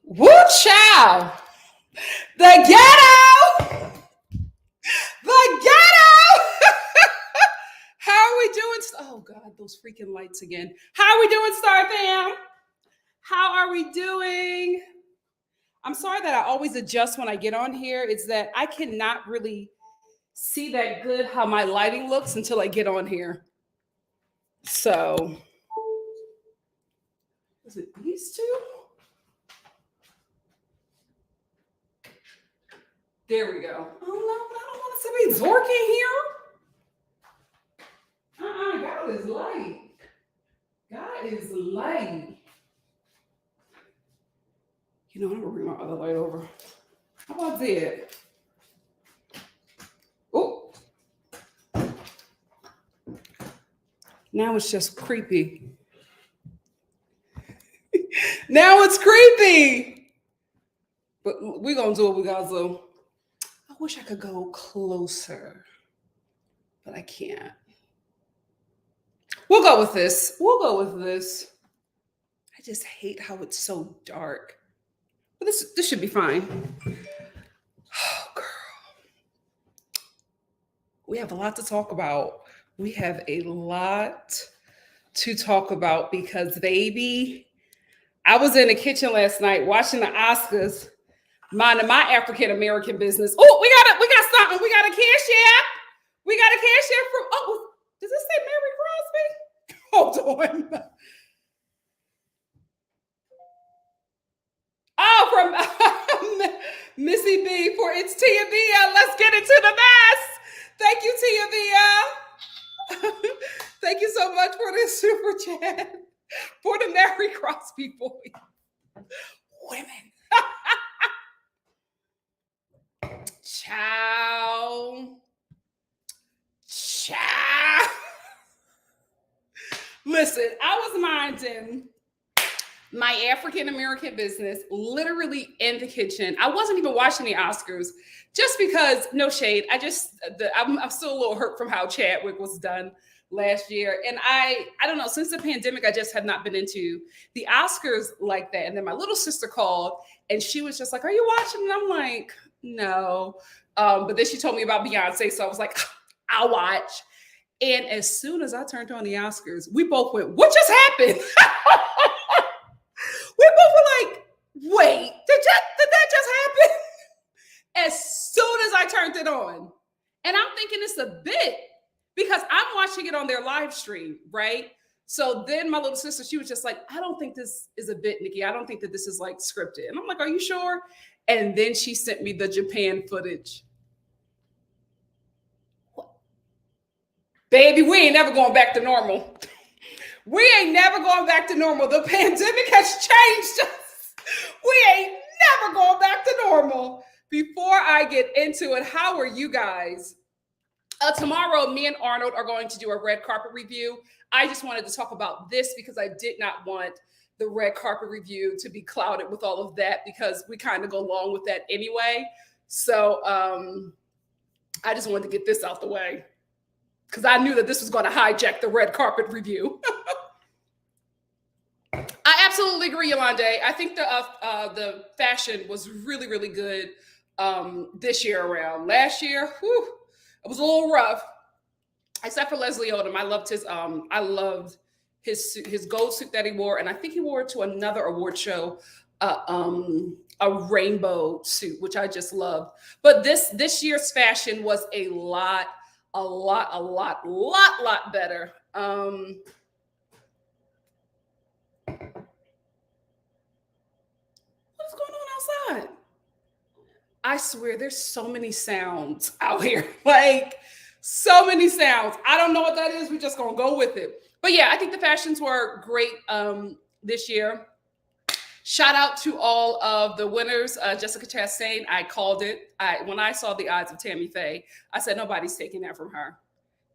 Woo child! The ghetto! The ghetto! How are we doing? Oh God, those freaking lights again. How are we doing, Star Fam? How are we doing? I'm sorry that I always adjust when I get on here. It's that I cannot really see that good how my lighting looks until I get on here. So, is it these two? There we go. Oh no, I don't want to see Zork in here. God is light. God is light. You know, I'm gonna bring my other light over. How about that? Oh, now it's just creepy. Now it's creepy. But we're gonna do what we gotta do. I wish I could go closer, but I can't. We'll go with this. We'll go with this. I just hate how it's so dark. But this should be fine. Oh, girl. We have a lot to talk about. We have a lot to talk about because, baby, I was in the kitchen last night watching the Oscars, minding my African American business. Oh, we got something. We got a cash app. We got a cash app from. Oh, does this say Mary Crosby? Hold on. Oh, from Missy B for it's Tia Via. Let's get into the mess. Thank you, Tia Via. Thank you so much for this super chat for the Mary Crosby boy. Women. Ciao. Ciao. Listen, I was minding my African American business literally in the kitchen. I wasn't even watching the Oscars just because, no shade. I'm still a little hurt from how Chadwick was done last year. And I don't know, since the pandemic, I just have not been into the Oscars like that. And then my little sister called and she was just like, "Are you watching?" And I'm like, "No." But then she told me about Beyonce. So I was like, "I'll watch." And as soon as I turned on the Oscars, we both went, "What just happened?" We both were like, "Wait, did that just happen?" As soon as I turned it on. And I'm thinking it's a bit because I'm watching it on their live stream, right? So then my little sister, she was just like, "I don't think this is a bit, Nikki. I don't think that this is like scripted." And I'm like, "Are you sure?" And then she sent me the Japan footage. What? Baby, we ain't never going back to normal. We ain't never going back to normal. The pandemic has changed us. We ain't never going back to normal. Before I get into it, how are you guys? Tomorrow, me and Arnold are going to do a red carpet review. I just wanted to talk about this because I did not want the red carpet review to be clouded with all of that because we kind of go along with that anyway. So I just wanted to get this out the way because I knew that this was going to hijack the red carpet review. I absolutely agree, Yolande. I think the fashion was really, really good this year around. Last year, whew, it was a little rough, except for Leslie Odom. I loved his gold suit that he wore, and I think he wore it to another award show, a rainbow suit, which I just loved. But this year's fashion was a lot better. What's going on outside? I swear there's so many sounds out here. Like so many sounds. I don't know what that is. We're just gonna go with it. But yeah, I think the fashions were great this year. Shout out to all of the winners. Jessica Chastain, I called it. When I saw the odds of Tammy Faye, I said nobody's taking that from her.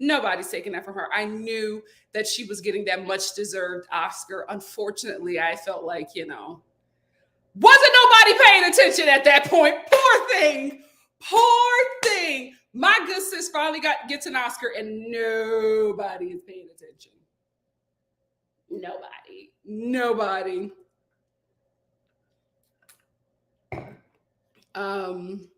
Nobody's taking that from her. I knew that she was getting that much deserved Oscar. Unfortunately, I felt like, wasn't nobody paying attention at that point. Poor thing. Poor thing. My good sis finally gets an Oscar and nobody is paying attention. Nobody. Um,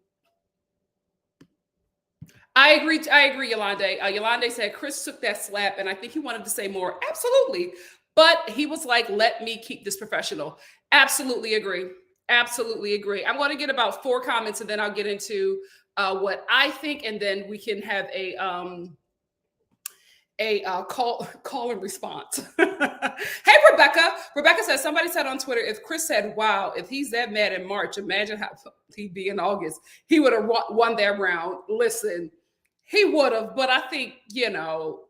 I agree. I agree, Yolande. Yolande said Chris took that slap, and I think he wanted to say more. Absolutely, but he was like, "Let me keep this professional." Absolutely agree. Absolutely agree. I'm going to get about 4 comments, and then I'll get into what I think, and then we can have a call and response. Hey, Rebecca. Rebecca says somebody said on Twitter, if Chris said, "Wow, if he's that mad in March, imagine how he'd be in August." He would have won that round. Listen, he would have, but I think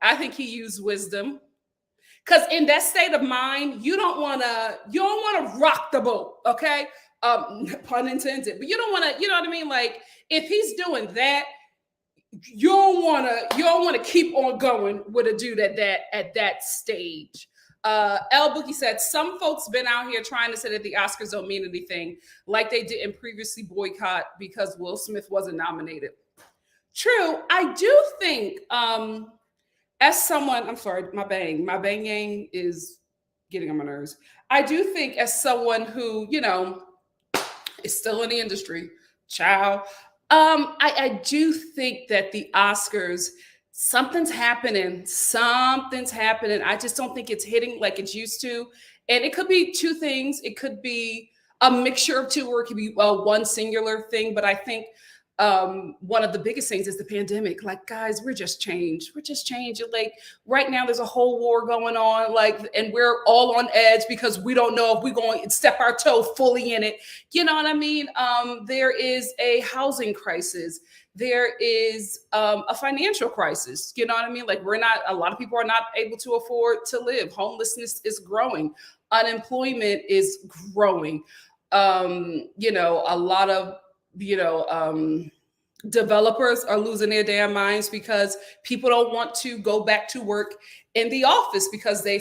I think he used wisdom because in that state of mind, you don't want to rock the boat, okay? Pun intended, but you don't want to, you know what I mean? Like if he's doing that, you don't want to keep on going with a dude at that stage. L Bookie said some folks been out here trying to say that the Oscars don't mean anything, like they didn't previously boycott because Will Smith wasn't nominated. True, I do think as someone, I'm sorry, my banging is getting on my nerves. I do think as someone who is still in the industry, child. I do think that the Oscars, something's happening. Something's happening. I just don't think it's hitting like it's used to. And it could be 2 things. It could be a mixture of 2, or it could be one singular thing. But I think one of the biggest things is the pandemic. Like, guys, we're just changed. We're just changed. Like right now, there's a whole war going on. Like, and we're all on edge because we don't know if we're going to step our toe fully in it. You know what I mean? There is a housing crisis. There is a financial crisis. You know what I mean? Like a lot of people are not able to afford to live. Homelessness is growing. Unemployment is growing. A lot of developers are losing their damn minds because people don't want to go back to work in the office because they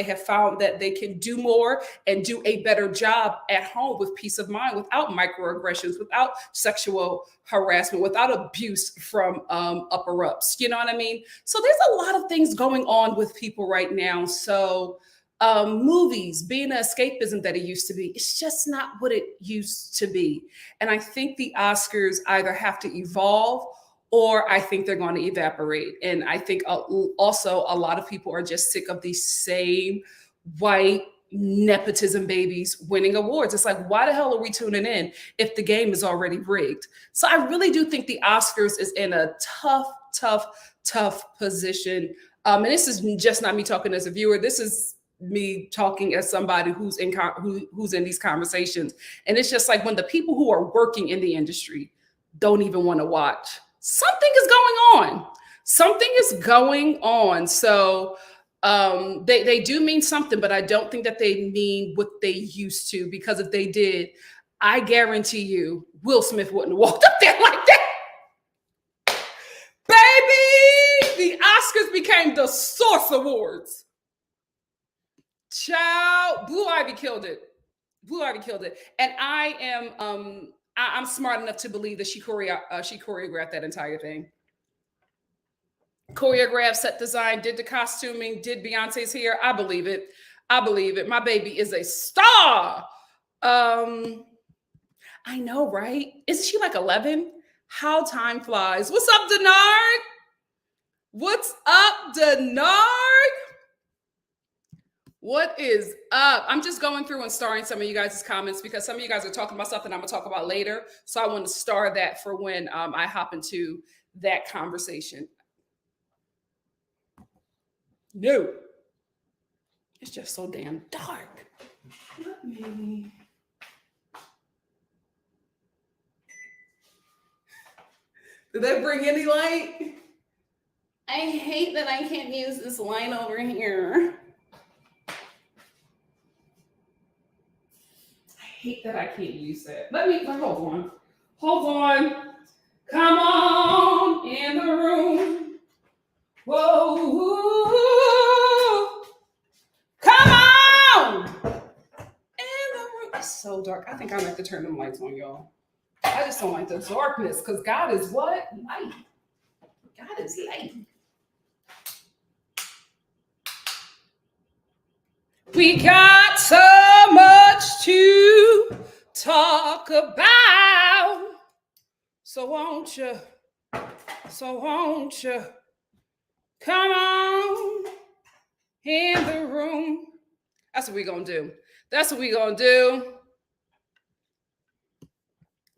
have found that they can do more and do a better job at home with peace of mind, without microaggressions, without sexual harassment, without abuse from upper ups. You know what I mean? So there's a lot of things going on with people right now. So movies being an escapism that it used to be, it's just not what it used to be. And I think the Oscars either have to evolve or I think they're going to evaporate. And I think also a lot of people are just sick of these same white nepotism babies winning awards. It's like, why the hell are we tuning in if the game is already rigged? So I really do think the Oscars is in a tough position. And this is just not me talking as a viewer. This is me talking as somebody who's in these conversations. And it's just like when the people who are working in the industry don't even want to watch, something is going on. Something is going on. So they do mean something, but I don't think that they mean what they used to, because if they did, I guarantee you Will Smith wouldn't have walked up there like that. Baby, the Oscars became the Source Awards. Child, Blue Ivy killed it. Blue Ivy killed it. And I am I'm smart enough to believe that she choreographed that entire thing. Choreographed, set design, did the costuming, did Beyonce's hair. I believe it. I believe it. My baby is a star. I know, right? Isn't she like 11? How time flies. What's up, Denard? What's up, Denard? What is up? I'm just going through and starring some of you guys' comments because some of you guys are talking about something I'm going to talk about later. So I want to star that for when I hop into that conversation. No. It's just so damn dark. Let me... Did that bring any light? I hate that I can't use this light over here. I hate that I can't use that. Hold on. Come on in the room. Whoa. Come on in the room. It's so dark. I think I have to turn them lights on, y'all. I just don't like the darkness because God is what? Light. God is light. We got so much to talk about. So won't you come on in the room? That's what we're gonna do. That's what we're gonna do.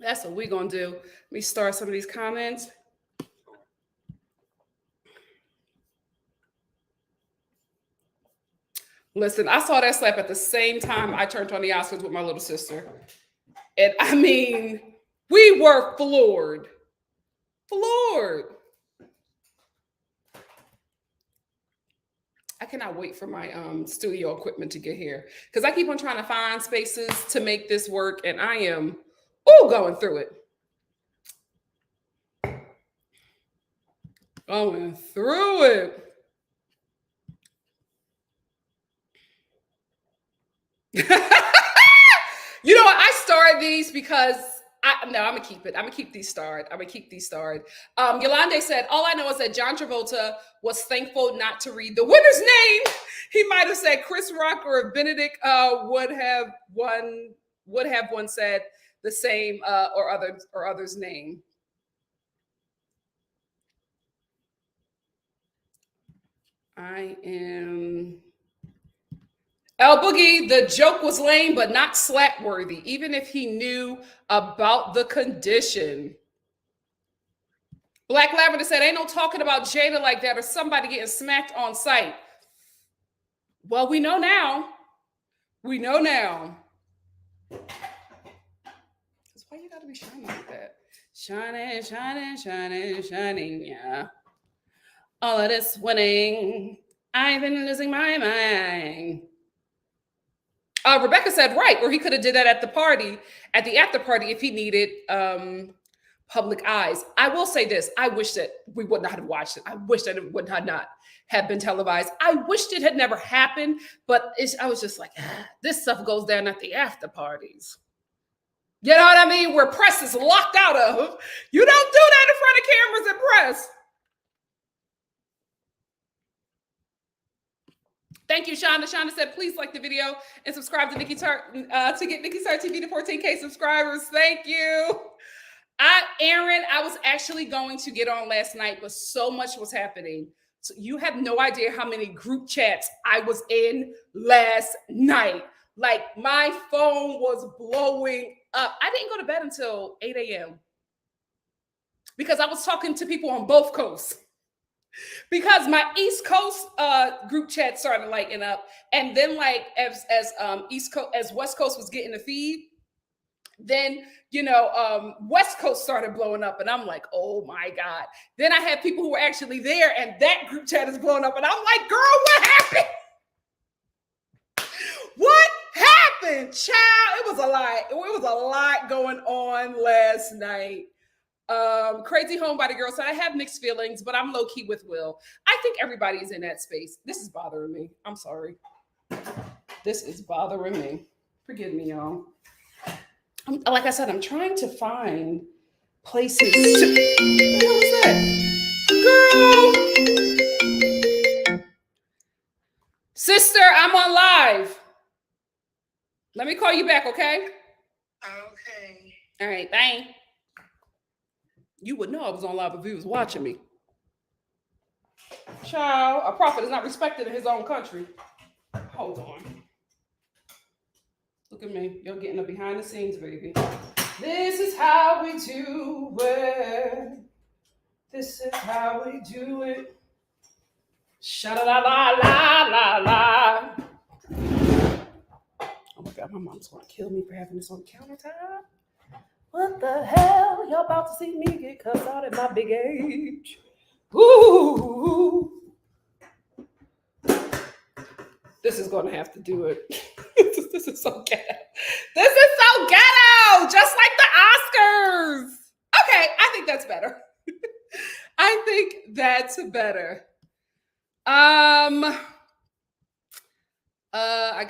That's what we're gonna do. Let me start some of these comments. Listen, I saw that slap at the same time I turned on the Oscars with my little sister. And I mean, we were floored. Floored. I cannot wait for my studio equipment to get here because I keep on trying to find spaces to make this work, and I am going through it. Going through it. You know what? I started these because I'm gonna keep it. I'm gonna keep these starred. Yolande said, all I know is that John Travolta was thankful not to read the winner's name. He might have said Chris Rock, or if Benedict would have one said the same or others name. I am El Boogie, the joke was lame, but not slap worthy, even if he knew about the condition. Black Lavender said, ain't no talking about Jada like that or somebody getting smacked on sight. Well, we know now. We know now. That's why you got to be shining like that. Shining, shining, shining, shining, yeah. All of this winning, I've been losing my mind. Rebecca said, right, or he could have did that at the after party if he needed public eyes. I will say this. I wish that we would not have watched it. I wish that it would not have been televised. I wished it had never happened, but I was just like, this stuff goes down at the after parties. You know what I mean? Where press is locked out of. You don't do that in front of cameras and press. Thank you, Shonda. Shonda said, please like the video and subscribe to NikkiStar to get NikkiStar TV to 14K subscribers. Thank you. Aaron, I was actually going to get on last night, but so much was happening. So you have no idea how many group chats I was in last night. Like, my phone was blowing up. I didn't go to bed until 8 a.m. because I was talking to people on both coasts. Because my East Coast group chat started lighting up, and then like as West Coast was getting the feed, then West Coast started blowing up, and I'm like, oh my God. Then I had people who were actually there, and that group chat is blowing up, and I'm like, girl, what happened? What happened, child? It was a lot. It was a lot going on last night. Crazy Homebody Girl said, I have mixed feelings, but I'm low-key with Will. I think everybody is in that space. This is bothering me. I'm sorry. This is bothering me. Forgive me, y'all. Like I said, I'm trying to find places to... What the hell was that? Girl! Sister, I'm on live. Let me call you back, okay? Okay. All right, bye. You would know I was on live if he was watching me. Child, a prophet is not respected in his own country. Hold on. Look at me. You're getting a behind the scenes, baby. This is how we do it. This is how we do it. Sha-la-la-la-la-la. Oh my God, my mom's going to kill me for having this on the countertop. What the hell? Y'all about to see me get cussed out at my big age. Ooh. This is going to have to do it. This is so ghetto. This is so ghetto. Just like the Oscars. Okay, I think that's better. I think that's better. I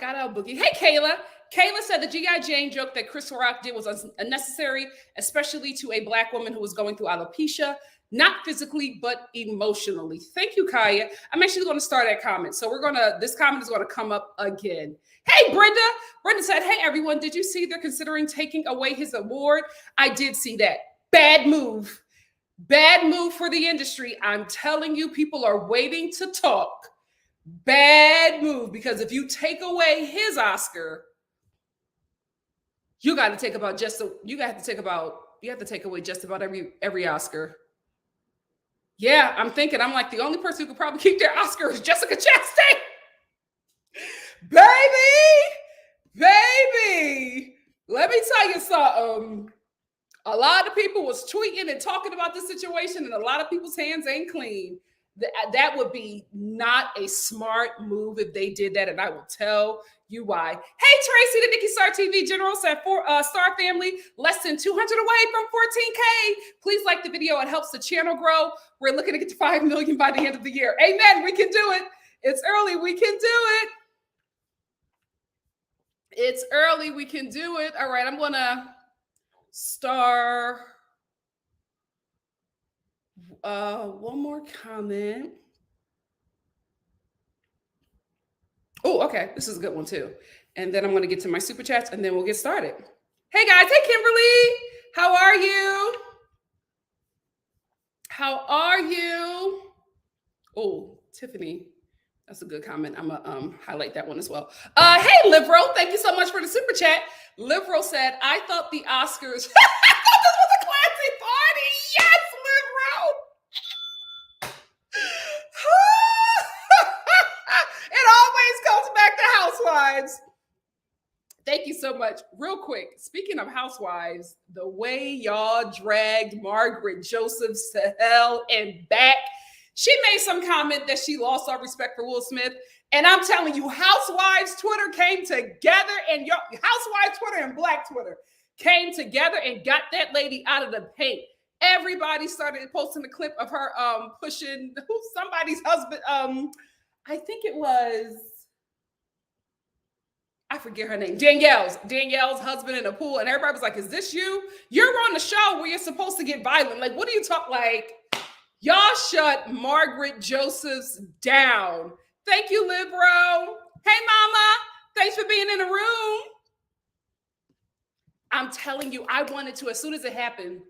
got out Boogie. Hey, Kayla. Kayla said the G.I. Jane joke that Chris Rock did was unnecessary, especially to a Black woman who was going through alopecia, not physically, but emotionally. Thank you, Kaya. I'm actually going to start that comment. So this comment is going to come up again. Hey, Brenda. Brenda said, hey, everyone, did you see they're considering taking away his award? I did see that. Bad move. Bad move for the industry. I'm telling you, people are waiting to talk. Bad move, because if you take away his Oscar, you got to take about you have to take away just about every Oscar. Yeah, I'm like, the only person who could probably keep their Oscar is Jessica Chastain. Baby, let me tell you something. A lot of people was tweeting and talking about this situation, and a lot of people's hands ain't clean. That would be not a smart move if they did that, and I will tell you why. Hey, Tracy, the NikkiStar TV General said, Star family, less than 200 away from 14K. Please like the video. It helps the channel grow. We're looking to get to 5 million by the end of the year. Amen. We can do it. It's early. We can do it. It's early. We can do it. All right. I'm going to star one more comment. Oh, okay. This is a good one too. And then I'm going to get to my super chats and then we'll get started. Hey guys. Hey, Kimberly. How are you? How are you? Oh, Tiffany. That's a good comment. I'm going to highlight that one as well. Hey, Livro. Thank you so much for the super chat. Livro said, I thought the Oscars... I thought this was a classy party. Yes, Livro. It always comes back to Housewives. Thank you so much. Real quick, speaking of Housewives, the way y'all dragged Margaret Josephs to hell and back, she made some comment that she lost all respect for Will Smith. And I'm telling you, Housewives Twitter came together, and your Housewives Twitter and Black Twitter came together and got that lady out of the paint. Everybody started posting the clip of her pushing somebody's husband. I think it was, I forget her name, Danielle's husband in a pool. And everybody was like, is this you? You're on the show where you're supposed to get violent. Like, what do you talk like? Y'all shut Margaret Josephs down. Thank you, Libro. Hey, Mama. Thanks for being in the room. I'm telling you, I wanted to, as soon as it happened,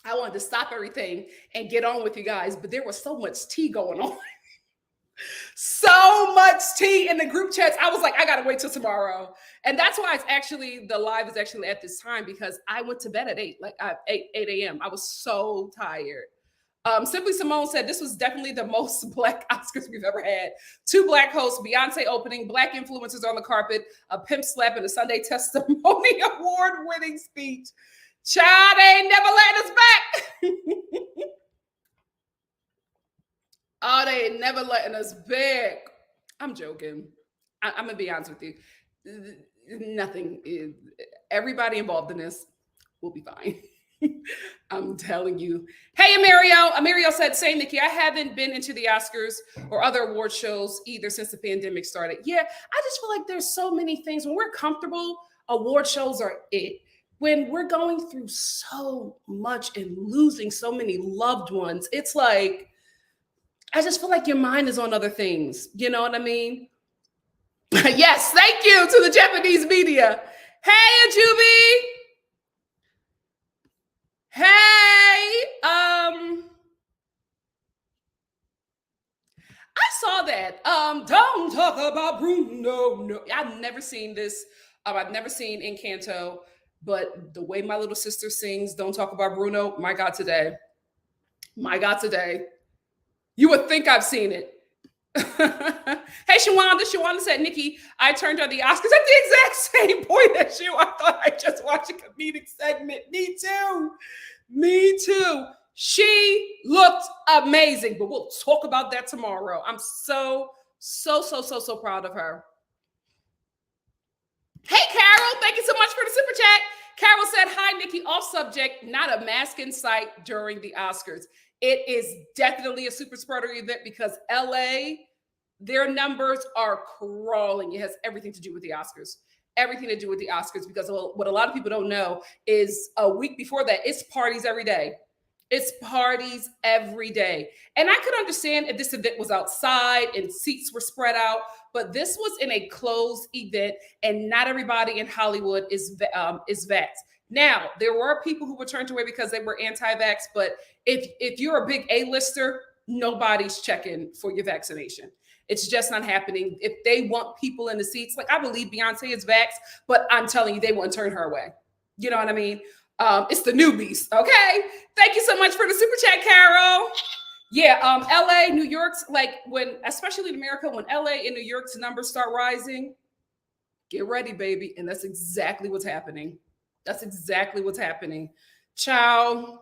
I wanted to stop everything and get on with you guys. But there was so much tea going on. So much tea in the group chats. I was like, I got to wait till tomorrow. And that's why it's actually, the live is actually at this time, because I went to bed at 8 a.m. I was so tired. Simply Simone said this was definitely the most Black Oscars we've ever had. 2 Black hosts, Beyonce opening, Black influencers on the carpet, a pimp slap, and a Sunday testimony award-winning speech. Child, they ain't never letting us back. Oh, they ain't never letting us back. I'm joking. I'm going to be honest with you. Nothing is, everybody involved in this will be fine. I'm telling you. Hey, Amario said, same, Nikki. I haven't been into the Oscars or other award shows either since the pandemic started. Yeah, I just feel like there's so many things. When we're comfortable, award shows are it. When we're going through so much and losing so many loved ones, it's like, I just feel like your mind is on other things. You know what I mean? Yes, thank you to the Japanese media. Hey, Ajubi. Hey, I saw that. Don't talk about Bruno. No, I've never seen this. I've never seen Encanto, but the way my little sister sings "Don't Talk About Bruno," my God, today. You would think I've seen it. Hey, Shawanda said, Nikki, I turned on the Oscars at the exact same point as you. I thought I just watched a comedic segment. Me too. She looked amazing, but we'll talk about that tomorrow. I'm so proud of her. Hey, Carol, thank you so much for the super chat. Carol said, hi, Nikki, off subject, not a mask in sight during the Oscars. It is definitely a super spreader event because LA, their numbers are crawling. It has everything to do with the Oscars. Because what a lot of people don't know is a week before that, it's parties every day. And I could understand if this event was outside and seats were spread out, but this was in a closed event and not everybody in Hollywood is vaxxed. Now, there were people who were turned away because they were anti-vax, but if you're a big A-lister, nobody's checking for your vaccination. It's just not happening. If they want people in the seats, like I believe Beyonce is vaxxed, but I'm telling you, they wouldn't turn her away. You know what I mean? It's the newbies. Okay. Thank you so much for the super chat, Carol. Yeah, LA, New York's like when, especially in America, when LA and New York's numbers start rising, get ready, baby. And that's exactly what's happening. That's exactly what's happening. Ciao.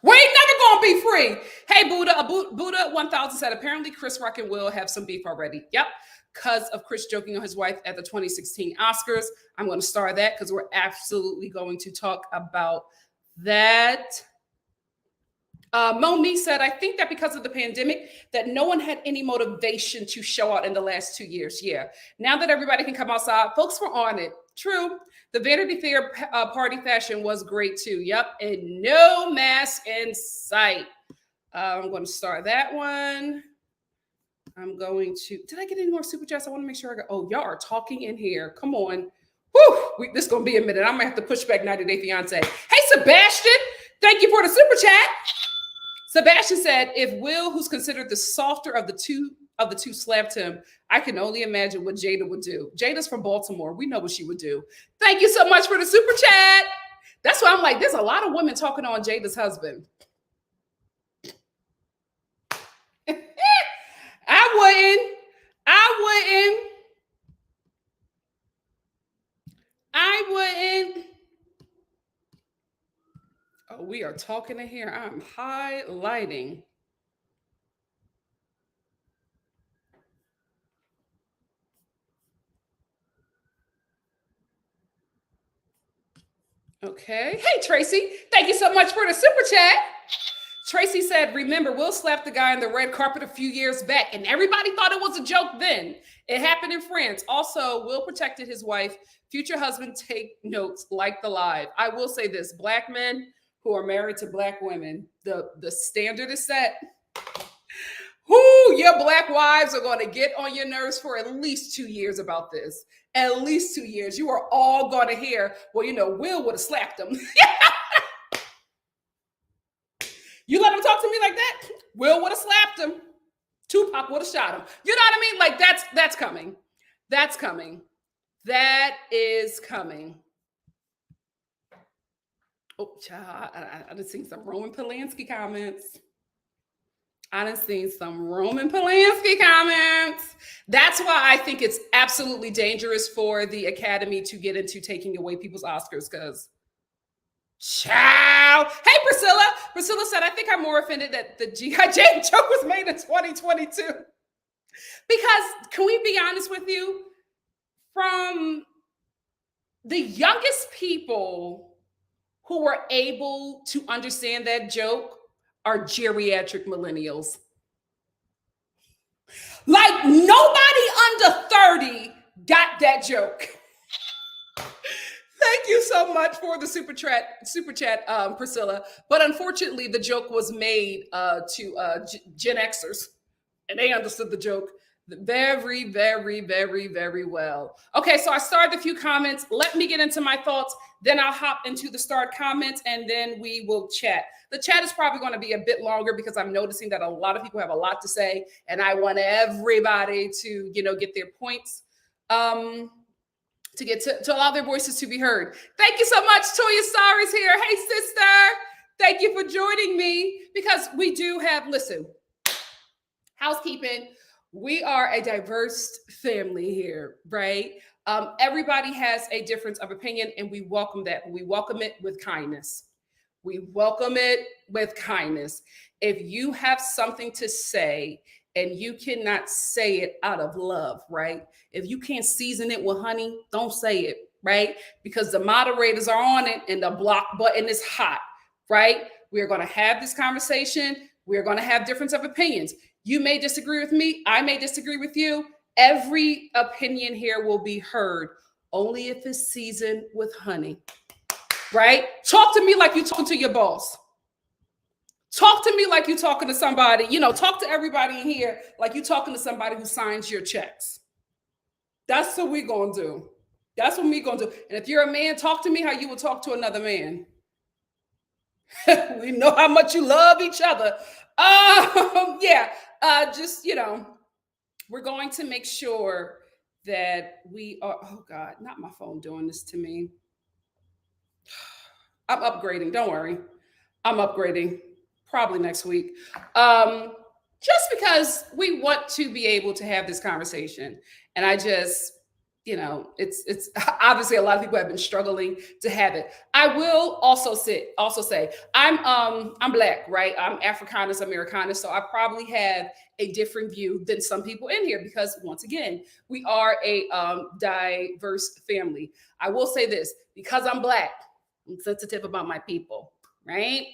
We ain't never gonna be free. Hey, Buddha 1000 said apparently Chris Rock and Will have some beef already. Yep, because of Chris joking on his wife at the 2016 Oscars. I'm going to star that because we're absolutely going to talk about that. Monique said, I think that because of the pandemic, that no one had any motivation to show out in the last 2 years. Yeah. Now that everybody can come outside, folks were on it. True. The Vanity Fair party fashion was great too. Yep. And no mask in sight. I'm going to start that one. I'm going to, did I get any more super chats? I want to make sure I got, oh, y'all are talking in here. Come on. Whew. This is going to be a minute. I'm going to have to push back 90 Day Fiance. Hey, Sebastian. Thank you for the super chat. Sebastian said, if Will, who's considered the softer of the two slapped him, I can only imagine what Jada would do. Jada's from Baltimore. We know what she would do. Thank you so much for the super chat. That's why I'm like, there's a lot of women talking on Jada's husband. I wouldn't. Oh, we are talking in here. I'm highlighting. Okay. Hey, Tracy. Thank you so much for the super chat. Tracy said, remember, Will slapped the guy on the red carpet a few years back, and everybody thought it was a joke then. It happened in France. Also, Will protected his wife. Future husband, take notes, like the live. I will say this, Black men who are married to Black women, the standard is set. Your Black wives are going to get on your nerves for at least 2 years about this. At least 2 years. You are all going to hear, well, Will would have slapped him. You let him talk to me like that, Will would have slapped him. Tupac would have shot him. You know what I mean? Like that's coming. That's coming. That is coming. Oh, child, I done seen some Roman Polanski comments. That's why I think it's absolutely dangerous for the Academy to get into taking away people's Oscars, because ciao. Hey, Priscilla. Priscilla said, I think I'm more offended that the G.I. Jane joke was made in 2022. Because, can we be honest with you? From the youngest people who were able to understand that joke are geriatric millennials. Like, nobody under 30 got that joke. Thank you so much for the super chat, Priscilla. But unfortunately, the joke was made to Gen Xers, and they understood the joke very, very, very, very well. Okay, so I started a few comments. Let me get into my thoughts. Then I'll hop into the start comments, and then we will chat. The chat is probably going to be a bit longer because I'm noticing that a lot of people have a lot to say, and I want everybody to, get their points. To get to allow their voices to be heard. Thank you so much. Toya Star is here. Hey, sister. Thank you for joining me, because we do have, listen, housekeeping. We are a diverse family here, right? Everybody has a difference of opinion, and we welcome that. We welcome it with kindness. We welcome it with kindness. If you have something to say and you cannot say it out of love, right? If you can't season it with honey, don't say it, right? Because the moderators are on it and the block button is hot, right? We're going to have this conversation. We're going to have difference of opinions. You may disagree with me. I may disagree with you. Every opinion here will be heard, only if it's seasoned with honey, right? Talk to me like you're talking to your boss. Talk to me like you're talking to somebody, talk to everybody in here like you're talking to somebody who signs your checks. That's what we're going to do. That's what me gonna do. And if you're a man, talk to me how you would talk to another man. We know how much you love each other. Yeah. Just we're going to make sure that we are. Oh God, not my phone doing this to me. I'm upgrading. Don't worry. I'm upgrading probably next week. Um, just because we want to be able to have this conversation. And I just, it's obviously a lot of people have been struggling to have it. I will also say I'm black, right? I'm Africanus Americanus, so I probably have a different view than some people in here because once again, we are a diverse family. I will say this because I'm black, I'm sensitive about my people, right?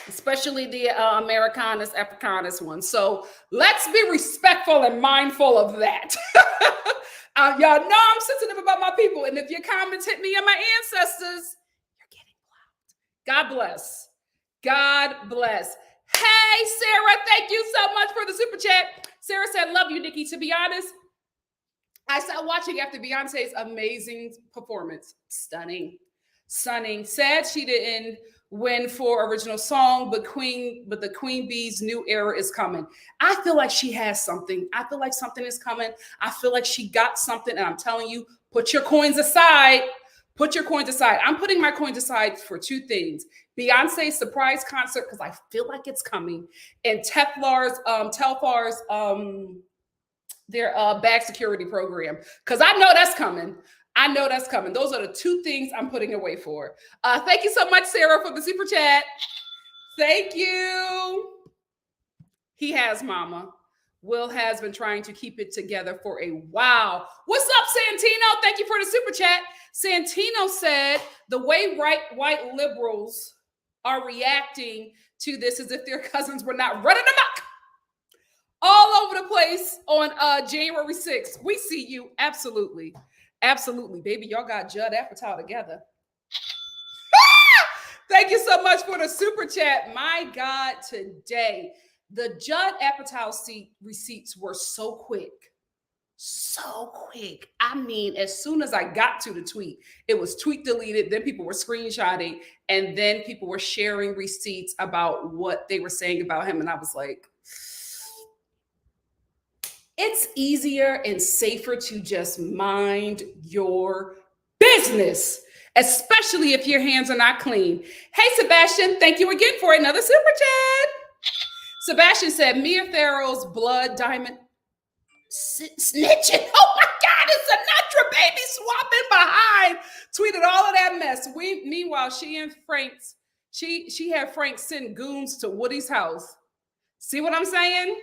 Especially the Americanus, Africanus ones. So let's be respectful and mindful of that. Y'all know I'm sensitive about my people. And if your comments hit me and my ancestors, you're getting blocked. God bless. God bless. Hey, Sarah, thank you so much for the super chat. Sarah said, love you, Nikki. To be honest, I started watching after Beyonce's amazing performance. Stunning. Sad she didn't win for original song, but the Queen Bee's new era is coming. I feel like she has something. I feel like something is coming. I feel like she got something, and I'm telling you, put your coins aside. Put your coins aside. I'm putting my coins aside for two things: Beyonce's surprise concert because I feel like it's coming, and Telfar's their bag security program because I know that's coming. I know that's coming. Those are the two things I'm putting away for. Thank you so much, Sarah, for the super chat. Thank you. He has, Mama. Will has been trying to keep it together for a while. What's up, Santino? Thank you for the super chat. Santino said the way white liberals are reacting to this as if their cousins were not running amok all over the place on January 6th. We see you. Absolutely. Absolutely. Baby, y'all got Judd Apatow together. Thank you so much for the super chat. My God, today, the Judd Apatow receipts were so quick. So quick. I mean, as soon as I got to the tweet, it was tweet deleted. Then people were screenshotting, and then people were sharing receipts about what they were saying about him. And I was like, it's easier and safer to just mind your business, especially if your hands are not clean. Hey, Sebastian, thank you again for another super chat. Sebastian said, Mia Farrow's blood diamond snitching. Oh my God, it's Sinatra, baby, swapping behind. Tweeted all of that mess. Meanwhile, she and Frank's, she had Frank send goons to Woody's house. See what I'm saying?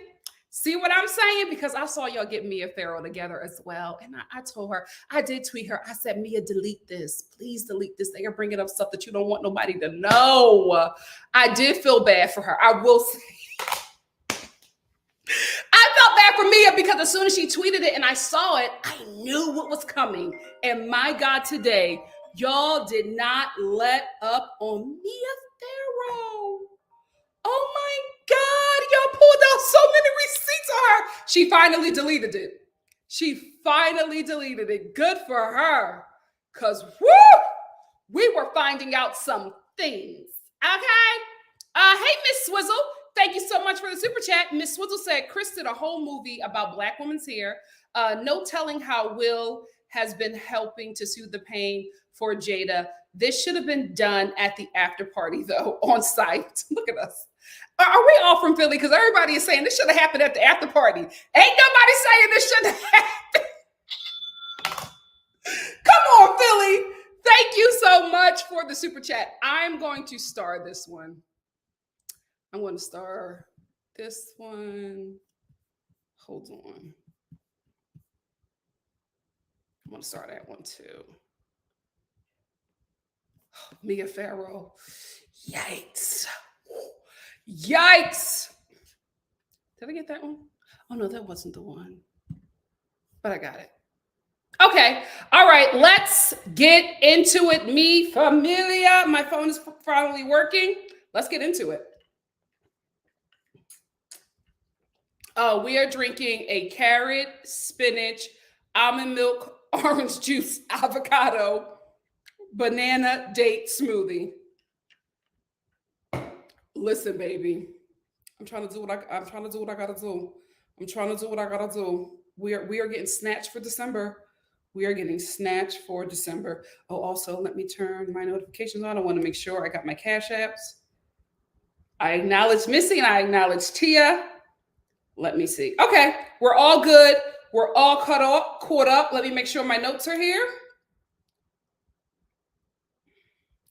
See what I'm saying? Because I saw y'all get Mia Farrow together as well. And I told her, I did tweet her. I said, Mia, delete this. Please delete this. They are bringing up stuff that you don't want nobody to know. I did feel bad for her. I will say. I felt bad for Mia because as soon as she tweeted it and I saw it, I knew what was coming. And my God, today, y'all did not let up on Mia Farrow. Oh my God, y'all pulled out so many receipts on her. She finally deleted it. She finally deleted it. Good for her. Because, woo, we were finding out some things. Okay? Hey, Miss Swizzle. Thank you so much for the super chat. Miss Swizzle said, Chris did a whole movie about Black women's hair. No telling how Will has been helping to soothe the pain for Jada. This should have been done at the after party, though, on site. Look at us. Are we all from Philly? Because everybody is saying this should have happened at the after party. Ain't nobody saying this shouldn't have happened. Come on, Philly. Thank you so much for the super chat. I'm going to star this one. I'm going to star this one. Hold on. I'm going to star that one too. Mia Farrow. Yikes. Yikes. Did I get that one? Oh, no, that wasn't the one. But I got it. Okay. All right. Let's get into it. Mi familia. My phone is finally working. Let's get into it. We are drinking a carrot, spinach, almond milk orange juice, avocado, banana date smoothie. Listen, baby, I'm trying to do what I'm trying to do what I gotta do. I'm trying to do what I gotta do. We are getting snatched for December. We are getting snatched for December. Oh, also, let me turn my notifications on. I want to make sure I got my cash apps. I acknowledge Missy and I acknowledge Tia. Let me see. Okay, we're all good. We're all caught up. Let me make sure my notes are here.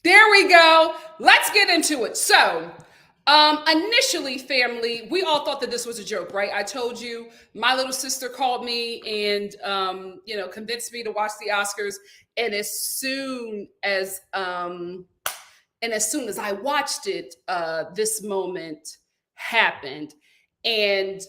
There we go. Let's get into it. So, initially, family, we all thought that this was a joke, right? I told you my little sister called me and convinced me to watch the Oscars. And as soon as I watched it, this moment happened, and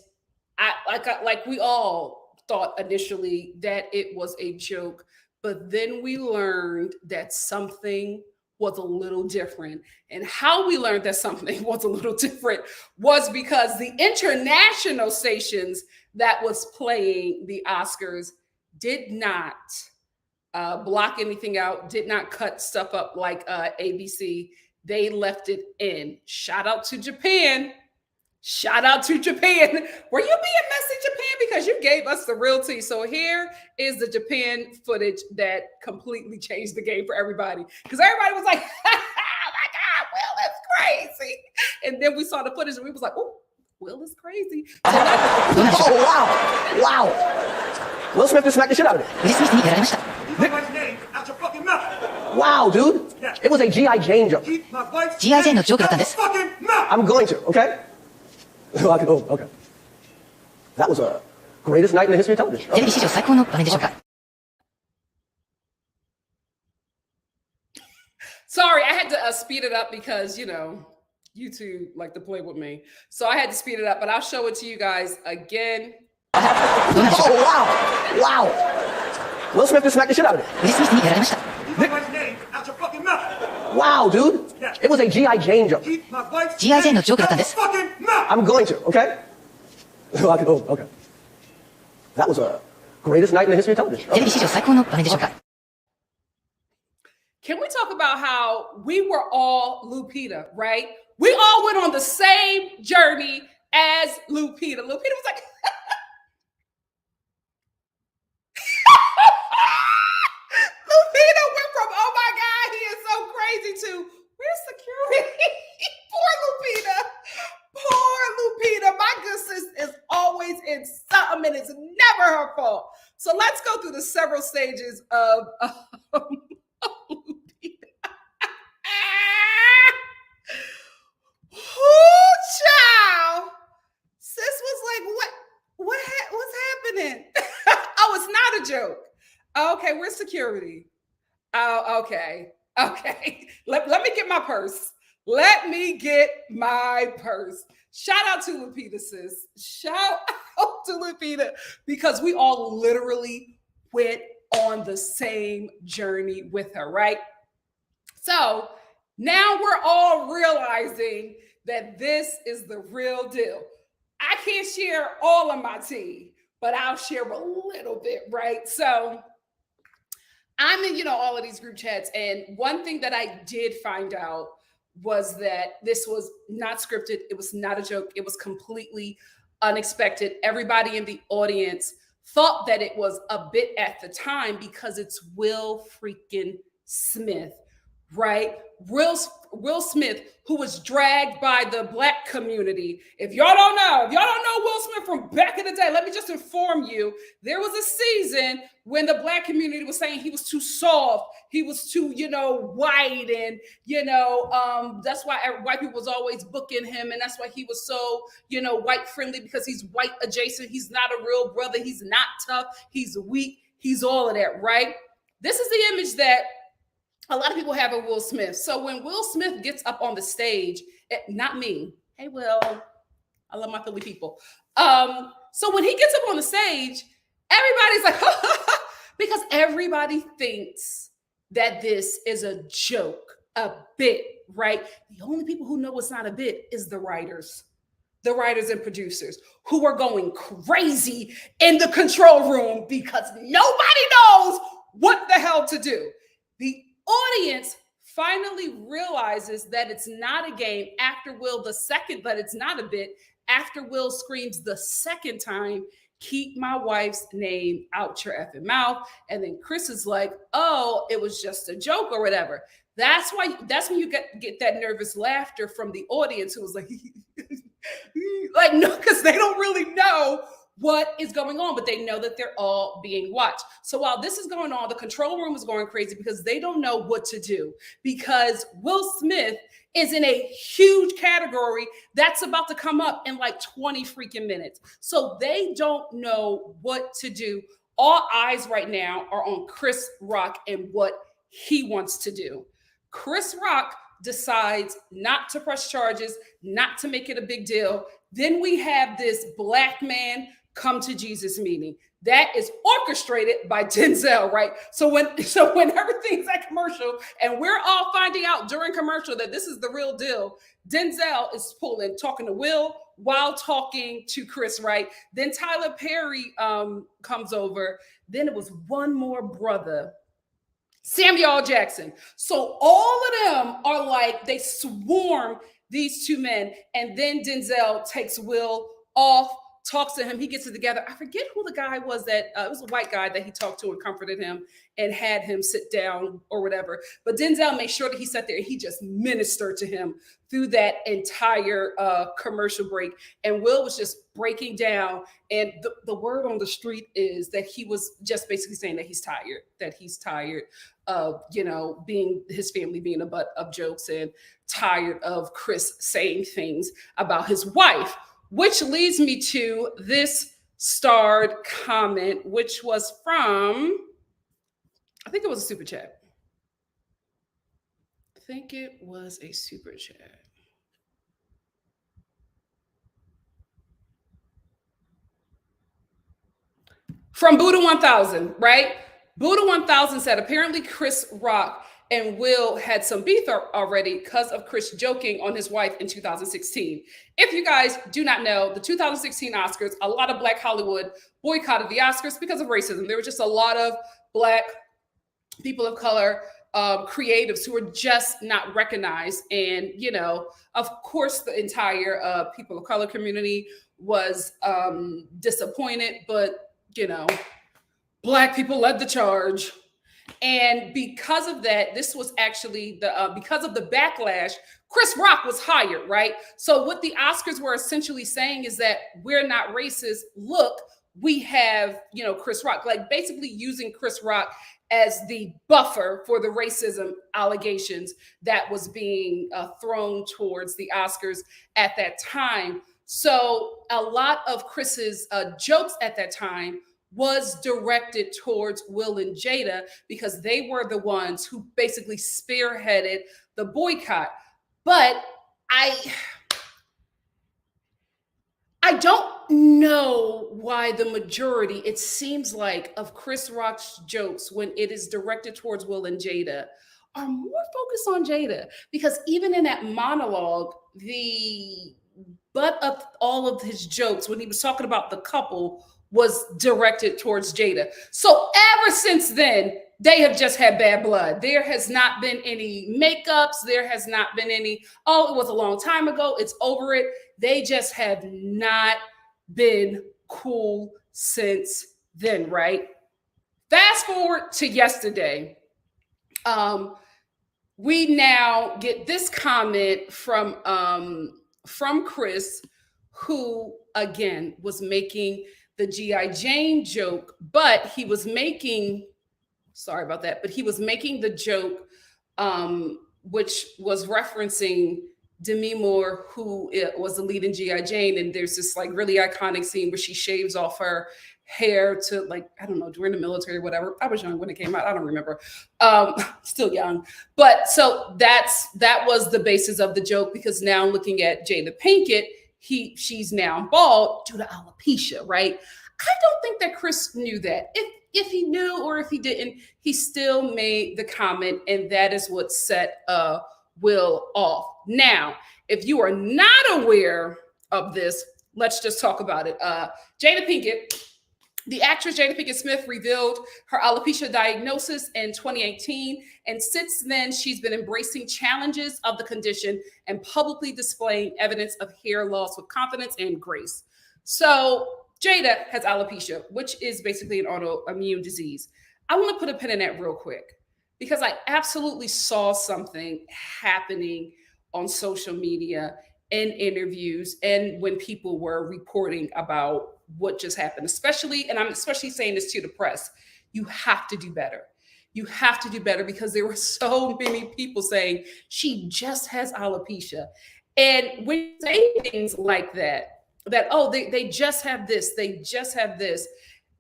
like we all thought initially that it was a joke, but then we learned that something was a little different. And how we learned that something was a little different was because the international stations that was playing the Oscars did not block anything out, did not cut stuff up like ABC. They left it in. Shout out to Japan. Shout out to Japan. Were you being messy, Japan? Because you gave us the real tea. So here is the Japan footage that completely changed the game for everybody. Because everybody was like, oh my God, Will is crazy. And then we saw the footage and we was like, oh, Will is crazy. Oh, wow. Wow. Will Smith just smacked the shit out of it. Wow, dude. It was a G.I. Jane joke. G.I. Jane のジョークだったんです。 I'm going to, okay? Oh, okay. That was a greatest night in the history of television. テレビ史上最高の場面でしょうか。 Sorry, I had to speed it up because, YouTube like to play with me. So I had to speed it up, but I'll show it to you guys again. Oh, wow. Wow. Will Smith just smacked the shit out of it. ウィル・スミスにやられました。 Wow, dude. It was a G.I. Jane joke. G.I. Jane のジョークだったんです。 I'm going to, okay? Oh, okay. That was a greatest night in the history of television. テレビ史上最高の場面でしょうか。 Can we talk about how we were all Lupita, right? We all went on the same journey as Lupita. Lupita was like, Lupita went from, oh my God, he is so crazy to, where's security? Poor Lupita. Poor Lupita. My good sis is always in something and it's never her fault. So let's go through the several stages of Lupita. Oh, child. Sis was like, what's happening? Oh, it's not a joke. Okay, where's security? Oh, okay. Let me get my purse. Let me get my purse. Shout out to Lupita, sis. Shout out to Lupita, because we all literally went on the same journey with her, right? So now we're all realizing that this is the real deal. I can't share all of my tea, but I'll share a little bit, right? So I'm in, all of these group chats. And one thing that I did find out was that this was not scripted. It was not a joke. It was completely unexpected. Everybody in the audience thought that it was a bit at the time because it's Will freaking Smith, right? Will Smith, who was dragged by the Black community. If y'all don't know Will Smith from back in the day, let me just inform you, there was a season when the Black community was saying he was too soft, he was too, white, and, that's why white people was always booking him, and that's why he was so, white friendly, because he's white adjacent, he's not a real brother, he's not tough, he's weak, he's all of that, right? This is the image that a lot of people have of Will Smith. So when Will Smith gets up on the stage, not me. Hey, Will, I love my Philly people. So when he gets up on the stage, everybody's like, because everybody thinks that this is a joke, a bit, right? The only people who know it's not a bit is the writers. the writers and producers, who are going crazy in the control room because nobody knows what the hell to do. The audience finally realizes that it's not a game after Will the second, but it's not a bit, after Will screams the second time, "Keep my wife's name out your effing mouth." And then Chris is like, "Oh, it was just a joke," or whatever. That's when you get that nervous laughter from the audience, who was like, like, no, because they don't really know what is going on, but they know that they're all being watched. So while this is going on, the control room is going crazy because they don't know what to do, because Will Smith is in a huge category that's about to come up in like 20 freaking minutes. So they don't know what to do. All eyes right now are on Chris Rock and what he wants to do. Chris Rock decides not to press charges, not to make it a big deal. Then we have this black man come to Jesus meeting that is orchestrated by Denzel, right? So when everything's at commercial and we're all finding out during commercial that this is the real deal, Denzel is talking to Will while talking to Chris, right? Then Tyler Perry comes over. Then it was one more brother, Samuel Jackson. So all of them are like, they swarm these two men. And then Denzel takes Will off, talks to him. He gets it together. I forget who the guy was that, it was a white guy that he talked to and comforted him and had him sit down or whatever. But Denzel made sure that he sat there and he just ministered to him through that entire commercial break. And Will was just breaking down. And the word on the street is that he was just basically saying that he's tired of, his family being a butt of jokes, and tired of Chris saying things about his wife, which leads me to this starred comment, which was from, I think it was a super chat. From Buddha 1000, right? Buddha 1000 said, apparently Chris Rock and Will had some beef already because of Chris joking on his wife in 2016. If you guys do not know, the 2016 Oscars, a lot of Black Hollywood boycotted the Oscars because of racism. There were just a lot of Black people of color, creatives who were just not recognized. And, of course, the entire people of color community was disappointed, but, Black people led the charge. And because of that, this was actually because of the backlash, Chris Rock was hired, right? So what the Oscars were essentially saying is that we're not racist. Look, we have, Chris Rock, like basically using Chris Rock as the buffer for the racism allegations that was being thrown towards the Oscars at that time. So a lot of Chris's jokes at that time was directed towards Will and Jada because they were the ones who basically spearheaded the boycott. But I don't know why the majority, it seems like, of Chris Rock's jokes when it is directed towards Will and Jada are more focused on Jada, because even in that monologue, the butt of all of his jokes when he was talking about the couple was directed towards Jada. So ever since then, they have just had bad blood. There has not been any makeups. There has not been any, oh, it was a long time ago, it's over it. They just have not been cool since then, right? Fast forward to yesterday. We now get this comment from Chris, who again was making the G.I. Jane joke, but he was making, sorry about that, but he was making the joke, which was referencing Demi Moore, who was the lead in G.I. Jane. And there's this like really iconic scene where she shaves off her hair to, like, I don't know, during the military or whatever. I was young when it came out. I don't remember. Still young. But so that was the basis of the joke, because now looking at Jada Pinkett, she's now bald due to alopecia, right? I don't think that Chris knew that. If he knew or if he didn't, he still made the comment, and that is what set Will off. Now, if you are not aware of this. Let's just talk about it. Jada Pinkett, the actress Jada Pinkett Smith, revealed her alopecia diagnosis in 2018. And since then, she's been embracing challenges of the condition and publicly displaying evidence of hair loss with confidence and grace. So Jada has alopecia, which is basically an autoimmune disease. I want to put a pin in that real quick because I absolutely saw something happening on social media, in interviews, and when people were reporting about what just happened, especially, and I'm especially saying this to the press, you have to do better. You have to do better because there were so many people saying she just has alopecia. And when you say things like that, oh, they just have this, they just have this.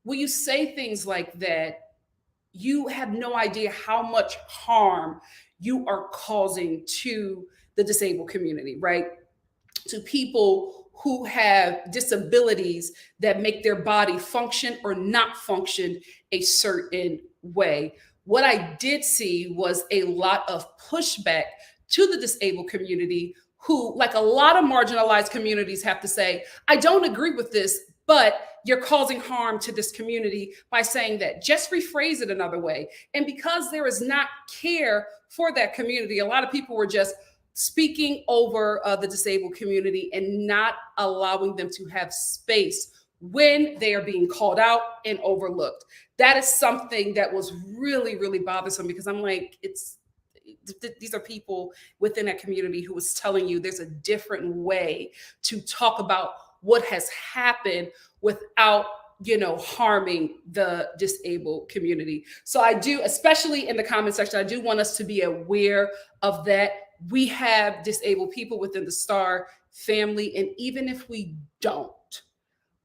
When you say things like that, you have no idea how much harm you are causing to the disabled community, right? To people who have disabilities that make their body function or not function a certain way. What I did see was a lot of pushback to the disabled community who, like a lot of marginalized communities, have to say, I don't agree with this, but you're causing harm to this community by saying that. Just rephrase it another way. And because there is not care for that community, a lot of people were just speaking over the disabled community and not allowing them to have space when they are being called out and overlooked. That is something that was really, really bothersome because I'm like, these are people within that community who was telling you there's a different way to talk about what has happened without harming the disabled community. So I do, especially in the comment section, I do want us to be aware of that. We have disabled people within the Star family. And even if we don't,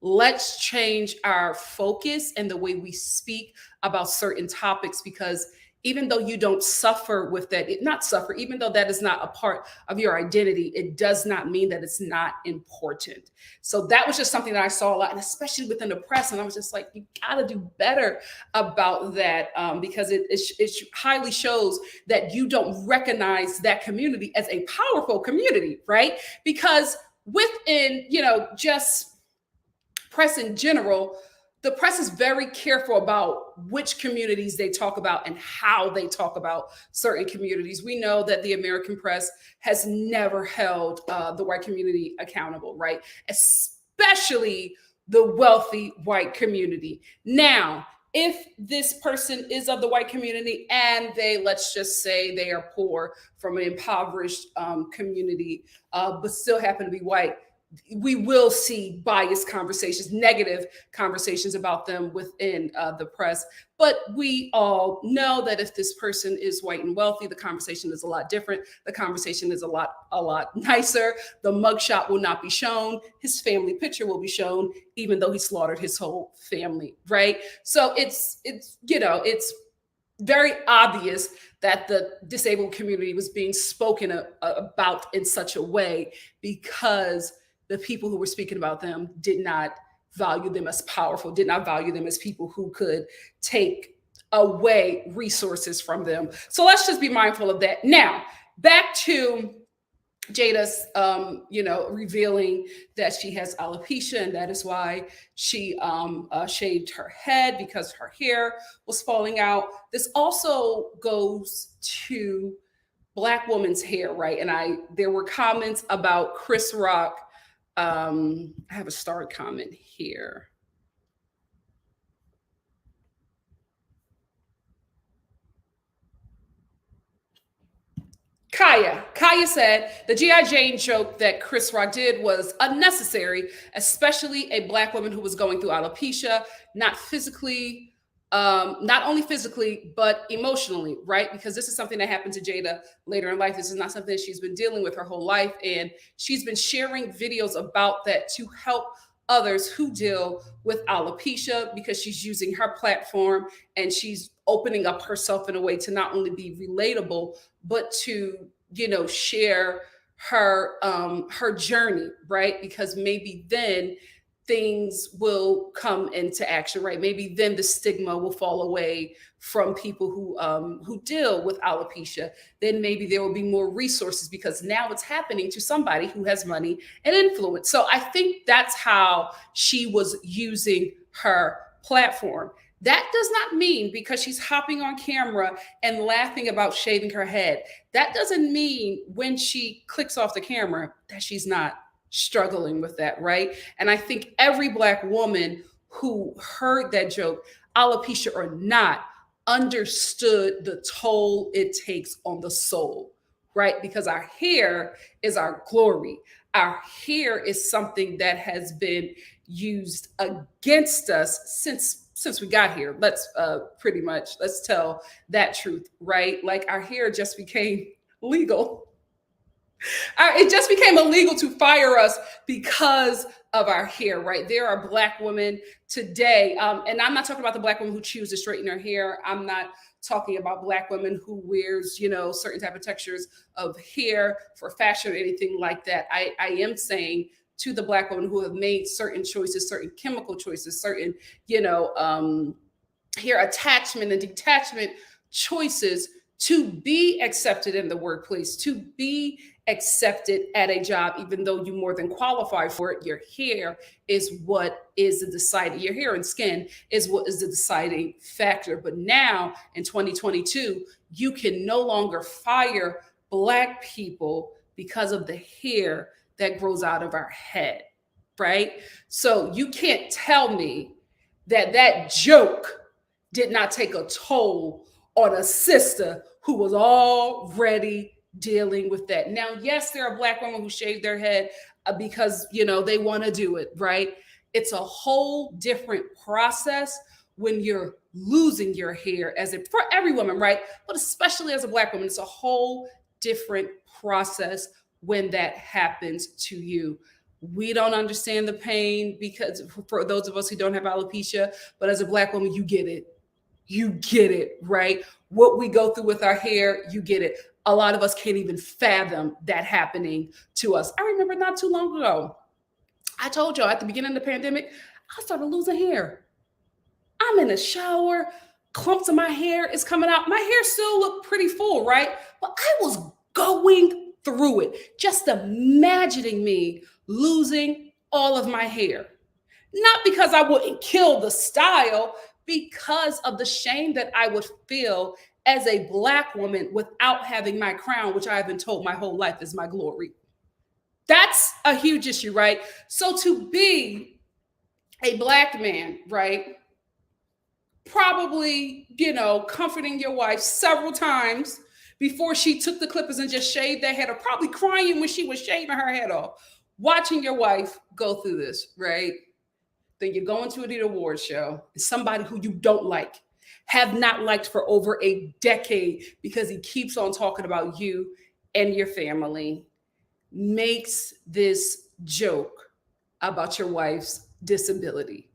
let's change our focus and the way we speak about certain topics, because even though you don't suffer with that, even though that is not a part of your identity, it does not mean that it's not important. So that was just something that I saw a lot, and especially within the press. And I was just like, you gotta do better about that because it highly shows that you don't recognize that community as a powerful community, right? Because within, just press in general, the press is very careful about which communities they talk about and how they talk about certain communities. We know that the American press has never held the white community accountable, right? Especially the wealthy white community. Now, if this person is of the white community and let's just say they are poor from an impoverished community, but still happen to be white, we will see biased conversations, negative conversations about them within the press. But we all know that if this person is white and wealthy, the conversation is a lot different. The conversation is a lot nicer. The mugshot will not be shown. His family picture will be shown, even though he slaughtered his whole family, right? So it's very obvious that the disabled community was being spoken about in such a way because the people who were speaking about them did not value them as powerful, did not value them as people who could take away resources from them. So let's just be mindful of that. Now, back to Jada's, revealing that she has alopecia, and that is why she shaved her head because her hair was falling out. This also goes to Black women's hair, right? And there were comments about Chris Rock. I have a starred comment here. Kaya said the G.I. Jane joke that Chris Rock did was unnecessary, especially a Black woman who was going through alopecia, not only physically, but emotionally, right? Because this is something that happened to Jada later in life. This is not something she's been dealing with her whole life. And she's been sharing videos about that to help others who deal with alopecia because she's using her platform and she's opening up herself in a way to not only be relatable, but to, share her journey, right? Because maybe then things will come into action, right? Maybe then the stigma will fall away from people who deal with alopecia. Then maybe there will be more resources because now it's happening to somebody who has money and influence. So I think that's how she was using her platform. That does not mean because she's hopping on camera and laughing about shaving her head, that doesn't mean when she clicks off the camera that she's not struggling with that, right? And I think every Black woman who heard that joke, alopecia or not, understood the toll it takes on the soul, right? Because our hair is our glory. Our hair is something that has been used against us since we got here. Let's tell that truth, right? Like our hair just became legal. It just became illegal to fire us because of our hair, right? There are Black women today, and I'm not talking about the Black woman who chooses to straighten her hair. I'm not talking about Black women who wears, certain type of textures of hair for fashion or anything like that. I am saying to the Black women who have made certain choices, certain chemical choices, certain, hair attachment and detachment choices to be accepted in the workplace, to be accepted at a job, even though you more than qualify for it. Your hair is what is the deciding, your hair and skin is what is the deciding factor. But now in 2022, you can no longer fire Black people because of the hair that grows out of our head, right? So you can't tell me that joke did not take a toll on a sister who was already dealing with that. Now, yes, there are Black women who shave their head because, they want to do it, right? It's a whole different process when you're losing your hair for every woman, right? But especially as a Black woman, it's a whole different process when that happens to you. We don't understand the pain because for those of us who don't have alopecia, but as a Black woman, you get it. You get it, right? What we go through with our hair, you get it. A lot of us can't even fathom that happening to us. I remember not too long ago, I told y'all at the beginning of the pandemic, I started losing hair. I'm in the shower, clumps of my hair is coming out. My hair still looked pretty full, right? But I was going through it, just imagining me losing all of my hair. Not because I wouldn't kill the style, because of the shame that I would feel as a Black woman without having my crown, which I have been told my whole life is my glory. That's a huge issue, right? So to be a Black man, right, probably, comforting your wife several times before she took the clippers and just shaved that head, or probably crying when she was shaving her head off, watching your wife go through this, right? Then you're going to an award show, and somebody who you don't like, have not liked for over a decade because he keeps on talking about you and your family, makes this joke about your wife's disability.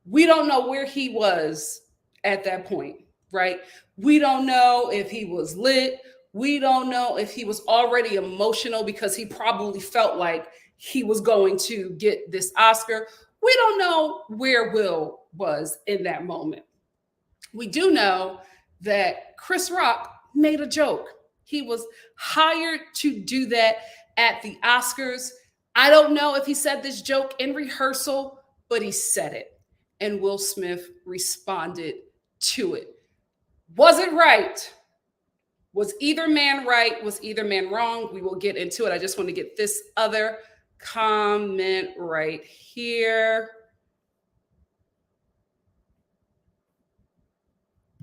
We don't know where he was at that point, right? We don't know if he was lit. We don't know if he was already emotional because he probably felt like he was going to get this Oscar. We don't know where Will was in that moment. We do know that Chris Rock made a joke. He was hired to do that at the Oscars. I don't know if he said this joke in rehearsal, but he said it. And Will Smith responded to it. Was it right? Was either man right? Was either man wrong? We will get into it. I just want to get this other comment right here.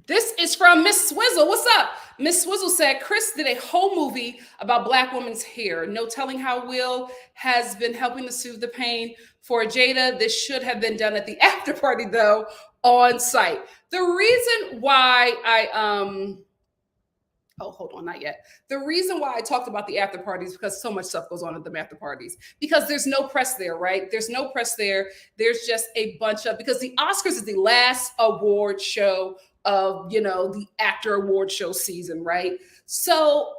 This is from Miss Swizzle. What's up? Miss Swizzle said, Chris did a whole movie about Black women's hair. No telling how Will has been helping to soothe the pain for Jada. This should have been done at the after party, though, on site. The reason why hold on, not yet. The reason why I talked about the after parties because so much stuff goes on at the after parties. Because there's no press there, right? There's no press there. There's just a bunch of, because the Oscars is the last award show of, the actor award show season, right? So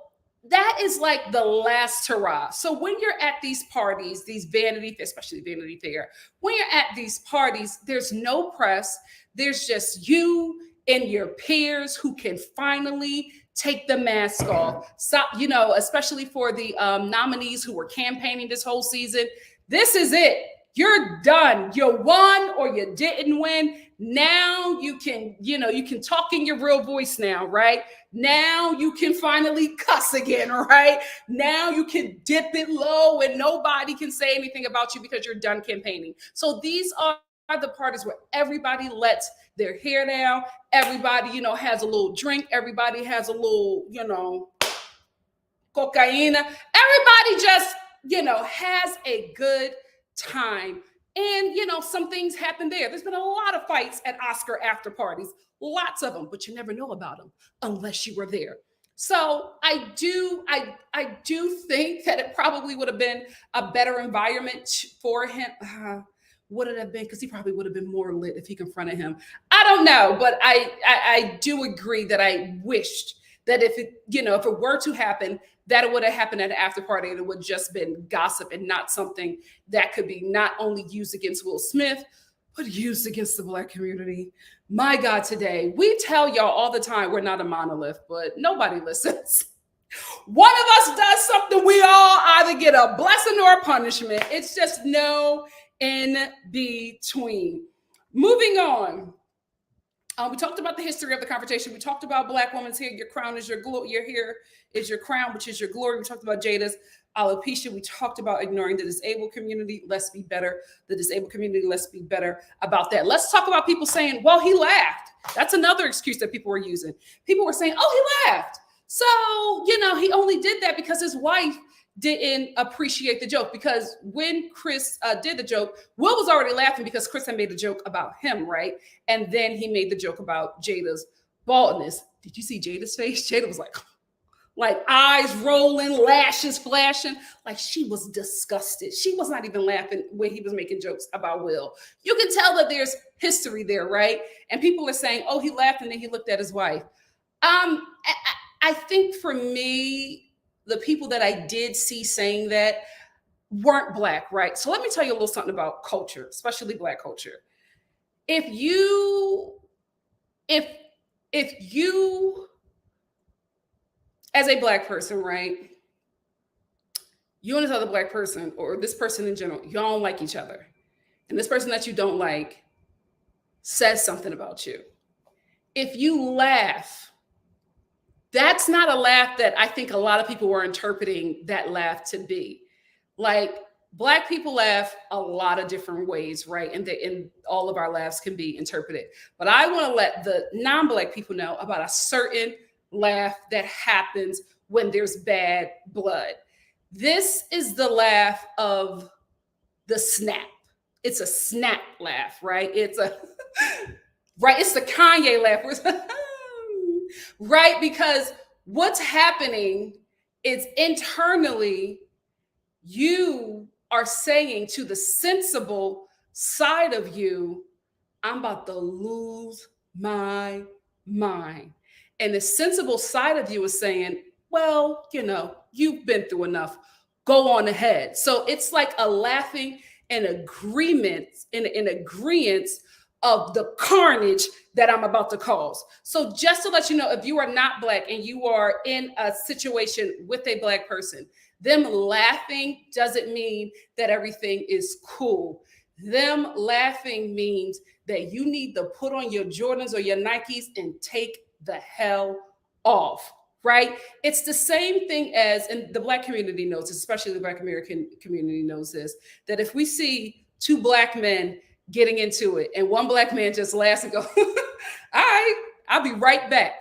that is like the last hurrah. So when you're at these parties, these vanity, especially Vanity Fair, when you're at these parties, there's no press. There's just you and your peers who can finally take the mask off. Stop, especially for the nominees who were campaigning this whole season. This is it. You're done. You won or you didn't win. Now you can, you can talk in your real voice now, right? Now you can finally cuss again, right? Now you can dip it low and nobody can say anything about you because you're done campaigning. So these are the parties where everybody lets their hair down. Everybody, has a little drink. Everybody has a little, cocaine. Everybody just, has a good time. And, some things happen there. There's been a lot of fights at Oscar after parties, lots of them, but you never know about them unless you were there. So I do think that it probably would have been a better environment for him. Would it have been? Because he probably would have been more lit if he confronted him. I don't know, but I do agree that I wished that if it were to happen, that it would have happened at an after party and it would just been gossip and not something that could be not only used against Will Smith, but used against the Black community. My God, today, we tell y'all all the time we're not a monolith, but nobody listens. One of us does something, we all either get a blessing or a punishment. It's just no in between. Moving on. We talked about the history of the confrontation. We talked about Black women's hair. Your crown is your glory. Your hair is your crown, which is your glory. We talked about Jada's alopecia. We talked about ignoring the disabled community. Let's be better. The disabled community, let's be better about that. Let's talk about people saying, well, he laughed. That's another excuse that people were using. People were saying, oh, he laughed. So, he only did that because his wife didn't appreciate the joke, because when Chris did the joke, Will was already laughing because Chris had made a joke about him, right? And then he made the joke about Jada's baldness. Did you see Jada's face? Jada was like eyes rolling, lashes flashing, like she was disgusted. She was not even laughing when he was making jokes about Will. You can tell that there's history there, right? And people are saying, oh, he laughed and then he looked at his wife. I think for me, the people that I did see saying that weren't Black, right? So let me tell you a little something about culture, especially Black culture. If you as a Black person, right, you and this other Black person, or this person in general, y'all don't like each other. And this person that you don't like says something about you. If you laugh, that's not a laugh that I think a lot of people were interpreting that laugh to be. Like, Black people laugh a lot of different ways, right? And all of our laughs can be interpreted. But I want to let the non-Black people know about a certain laugh that happens when there's bad blood. This is the laugh of the snap. It's a snap laugh, right? It's the Kanye laugh. Right? Because what's happening is internally, you are saying to the sensible side of you, I'm about to lose my mind. And the sensible side of you is saying, well, you've been through enough. Go on ahead. So it's like a laughing and agreement of the carnage that I'm about to cause. So just to let you know, if you are not Black and you are in a situation with a Black person, them laughing doesn't mean that everything is cool. Them laughing means that you need to put on your Jordans or your Nikes and take the hell off, right? It's the same thing as, and the Black community knows, especially the Black American community knows this, that if we see two Black men getting into it and one Black man just laughs and goes, all right, I'll be right back.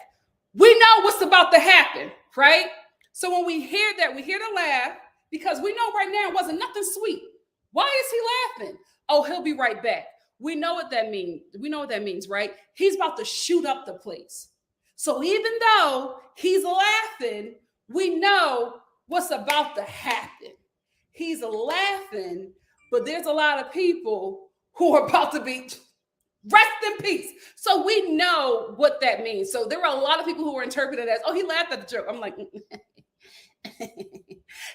We know what's about to happen, right? So when we hear that, we hear the laugh because we know right now it wasn't nothing sweet. Why is he laughing? Oh, he'll be right back. We know what that means. We know what that means, right? He's about to shoot up the place. So even though he's laughing, we know what's about to happen. He's laughing, but there's a lot of people who are about to be rest in peace. So we know what that means. So there were a lot of people who were interpreted as, oh, he laughed at the joke. I'm like,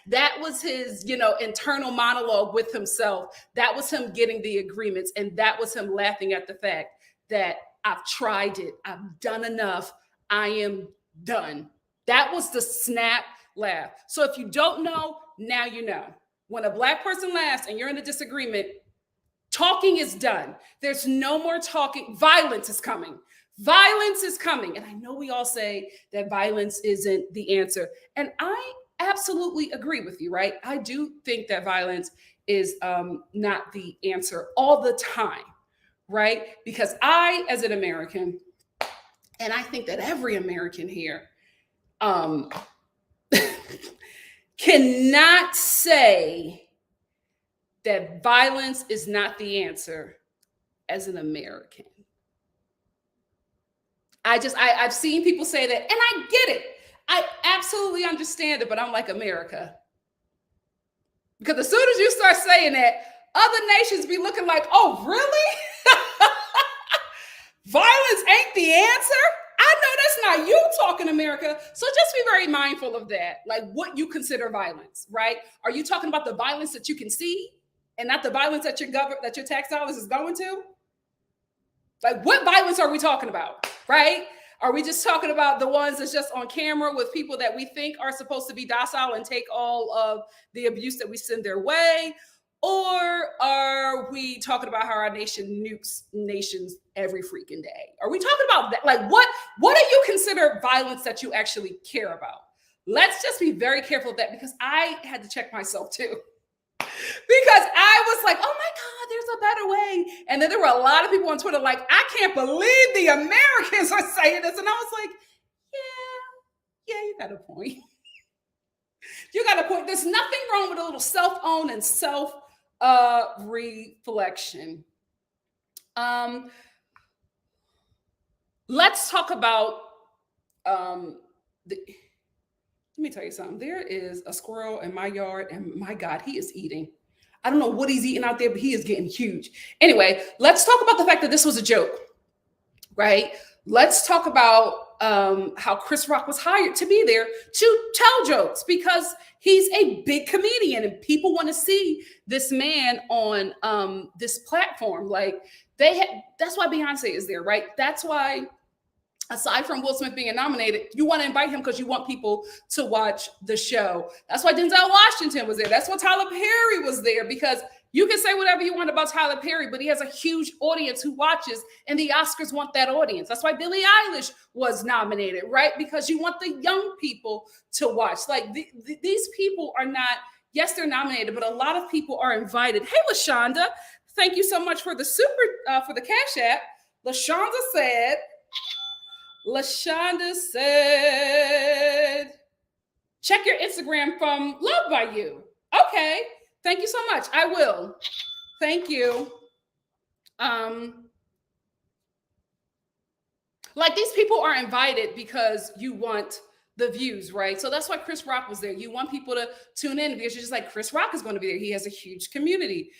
That was his, internal monologue with himself. That was him getting the agreements. And that was him laughing at the fact that I've tried it. I've done enough. I am done. That was the snap laugh. So if you don't know, now you know. When a Black person laughs and you're in a disagreement, talking is done. There's no more talking. Violence is coming. Violence is coming. And I know we all say that violence isn't the answer. And I absolutely agree with you, right? I do think that violence is not the answer all the time, right? Because I, as an American, and I think that every American here, cannot say that violence is not the answer as an American. I've seen people say that, and I get it. I absolutely understand it, but I'm like, America. Because as soon as you start saying that, other nations be looking like, oh, really? Violence ain't the answer? I know that's not you talking, America. So just be very mindful of that, like what you consider violence, right? Are you talking about the violence that you can see and not the violence that your tax dollars is going to? Like, what violence are we talking about, right? Are we just talking about the ones that's just on camera with people that we think are supposed to be docile and take all of the abuse that we send their way? Or are we talking about how our nation nukes nations every freaking day? Are we talking about that? Like, what do you consider violence that you actually care about? Let's just be very careful of that, because I had to check myself too. Because I was like, oh my God, there's a better way. And then there were a lot of people on Twitter like, I can't believe the Americans are saying this. And I was like, yeah, you got a point. You got a point. There's nothing wrong with a little self-own and self-reflection. Let's talk about let me tell you something. There is a squirrel in my yard, and my God, he is eating. I don't know what he's eating out there, but he is getting huge. Anyway, let's talk about the fact that this was a joke, right? Let's talk about how Chris Rock was hired to be there to tell jokes, because he's a big comedian and people want to see this man on this platform. Like that's why Beyonce is there, right? That's why, aside from Will Smith being nominated, you want to invite him because you want people to watch the show. That's why Denzel Washington was there. That's why Tyler Perry was there, because you can say whatever you want about Tyler Perry, but he has a huge audience who watches, and the Oscars want that audience. That's why Billie Eilish was nominated, right? Because you want the young people to watch. Like these people are not, yes, they're nominated, but a lot of people are invited. Hey, LaShonda, thank you so much for the for the Cash App. LaShonda said, check your Instagram from Love by You. Okay. Thank you so much. I will. Thank you. Like, these people are invited because you want the views, right? So that's why Chris Rock was there. You want people to tune in because you're just like, Chris Rock is going to be there. He has a huge community.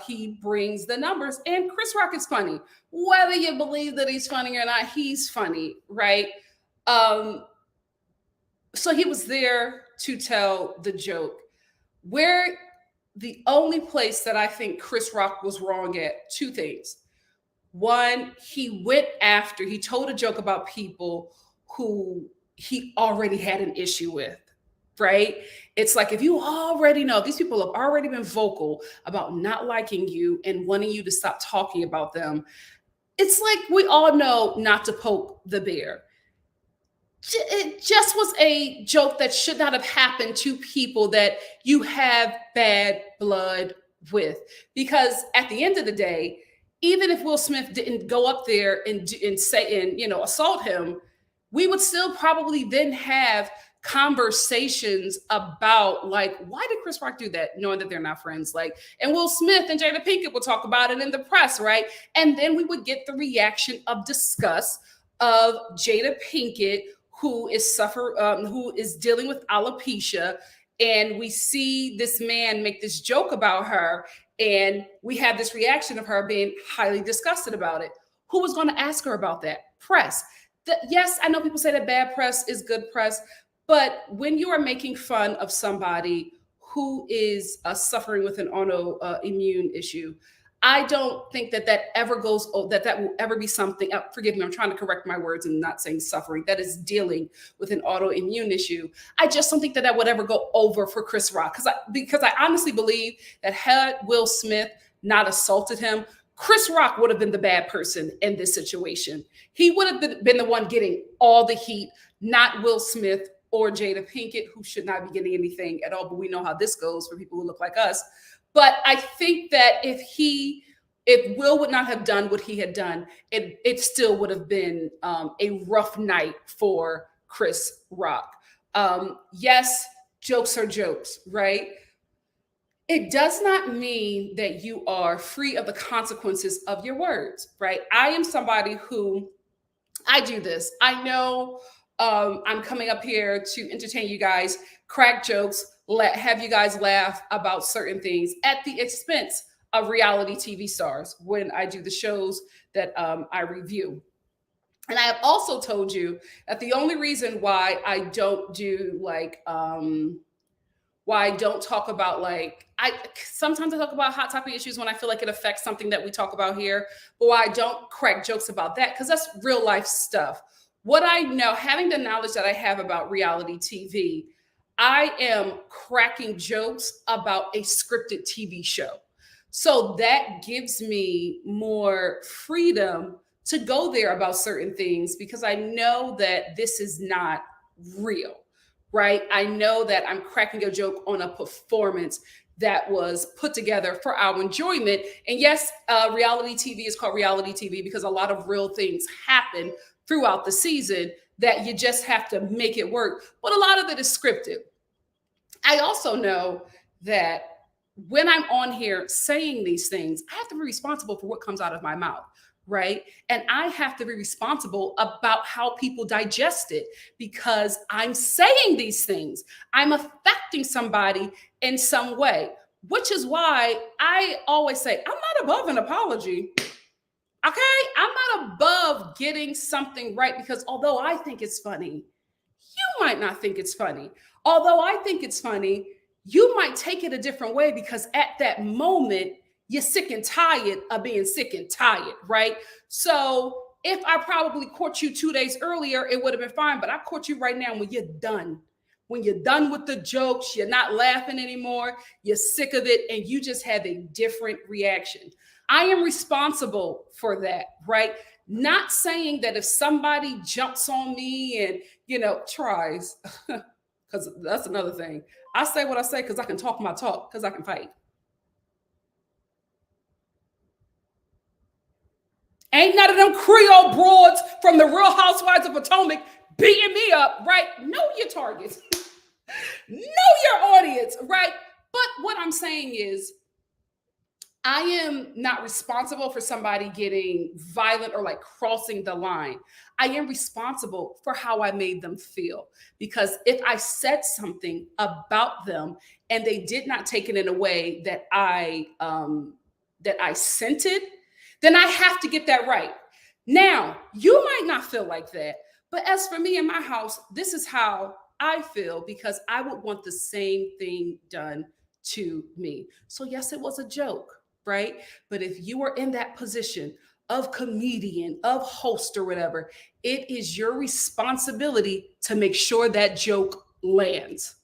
He brings the numbers, and Chris Rock is funny. Whether you believe that he's funny or not, he's funny, right? So he was there to tell the joke. Where the only place that I think Chris Rock was wrong at, two things. One, he told a joke about people who he already had an issue with, right? It's like, if you already know, these people have already been vocal about not liking you and wanting you to stop talking about them. It's like, we all know not to poke the bear. It just was a joke that should not have happened to people that you have bad blood with. Because at the end of the day, even if Will Smith didn't go up there and say, assault him, we would still probably then have conversations about, like, why did Chris Rock do that, knowing that they're not friends? Like, and Will Smith and Jada Pinkett will talk about it in the press, right? And then we would get the reaction of disgust of Jada Pinkett, who is dealing with alopecia, and we see this man make this joke about her, and we have this reaction of her being highly disgusted about it. Who was going to ask her about that? Press. Yes, I know people say that bad press is good press, But when you are making fun of somebody who is suffering with an autoimmune issue, I don't think that that ever goes, that will ever be something. Forgive me, I'm trying to correct my words and not saying suffering. That is dealing with an autoimmune issue. I just don't think that that would ever go over for Chris Rock, because I honestly believe that had Will Smith not assaulted him, Chris Rock would have been the bad person in this situation. He would have been the one getting all the heat, not Will Smith or Jada Pinkett, who should not be getting anything at all. But we know how this goes for people who look like us. But I think that if Will would not have done what he had done, it still would have been a rough night for Chris Rock. Yes, jokes are jokes, right? It does not mean that you are free of the consequences of your words, right? I am somebody who, I do this. I know I'm coming up here to entertain you guys, crack jokes, have you guys laugh about certain things at the expense of reality TV stars when I do the shows that I review. And I have also told you that the only reason why I don't do why I don't talk about sometimes I talk about hot topic issues when I feel like it affects something that we talk about here, but why I don't crack jokes about that, because that's real life stuff. What I know, having the knowledge that I have about reality TV, I am cracking jokes about a scripted TV show. So that gives me more freedom to go there about certain things, because I know that this is not real, right? I know that I'm cracking a joke on a performance that was put together for our enjoyment. And yes, reality TV is called reality TV because a lot of real things happen throughout the season that you just have to make it work. But a lot of it is scripted. I also know that when I'm on here saying these things, I have to be responsible for what comes out of my mouth, right? And I have to be responsible about how people digest it, because I'm saying these things. I'm affecting somebody in some way, which is why I always say, I'm not above an apology. Okay, I'm not above getting something right, because although I think it's funny, you might not think it's funny. Although I think it's funny, you might take it a different way, because at that moment, you're sick and tired of being sick and tired, right? So if I probably caught you 2 days earlier, it would have been fine, but I caught you right now when you're done. When you're done with the jokes, you're not laughing anymore, you're sick of it, and you just have a different reaction. I am responsible for that, right? Not saying that if somebody jumps on me and, tries, because that's another thing. I say what I say because I can talk my talk, because I can fight. Ain't none of them Creole broads from the Real Housewives of Potomac beating me up, right? Know your targets. Know your audience, right? But what I'm saying is, I am not responsible for somebody getting violent or crossing the line. I am responsible for how I made them feel, because if I said something about them and they did not take it in a way that I sent it, then I have to get that right. Now, you might not feel like that, but as for me in my house, this is how I feel, because I would want the same thing done to me. So yes, it was a joke, right? But if you are in that position of comedian, of host or whatever, it is your responsibility to make sure that joke lands.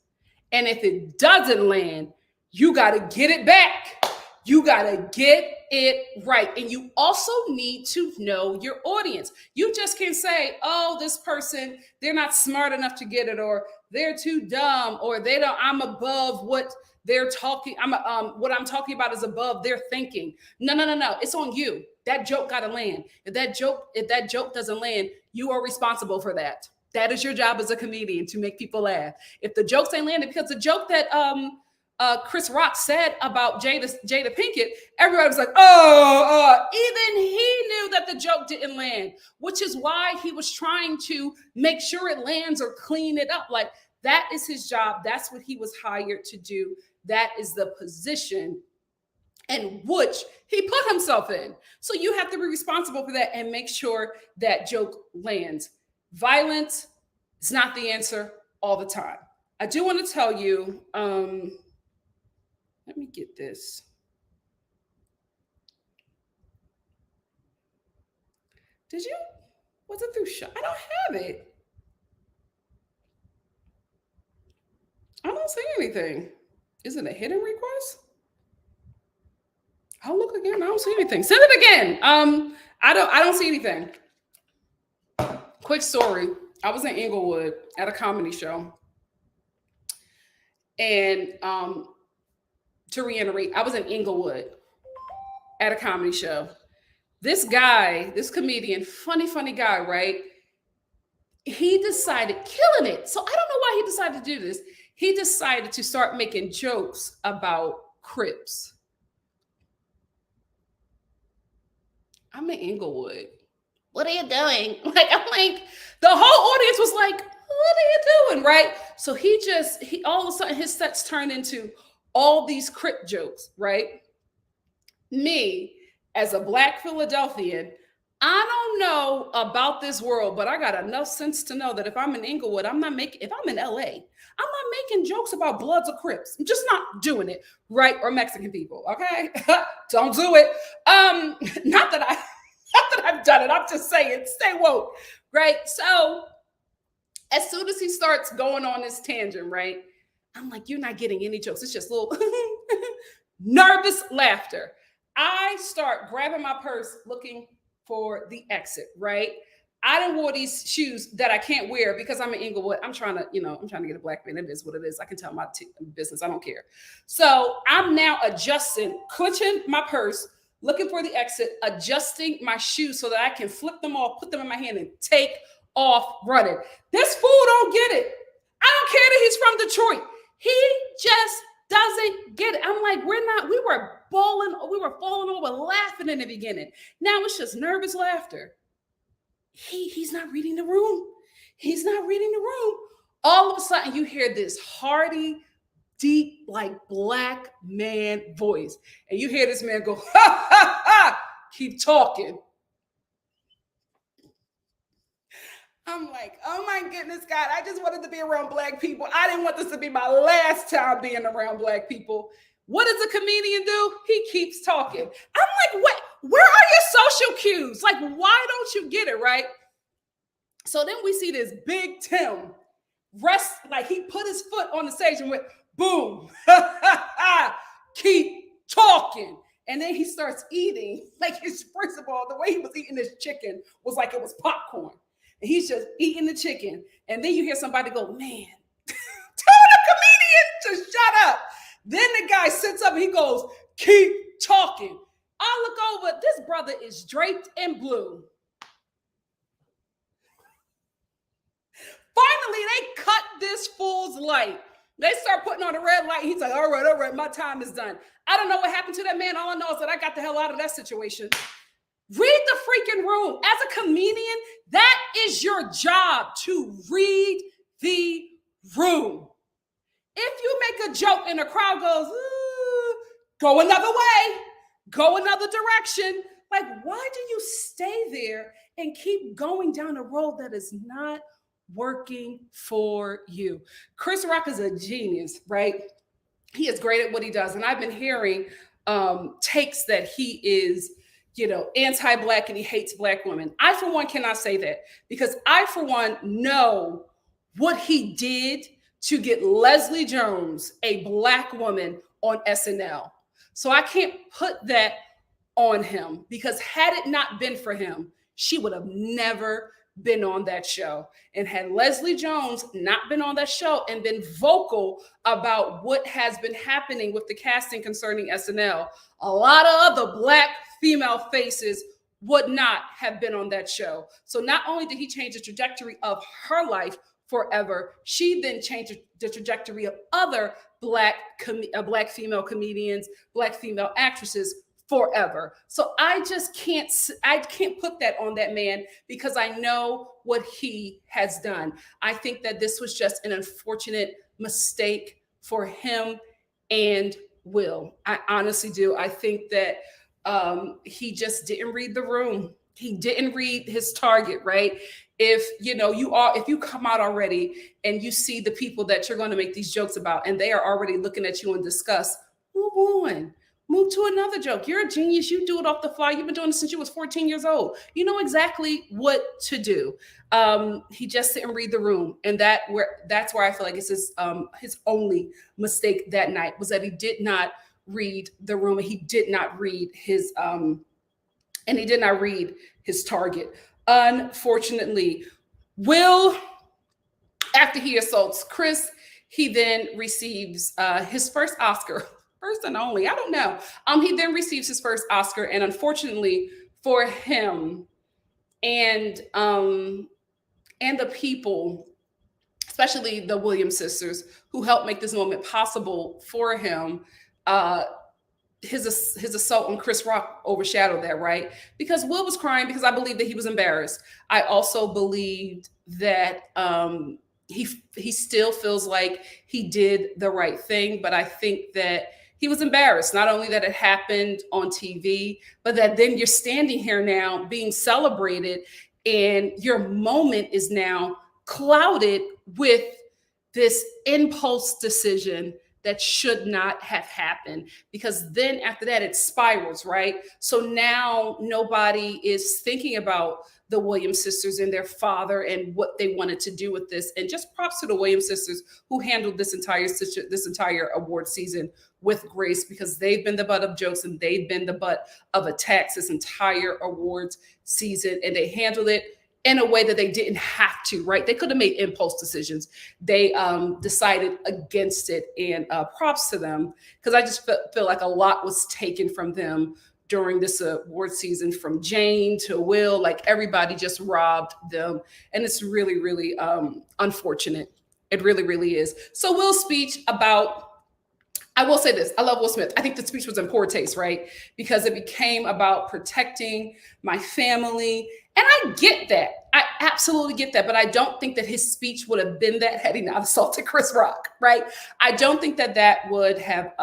And if it doesn't land, you got to get it back. You got to get it right. And you also need to know your audience. You just can't say, oh, this person, they're not smart enough to get it, or they're too dumb, or I'm above what they're talking. What I'm talking about is above their thinking. No. It's on you. That joke got to land. If that joke doesn't land, you are responsible for that. That is your job as a comedian, to make people laugh. If the jokes ain't landed, because the joke that Chris Rock said about Jada Pinkett, everybody was like, even he knew that the joke didn't land, which is why he was trying to make sure it lands or clean it up. That is his job. That's what he was hired to do. That is the position in which he put himself in. So you have to be responsible for that and make sure that joke lands. Violence is not the answer. all the time. I do want to tell you, let me get this. Was it through show? I don't have it. I don't see anything. Is it a hidden request? I'll look again. I don't see anything. Send it again. I don't see anything. Quick story. I was in Inglewood at a comedy show. And to reiterate, I was in Inglewood at a comedy show. This guy, this comedian, funny guy, right? He decided, killing it. So I don't know why he decided to do this. He decided to start making jokes about Crips. I'm in Inglewood. What are you doing? I'm like, the whole audience was like, what are you doing? Right? So he all of a sudden his sets turned into all these Crip jokes, right? Me, as a Black Philadelphian, I don't know about this world, but I got enough sense to know that if I'm in Inglewood, if I'm in LA, I'm not making jokes about Bloods or Crips. I'm just not doing it, right? Or Mexican people, okay? Don't do it. Not that I've done it. I'm just saying, stay woke, right? So as soon as he starts going on this tangent, right? I'm like, you're not getting any jokes. It's just little nervous laughter. I start grabbing my purse, looking for the exit, right? I done wore these shoes that I can't wear because I'm in Inglewood. I'm trying to get a black man. It is what it is. I can tell my business. I don't care. So I'm now adjusting, clutching my purse, looking for the exit, adjusting my shoes so that I can flip them off, put them in my hand, and take off running. This fool don't get it. I don't care that he's from Detroit. He just doesn't get it. I'm like, we were falling over laughing in the beginning. Now it's just nervous laughter. He's not reading the room. He's not reading the room. All of a sudden you hear this hearty, deep, like Black man voice. And you hear this man go, ha, ha, ha, keep talking. I'm like, oh my goodness, God, I just wanted to be around Black people. I didn't want this to be my last time being around Black people. What does a comedian do? He keeps talking. I'm like, what? Where are your social cues? Like, why don't you get it, right? So then we see this Big Tim rest, like he put his foot on the stage and went, boom, keep talking. And then he starts eating. Like, first of all, the way he was eating his chicken was like it was popcorn. And he's just eating the chicken. And then you hear somebody go, man, tell the comedian to shut up. Then the guy sits up and he goes, keep talking. I look over, this brother is draped in blue. Finally, they cut this fool's light. They start putting on a red light. He's like, all right, my time is done. I don't know what happened to that man. All I know is that I got the hell out of that situation. Read the freaking room. As a comedian, that is your job, to read the room. If you make a joke and the crowd goes, go another way, go another direction. Like, why do you stay there and keep going down a road that is not working for you? Chris Rock is a genius, right? He is great at what he does. And I've been hearing takes that he is, anti-Black and he hates Black women. I, for one, cannot say that, because I, for one, know what he did to get Leslie Jones, a Black woman, on SNL. So I can't put that on him, because had it not been for him, she would have never been on that show. And had Leslie Jones not been on that show and been vocal about what has been happening with the casting concerning SNL, a lot of other Black female faces would not have been on that show. So not only did he change the trajectory of her life forever, she then changed the trajectory of other Black female comedians, Black female actresses forever. So I can't put that on that man, because I know what he has done. I think that this was just an unfortunate mistake for him and Will. I honestly do. I think that he just didn't read the room. he didn't read his target, right? If if you come out already and you see the people that you're going to make these jokes about and they are already looking at you in disgust, move on. Move to another joke. You're a genius. You do it off the fly. You've been doing it since you was 14 years old. You know exactly what to do. He just didn't read the room, and that's where I feel like it's his only mistake that night was that he did not read the room, and he did not read his target. Unfortunately, Will, after he assaults Chris, he then receives his first Oscar. First and only, I don't know. He then receives his first Oscar, and unfortunately for him and the people, especially the Williams sisters, who helped make this moment possible for him, his assault on Chris Rock overshadowed that, right? Because Will was crying because I believe that he was embarrassed. I also believed that he still feels like he did the right thing, but I think that he was embarrassed, not only that it happened on TV, but that then you're standing here now being celebrated and your moment is now clouded with this impulse decision that should not have happened, because then after that it spirals, right? So now nobody is thinking about the Williams sisters and their father and what they wanted to do with this. And just props to the Williams sisters who handled this entire award season with grace, because they've been the butt of jokes and they've been the butt of attacks this entire awards season, and they handled it in a way that they didn't have to, right? They could have made impulse decisions. They decided against it, and props to them, because I just feel like a lot was taken from them during this award season, from Jane to Will. Like, everybody just robbed them, and it's really, really unfortunate. It really, really is. So Will's speech about, I will say this, I love Will Smith. I think the speech was in poor taste, right? Because it became about protecting my family. And I get that. I absolutely get that. But I don't think that his speech would have been that had he not assaulted Chris Rock, right? I don't think that that would have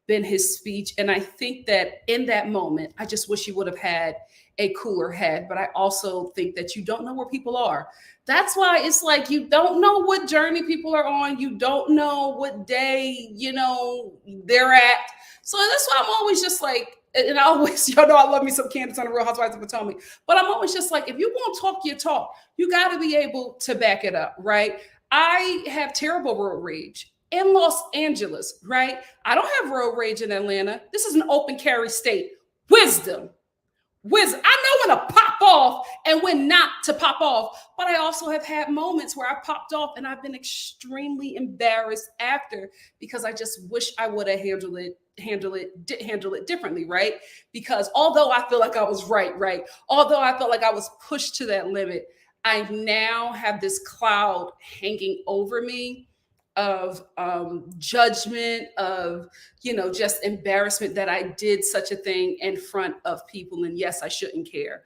been his speech. And I think that in that moment, I just wish he would have had a cooler head. But I also think that you don't know where people are. That's why it's like, you don't know what journey people are on. You don't know what day, they're at. So that's why I'm always just like, and I always, y'all know I love me some Candace on the Real Housewives of Potomac, but I'm always just like, if you won't talk your talk, you got to be able to back it up, right? I have terrible road rage in Los Angeles, right? I don't have road rage in Atlanta. This is an open carry state. Wisdom. I know when to pop off and when not to pop off, but I also have had moments where I popped off and I've been extremely embarrassed after, because I just wish I would have handled it differently, right? Because although I feel like I was right, although I felt like I was pushed to that limit, I now have this cloud hanging over me of judgment, of just embarrassment that I did such a thing in front of people. And yes, I shouldn't care,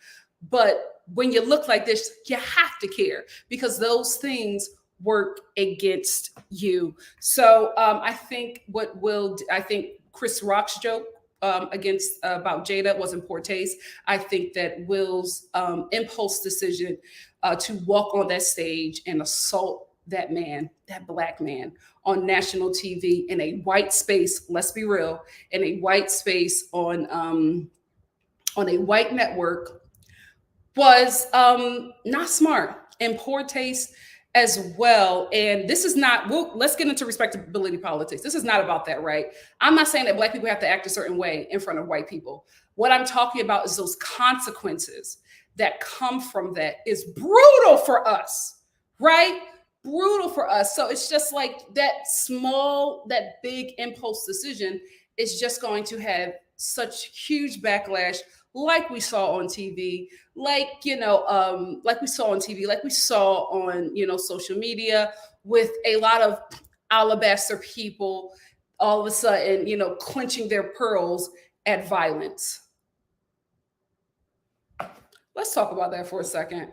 but when you look like this, you have to care, because those things work against you. So I think Chris Rock's joke against about Jada was in poor taste. I think that Will's impulse decision to walk on that stage and assault that man, that Black man, on national TV in a white space, let's be real, in a white space on a white network, was not smart, and poor taste as well. And this is not, let's get into respectability politics. This is not about that, right? I'm not saying that Black people have to act a certain way in front of white people. What I'm talking about is those consequences that come from that is brutal for us, right? Brutal for us. So it's just like that big impulse decision is just going to have such huge backlash, like we saw on TV, like we saw on social media, with a lot of alabaster people all of a sudden, clenching their pearls at violence. Let's talk about that for a second.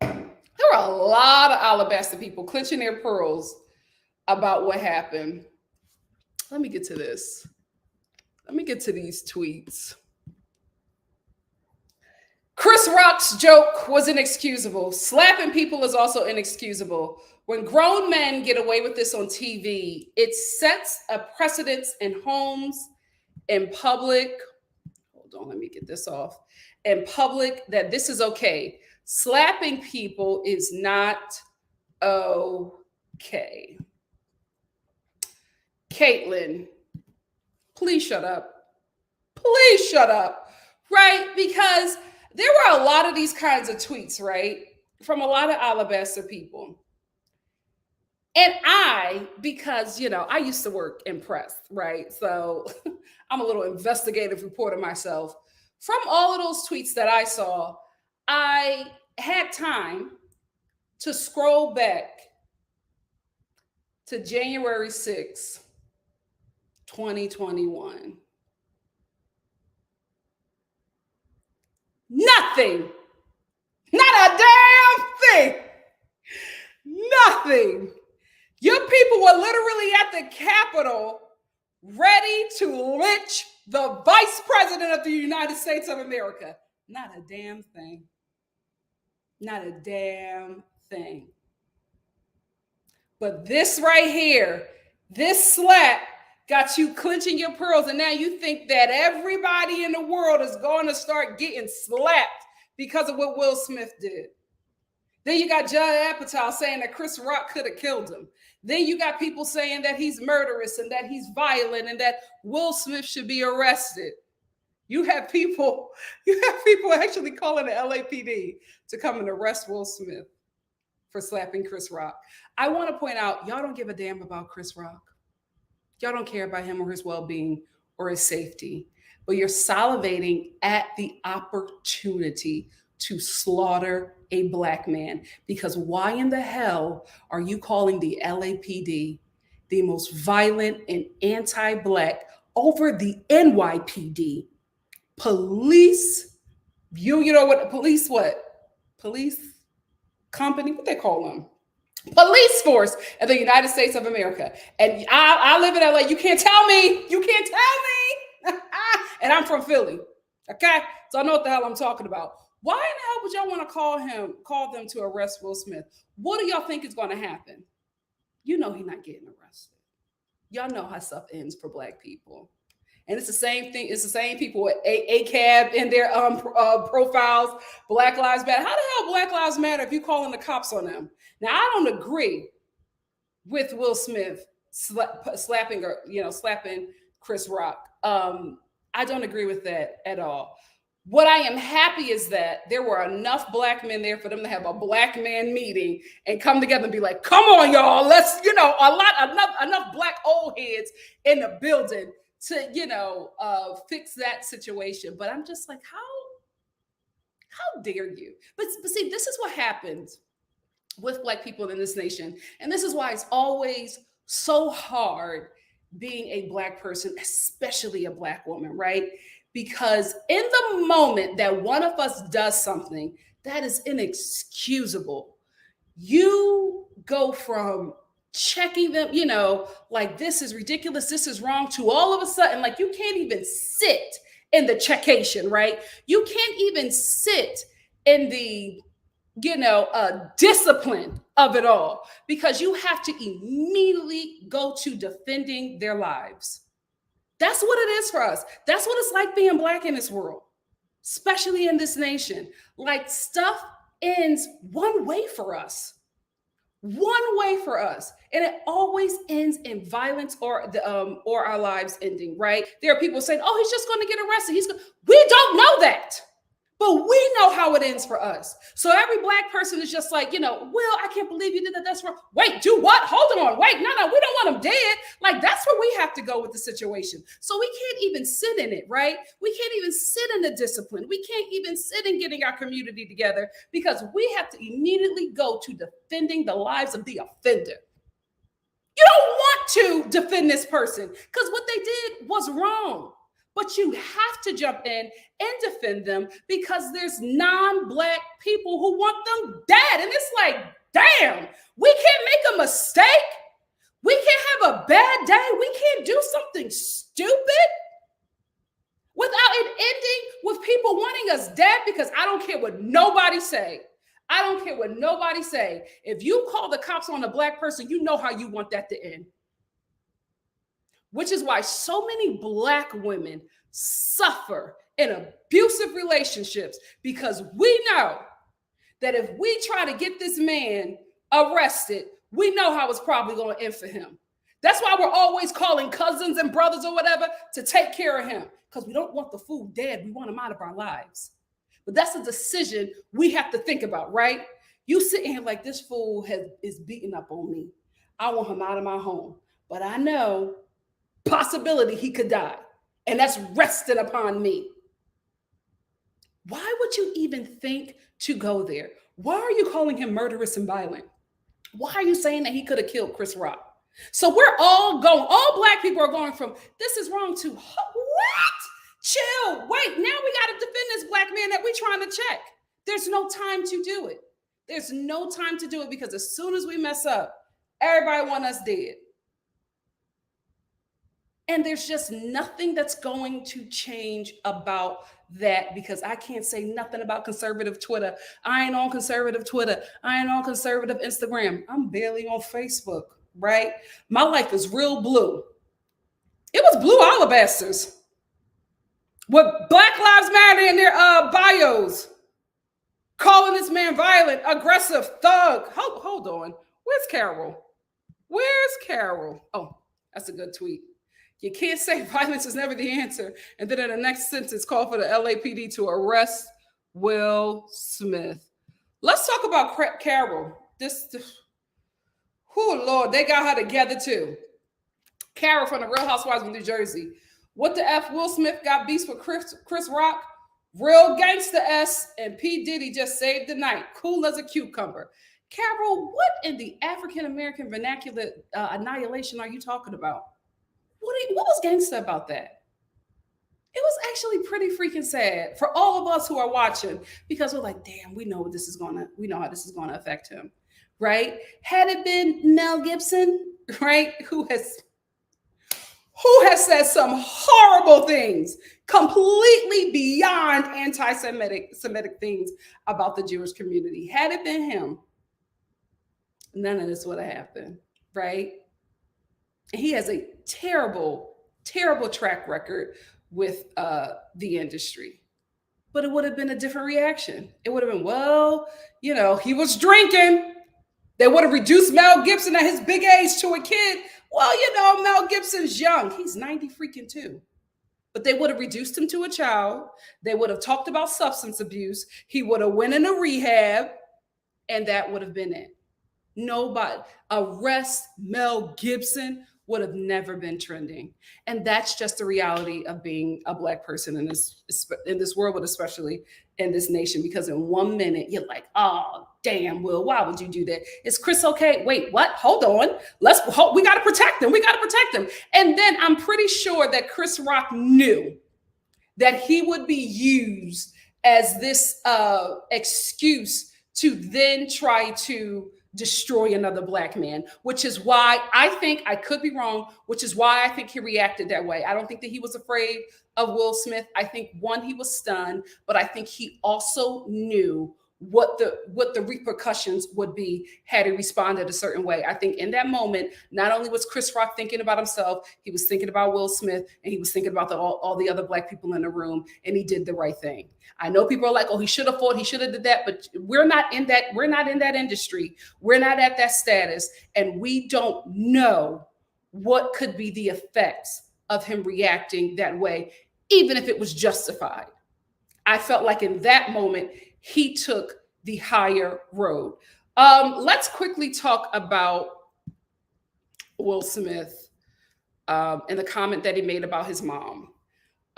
There were a lot of alabaster people clenching their pearls about what happened. Let me get to this. Let me get to these tweets. Chris Rock's joke was inexcusable. Slapping people is also inexcusable. When grown men get away with this on TV, it sets a precedence in homes, in public. Hold on, let me get this off. In public, that this is okay. Slapping people is not okay. Caitlin, please shut up. Please shut up. Right? Because there were a lot of these kinds of tweets, right? From a lot of Alabaster people. And because, I used to work in press, right? So I'm a little investigative reporter myself. From all of those tweets that I saw, I had time to scroll back to January 6, 2021. Nothing. Not a damn thing. Nothing. Your people were literally at the Capitol ready to lynch the Vice President of the United States of America. Not a damn thing. Not a damn thing. But this right here, this slap got you clenching your pearls, and now you think that everybody in the world is going to start getting slapped because of what Will Smith did. Then you got Judd Apatow saying that Chris Rock could have killed him. Then you got people saying that he's murderous and that he's violent and that Will Smith should be arrested. You have people actually calling the LAPD to come and arrest Will Smith for slapping Chris Rock. I want to point out, y'all don't give a damn about Chris Rock. Y'all don't care about him or his well-being or his safety, but you're salivating at the opportunity to slaughter a Black man. Because why in the hell are you calling the LAPD the most violent and anti-Black over the NYPD? Police, you know what? Police company, what they call them? Police force of the United States of America. And I live in LA. You can't tell me. You can't tell me. And I'm from Philly. Okay? So I know what the hell I'm talking about. Why in the hell would y'all want to call them to arrest Will Smith? What do y'all think is going to happen? You know he's not getting arrested. Y'all know how stuff ends for Black people. And it's the same thing. It's the same people with ACAB in their profiles. Black Lives Matter. How the hell Black Lives Matter if you calling the cops on them? Now, I don't agree with Will Smith slapping Chris Rock. I don't agree with that at all. What I am happy is that there were enough Black men there for them to have a Black man meeting and come together and be like, come on, y'all, let's, enough Black old heads in the building to, fix that situation. But I'm just like, how dare you? But see, this is what happens with Black people in this nation. And this is why it's always so hard being a Black person, especially a Black woman, right? Because in the moment that one of us does something that is inexcusable, you go from checking them, like this is ridiculous, this is wrong, to all of a sudden, like you can't even sit in the checkation, right? You can't even sit in the, discipline of it all, because you have to immediately go to defending their lives. That's what it is for us. That's what it's like being Black in this world, especially in this nation. Like stuff ends one way for us. One way for us. And it always ends in violence or our lives ending, right? There are people saying, oh, he's just going to get arrested. We don't know that. But we know how it ends for us. So every Black person is just like, Will, I can't believe you did that. That's wrong. Wait, do what? Hold on. Wait, no, we don't want him dead. Like, that's where we have to go with the situation. So we can't even sit in it, right? We can't even sit in the discipline. We can't even sit in getting our community together because we have to immediately go to defending the lives of the offender. You don't want to defend this person because what they did was wrong. But you have to jump in and defend them because there's non-Black people who want them dead. And it's like, damn, we can't make a mistake. We can't have a bad day. We can't do something stupid without it ending with people wanting because I don't care what nobody say. I don't care what nobody say. If you call the cops on a black person, you know how you want that to end. Which is why so many black women suffer in abusive relationships, because we know that if we try to get this man arrested, we know how it's probably going to end for him. That's why we're always calling cousins and brothers or whatever to take care of him, because we don't want the fool dead. We want him out of our lives. But that's a decision we have to think about, right? You sitting here like, this fool is beating up on me. I want him out of my home. But I know possibility he could die. And that's rested upon me. Why would you even think to go there? Why are you calling him murderous and violent? Why are you saying that he could have killed Chris Rock? So we're all black people are going from this is wrong to what? Chill, wait, now we got to defend this black man that we're trying to check. There's no time to do it. There's no time to do it, because as soon as we mess up, everybody want us dead. And there's just nothing that's going to change about that, because I can't say nothing about conservative Twitter. I ain't on conservative Twitter. I ain't on conservative Instagram. I'm barely on Facebook, right? My life is real blue. It was blue alabasters with Black Lives Matter in their bios, calling this man violent, aggressive, thug. Hold on. Where's Carol? Where's Carol? Oh, that's a good tweet. You can't say violence is never the answer, and then in the next sentence, call for the LAPD to arrest Will Smith. Let's talk about Carol. Oh Lord, they got her together too. Carol from the Real Housewives of New Jersey. What the F? Will Smith got beats with Chris Rock. Real gangsta S, and P. Diddy just saved the night. Cool as a cucumber. Carol, what in the African-American vernacular annihilation are you talking about? What was gangsta about that? It was actually pretty freaking sad for all of us who are watching, because we're like, damn, we know how this is gonna affect him, right? Had it been Mel Gibson, right, who has said some horrible things, completely beyond anti-Semitic things about the Jewish community. Had it been him, none of this would have happened, right? And he has a terrible, terrible track record with the industry. But it would have been a different reaction. It would have been, well, he was drinking. They would have reduced Mel Gibson at his big age to a kid. Well, Mel Gibson's young. He's 90 freaking 2. But they would have reduced him to a child. They would have talked about substance abuse. He would have went into rehab, and that would have been it. Nobody. Arrest Mel Gibson would have never been trending. And that's just the reality of being a Black person in this world, but especially in this nation, because in 1 minute you're like, oh, damn, Will, why would you do that? Is Chris okay? Wait, what? Hold on. We got to protect him. We got to protect him. And then I'm pretty sure that Chris Rock knew that he would be used as this excuse to then try to destroy another Black man, which is why I think, I could be wrong, which is why I think he reacted that way. I don't think that he was afraid of Will Smith. I think, one, he was stunned, but I think he also knew what the repercussions would be had he responded a certain way. I think in that moment, not only was Chris Rock thinking about himself, he was thinking about Will Smith, and he was thinking about all the other Black people in the room, and he did the right thing. I know people are like, oh, he should have fought, he should have did that, but we're not in that industry. We're not at that status, and we don't know what could be the effects of him reacting that way, even if it was justified. I felt like in that moment, he took the higher road. Let's quickly talk about Will Smith and the comment that he made about his mom.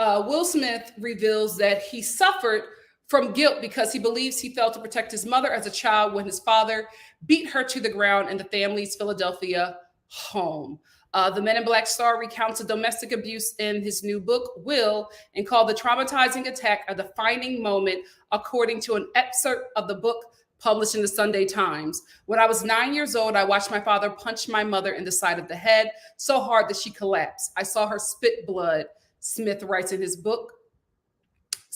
Will Smith reveals that he suffered from guilt because he believes he failed to protect his mother as a child when his father beat her to the ground in the family's Philadelphia home. The Men in Black star recounts a domestic abuse in his new book, Will, and called the traumatizing attack a defining moment, according to an excerpt of the book published in the Sunday Times. When I was 9 years old, I watched my father punch my mother in the side of the head so hard that she collapsed. I saw her spit blood, Smith writes in his book.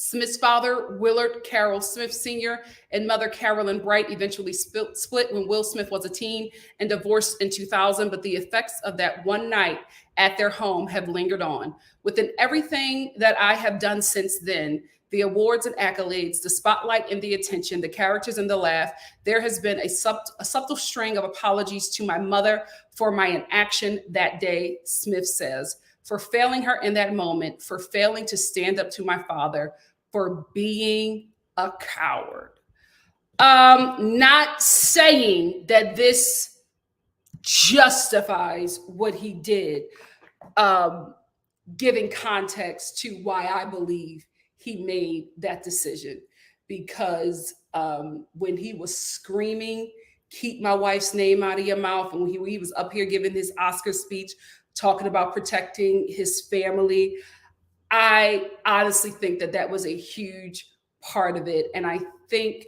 Smith's father, Willard Carroll Smith Sr., and mother, Carolyn Bright, eventually split when Will Smith was a teen and divorced in 2000. But the effects of that one night at their home have lingered on. Within everything that I have done since then, the awards and accolades, the spotlight and the attention, the characters and the laugh, there has been a subtle string of apologies to my mother for my inaction that day, Smith says, for failing her in that moment, for failing to stand up to my father, for being a coward. Not saying that this justifies what he did, giving context to why I believe he made that decision. Because when he was screaming, "Keep my wife's name out of your mouth," and when he was up here giving his Oscar speech, talking about protecting his family, I honestly think that that was a huge part of it. And I think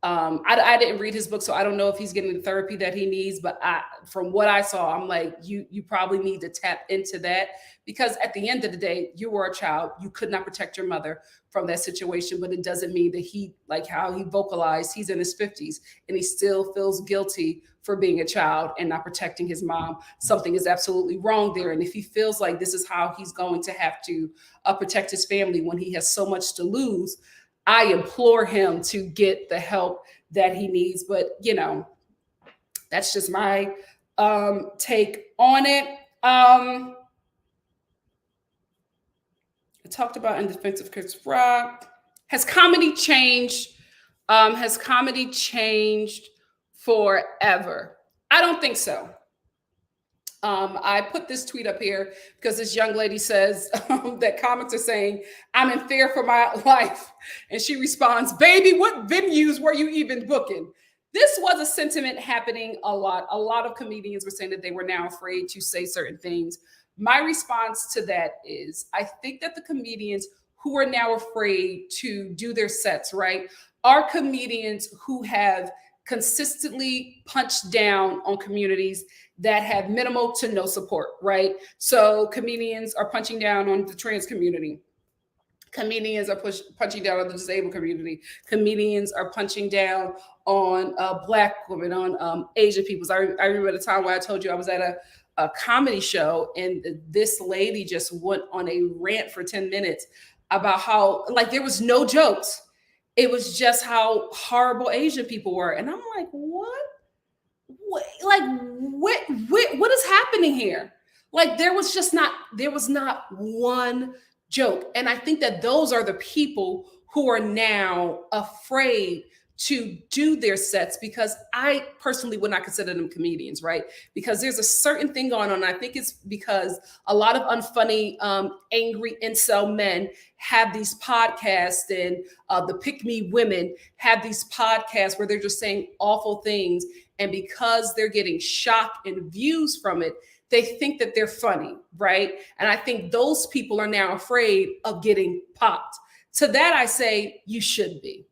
I didn't read his book, so I don't know if he's getting the therapy that he needs. But from what I saw, I'm like, you probably need to tap into that, because at the end of the day, you were a child. You could not protect your mother from that situation. But it doesn't mean that he, like how he vocalized, he's in his 50s and he still feels guilty for being a child and not protecting his mom. Something is absolutely wrong there. And if he feels like this is how he's going to have to protect his family when he has so much to lose, I implore him to get the help that he needs. But, you know, that's just my take on it. I talked about In Defense of Chris Rock. Has comedy changed? Has comedy changed forever? I don't think so. I put this tweet up here because this young lady says that comics are saying, "I'm in fear for my life." And she responds, "Baby, what venues were you even booking?" This was a sentiment happening a lot. A lot of comedians were saying that they were now afraid to say certain things. My response to that is, I think that the comedians who are now afraid to do their sets, right, are comedians who have consistently punched down on communities that have minimal to no support, right? So comedians are punching down on the trans community. Comedians are punching down on the disabled community. Comedians are punching down on Black women, on Asian peoples. I remember the time where I told you I was at a comedy show and this lady just went on a rant for 10 minutes about how, like, there was no jokes. It was just how horrible Asian people were. And I'm like, what is happening here? Like, there was not one joke. And I think that those are the people who are now afraid to do their sets, because I personally would not consider them comedians, right? Because there's a certain thing going on. I think it's because a lot of unfunny, angry incel men have these podcasts, and the pick me women have these podcasts where they're just saying awful things. And because they're getting shock and views from it, they think that they're funny, right? And I think those people are now afraid of getting popped. To that, I say, you should be.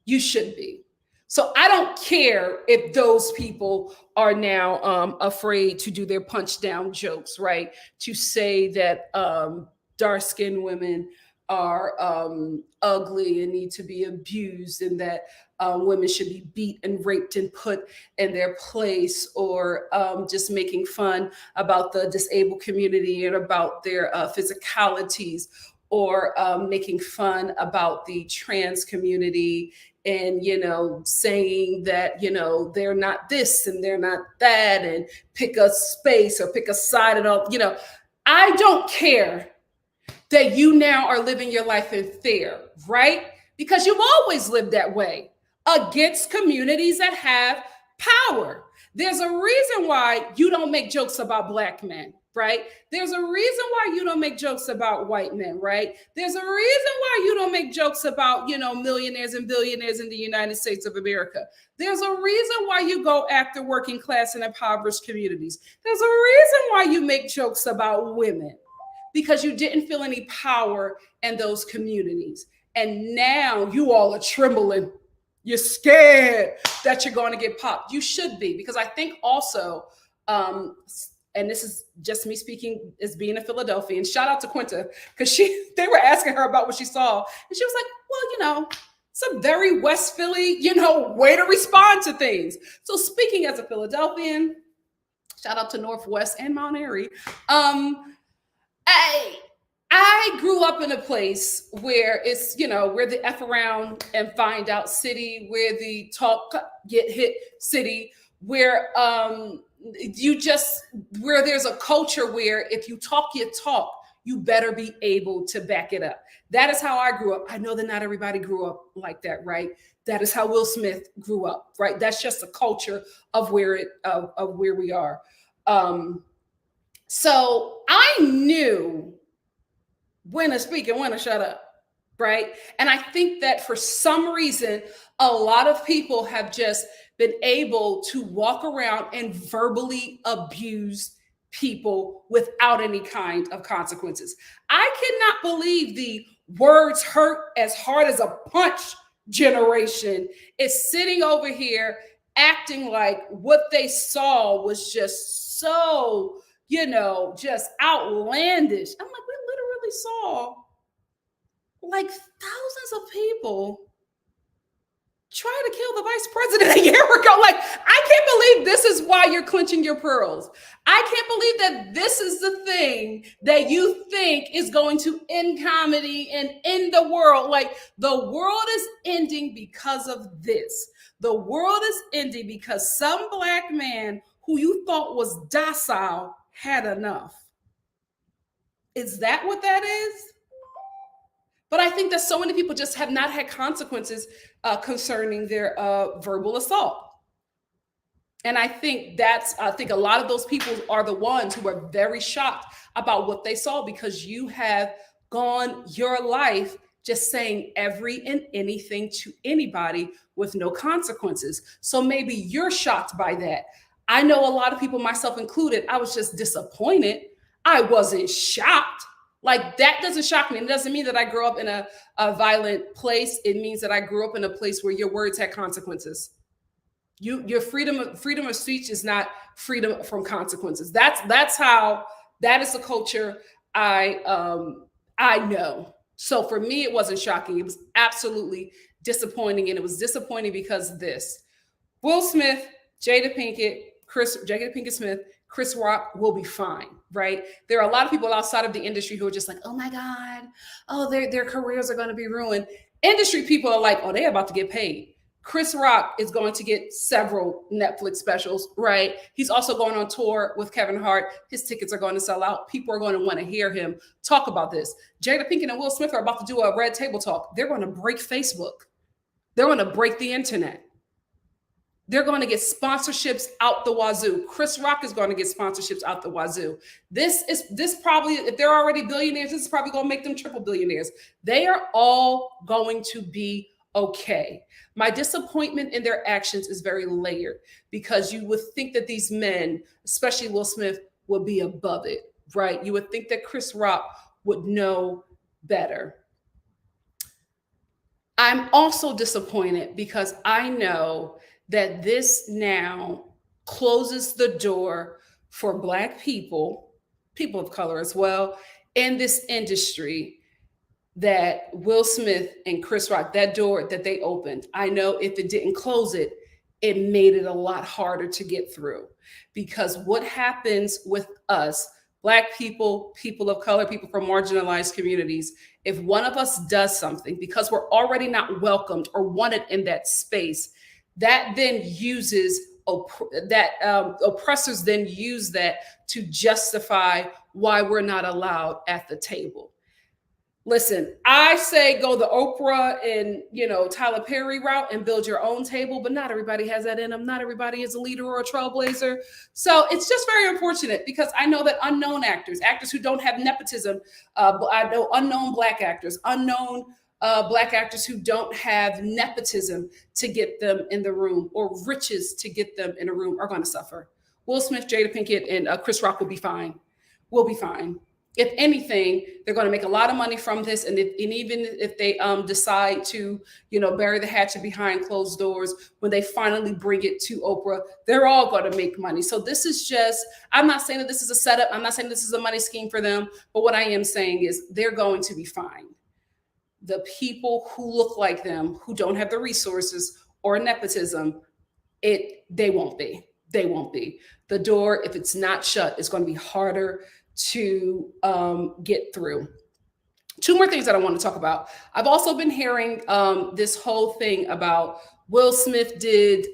You should be. So I don't care if those people are now afraid to do their punch down jokes, right? To say that dark-skinned women are ugly and need to be abused, and that women should be beat and raped and put in their place, or just making fun about the disabled community and about their physicalities, or making fun about the trans community, and, you know, saying that, you know, they're not this and they're not that, and pick a space or pick a side and all, you know. I don't care that you now are living your life in fear, right? Because you've always lived that way, against communities that have power. There's a reason why you don't make jokes about Black men, right? There's a reason why you don't make jokes about white men, right? There's a reason why you don't make jokes about, you know, millionaires and billionaires in the United States of America. There's a reason why you go after working class and impoverished communities. There's a reason why you make jokes about women, because you didn't feel any power in those communities. And now you all are trembling. You're scared that you're going to get popped. You should be, because I think also and this is just me speaking as being a Philadelphian. Shout out to Quinta, because they were asking her about what she saw, and she was like, well, it's a very West Philly, way to respond to things. So speaking as a Philadelphian, shout out to Northwest and Mount Airy. I grew up in a place where it's, where the F around and find out city, where the talk get hit city, where where there's a culture where if you talk your talk, you better be able to back it up. That is how I grew up. I know that not everybody grew up like that, right? That is how Will Smith grew up, right? That's just the culture of where we are. So I knew when to speak and when to shut up, right? And I think that for some reason, a lot of people have just been able to walk around and verbally abuse people without any kind of consequences. I cannot believe the words hurt as hard as a punch generation is sitting over here acting like what they saw was just so, just outlandish. I'm like, we literally saw like thousands of people try to kill the vice president a year ago. Like, I can't believe this is why you're clenching your pearls. I can't believe that this is the thing that you think is going to end comedy and end the world. Like, the world is ending because of this. The world is ending because some Black man who you thought was docile had enough. Is that what that is? But I think that so many people just have not had consequences concerning their verbal assault. And I think a lot of those people are the ones who are very shocked about what they saw, because you have gone your life just saying every and anything to anybody with no consequences. So maybe you're shocked by that. I know a lot of people, myself included, I was just disappointed. I wasn't shocked. Like, that doesn't shock me. It doesn't mean that I grew up in a violent place. It means that I grew up in a place where your words had consequences. Your freedom of speech is not freedom from consequences. That is the culture I know. So for me, it wasn't shocking. It was absolutely disappointing. And it was disappointing because this: Will Smith, Jada Pinkett Smith, Chris Rock will be fine, right? There are a lot of people outside of the industry who are just like, oh my God, their careers are going to be ruined. Industry people are like, oh, they're about to get paid. Chris Rock is going to get several Netflix specials, right? He's also going on tour with Kevin Hart. His tickets are going to sell out. People are going to want to hear him talk about this. Jada Pinkett and Will Smith are about to do a red table talk. They're going to break Facebook. They're going to break the internet. They're going to get sponsorships out the wazoo. Chris Rock is going to get sponsorships out the wazoo. This probably, if they're already billionaires, this is probably going to make them triple billionaires. They are all going to be okay. My disappointment in their actions is very layered, because you would think that these men, especially Will Smith, would be above it, right? You would think that Chris Rock would know better. I'm also disappointed because I know that this now closes the door for Black people, people of color as well, in this industry, that Will Smith and Chris Rock, that door that they opened, I know if it didn't close it, it made it a lot harder to get through. Because what happens with us, Black people, people of color, people from marginalized communities, if one of us does something, because we're already not welcomed or wanted in that space, that then oppressors then use that to justify why we're not allowed at the table. Listen, I say go the Oprah and Tyler Perry route and build your own table, but not everybody has that in them. Not everybody is a leader or a trailblazer. So it's just very unfortunate, because I know that unknown actors who don't have nepotism, I know unknown Black actors, Black actors who don't have nepotism to get them in the room or riches to get them in a room are going to suffer. Will Smith, Jada Pinkett, and Chris Rock will be fine. We'll be fine. If anything, they're going to make a lot of money from this. And even if they decide to, bury the hatchet behind closed doors, when they finally bring it to Oprah, they're all going to make money. So this is just, I'm not saying that this is a setup. I'm not saying this is a money scheme for them. But what I am saying is they're going to be fine. The people who look like them, who don't have the resources or nepotism, they won't be. They won't be. The door, if it's not shut, is going to be harder to get through. Two more things that I want to talk about. I've also been hearing this whole thing about Will Smith did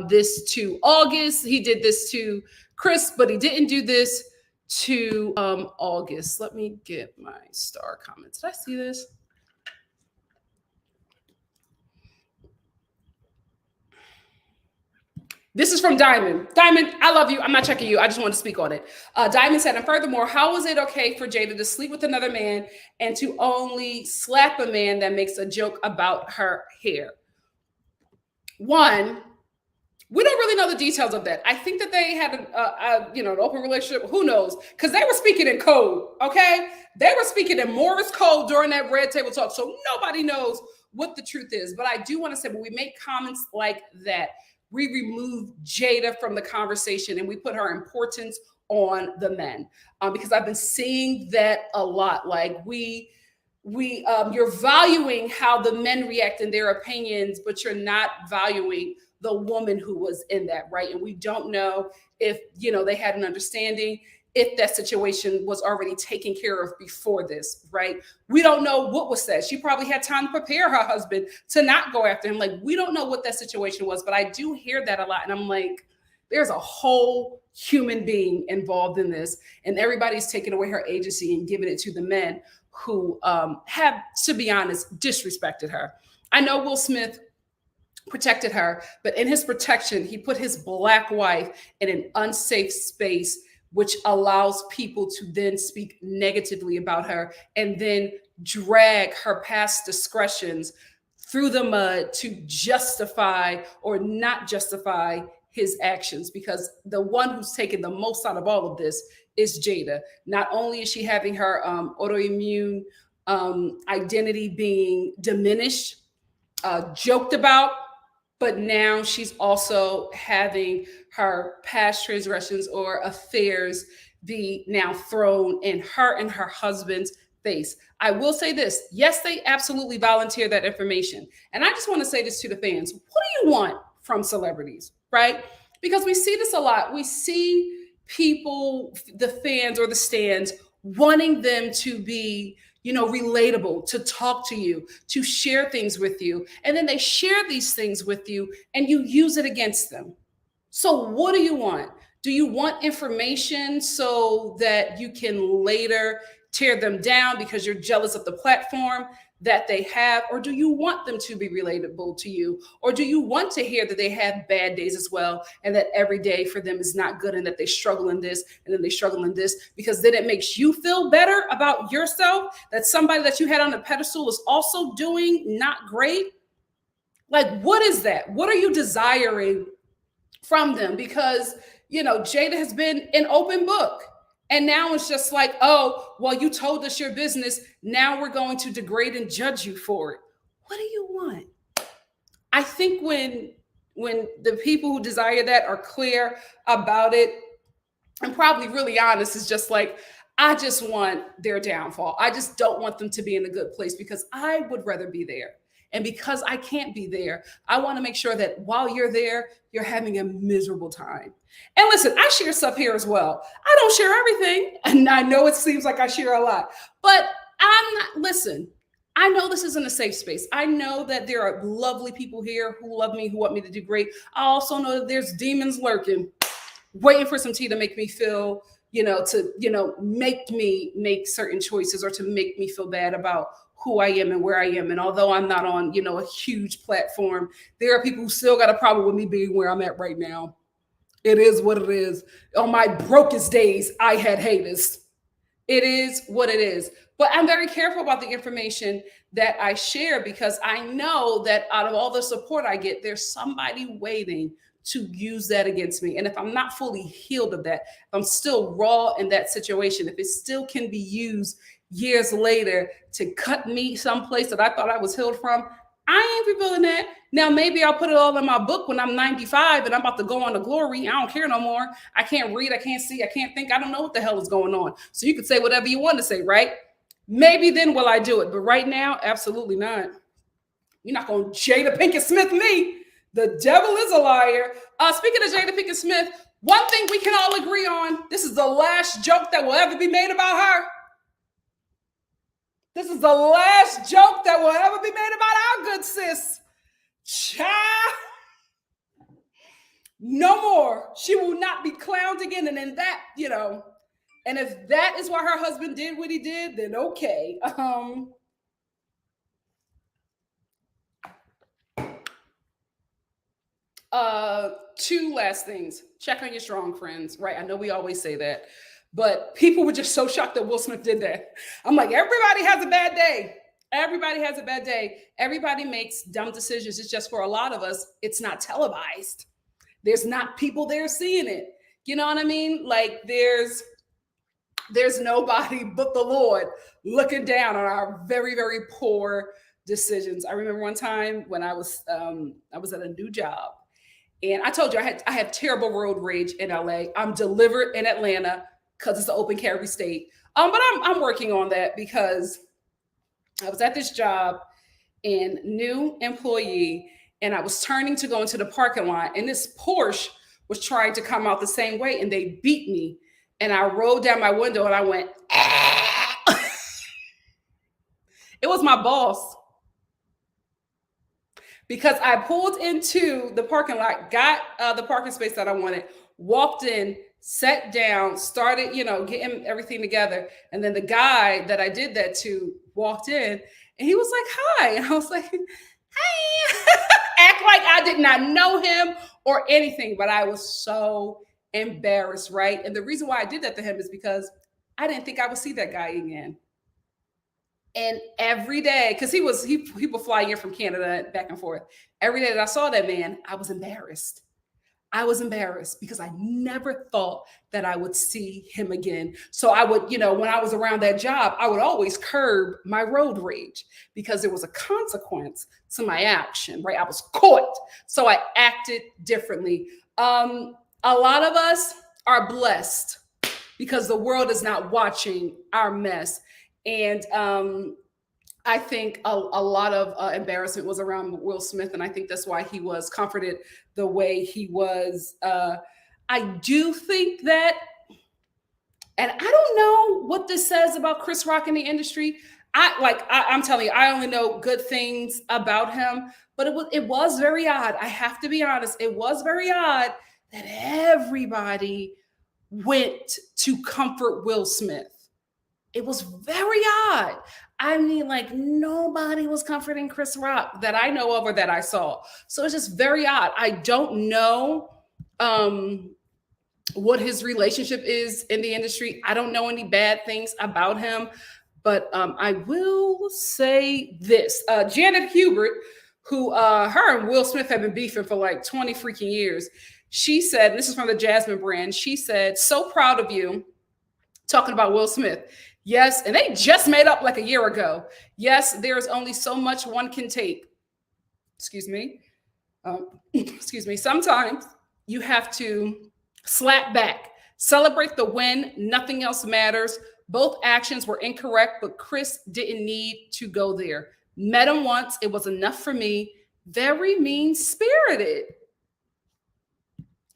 this to August. He did this to Chris, but he didn't do this to August. Let me get my star comment. Did I see this? This is from Diamond. Diamond, I love you. I'm not checking you. I just want to speak on it. Diamond said, and furthermore, how is it okay for Jada to sleep with another man and to only slap a man that makes a joke about her hair? One, we don't really know the details of that. I think that they had an open relationship. Who knows? Because they were speaking in code, okay? They were speaking in Morse code during that red table talk. So nobody knows what the truth is. But I do want to say, when we make comments like that, we remove Jada from the conversation and we put her importance on the men, because I've been seeing that a lot. Like you're valuing how the men react in their opinions, but you're not valuing the woman who was in that, right? And we don't know if they had an understanding, if that situation was already taken care of before this, right? We don't know what was said. She probably had time to prepare her husband to not go after him. Like, we don't know what that situation was, but I do hear that a lot. And I'm like, there's a whole human being involved in this, and everybody's taking away her agency and giving it to the men who have, to be honest, disrespected her. I know Will Smith protected her, but in his protection, he put his Black wife in an unsafe space, which allows people to then speak negatively about her and then drag her past discretions through the mud to justify or not justify his actions. Because the one who's taken the most out of all of this is Jada. Not only is she having her autoimmune identity being diminished, joked about, but now she's also having her past transgressions or affairs be now thrown in her and her husband's face. I will say this. Yes, they absolutely volunteer that information. And I just want to say this to the fans. What do you want from celebrities, right? Because we see this a lot. We see people, the fans or the stands, wanting them to be relatable, to talk to you, to share things with you. And then they share these things with you and you use it against them. So what do you want? Do you want information so that you can later tear them down because you're jealous of the platform that they have? Or do you want them to be relatable to you? Or do you want to hear that they have bad days as well, and that every day for them is not good, and that they struggle in this and then they struggle in this, because then it makes you feel better about yourself, that somebody that you had on a pedestal is also doing not great? Like, what is that? What are you desiring from them? Because, Jada has been an open book. And now it's just like, oh, well, you told us your business. Now we're going to degrade and judge you for it. What do you want? I think when the people who desire that are clear about it and probably really honest, it's just like, I just want their downfall. I just don't want them to be in a good place, because I would rather be there. And because I can't be there, I want to make sure that while you're there, you're having a miserable time. And listen, I share stuff here as well. I don't share everything. And I know it seems like I share a lot, but listen, I know this isn't a safe space. I know that there are lovely people here who love me, who want me to do great. I also know that there's demons lurking, waiting for some tea to make me feel, make me make certain choices, or to make me feel bad about who I am and where I am. And although I'm not on, a huge platform, there are people who still got a problem with me being where I'm at right now. It is what it is. On my brokest days, I had haters. It is what it is. But I'm very careful about the information that I share, because I know that out of all the support I get, there's somebody waiting to use that against me. And if I'm not fully healed of that, if I'm still raw in that situation, if it still can be used years later to cut me someplace that I thought I was healed from, I ain't revealing that. Now, maybe I'll put it all in my book when I'm 95 and I'm about to go on to glory. I don't care no more. I can't read, I can't see, I can't think. I don't know what the hell is going on. So you could say whatever you want to say, right? Maybe then will I do it. But right now, absolutely not. You're not going to Jada Pinkett Smith me. The devil is a liar. Speaking of Jada Pinkett Smith, one thing we can all agree on, this is the last joke that will ever be made about her. This is the last joke that will ever be made about our good sis. Child. No more. She will not be clowned again. And in that, and if that is why her husband did what he did, then okay. Two last things. Check on your strong friends, right? I know we always say that, but people were just so shocked that Will Smith did that. I'm like, everybody has a bad day. Everybody has a bad day. Everybody makes dumb decisions. It's just for a lot of us, it's not televised. There's not people there seeing it. You know what I mean? Like there's nobody but the Lord looking down on our very, very poor decisions. I remember one time when I was at a new job. And I told you I had terrible road rage in LA. I'm delivered in Atlanta because it's an open carry state. But I'm working on that because I was at this job and new employee, and I was turning to go into the parking lot, and this Porsche was trying to come out the same way, and they beat me. And I rolled down my window and I went, ah. It was my boss. Because I pulled into the parking lot, got the parking space that I wanted, walked in, sat down, started, getting everything together. And then the guy that I did that to walked in and he was like, hi. And I was like, hey, act like I did not know him or anything, but I was so embarrassed, right? And the reason why I did that to him is because I didn't think I would see that guy again. And every day, because he would fly in from Canada back and forth. Every day that I saw that man, I was embarrassed. I was embarrassed because I never thought that I would see him again. So I would, when I was around that job, I would always curb my road rage because there was a consequence to my action, right? I was caught. So I acted differently. A lot of us are blessed because the world is not watching our mess. And I think a lot of embarrassment was around Will Smith. And I think that's why he was comforted the way he was. I do think that, and I don't know what this says about Chris Rock in the industry. I'm telling you, I only know good things about him, but it was very odd. I have to be honest. It was very odd that everybody went to comfort Will Smith. It was very odd. I mean, like nobody was comforting Chris Rock that I know of or that I saw. So it's just very odd. I don't know what his relationship is in the industry. I don't know any bad things about him, but I will say this. Janet Hubert, who her and Will Smith have been beefing for like 20 freaking years. She said, this is from the Jasmine brand. She said, so proud of you, talking about Will Smith. Yes, and they just made up like a year ago. Yes, there is only so much one can take. Excuse me. Sometimes you have to slap back, celebrate the win. Nothing else matters. Both actions were incorrect, but Chris didn't need to go there. Met him once. It was enough for me. Very mean-spirited.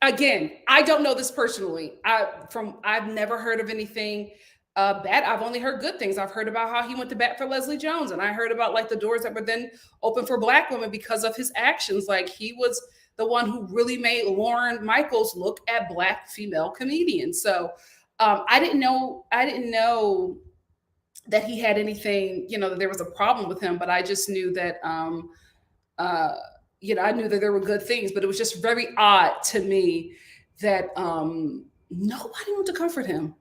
Again, I don't know this personally. I've never heard of anything bad. I've only heard good things. I've heard about how he went to bat for Leslie Jones, and I heard about like the doors that were then open for Black women because of his actions. Like he was the one who really made Lauren Michaels look at Black female comedians. So I didn't know that he had anything, that there was a problem with him, but I just knew that I knew that there were good things, but it was just very odd to me that nobody wanted to comfort him.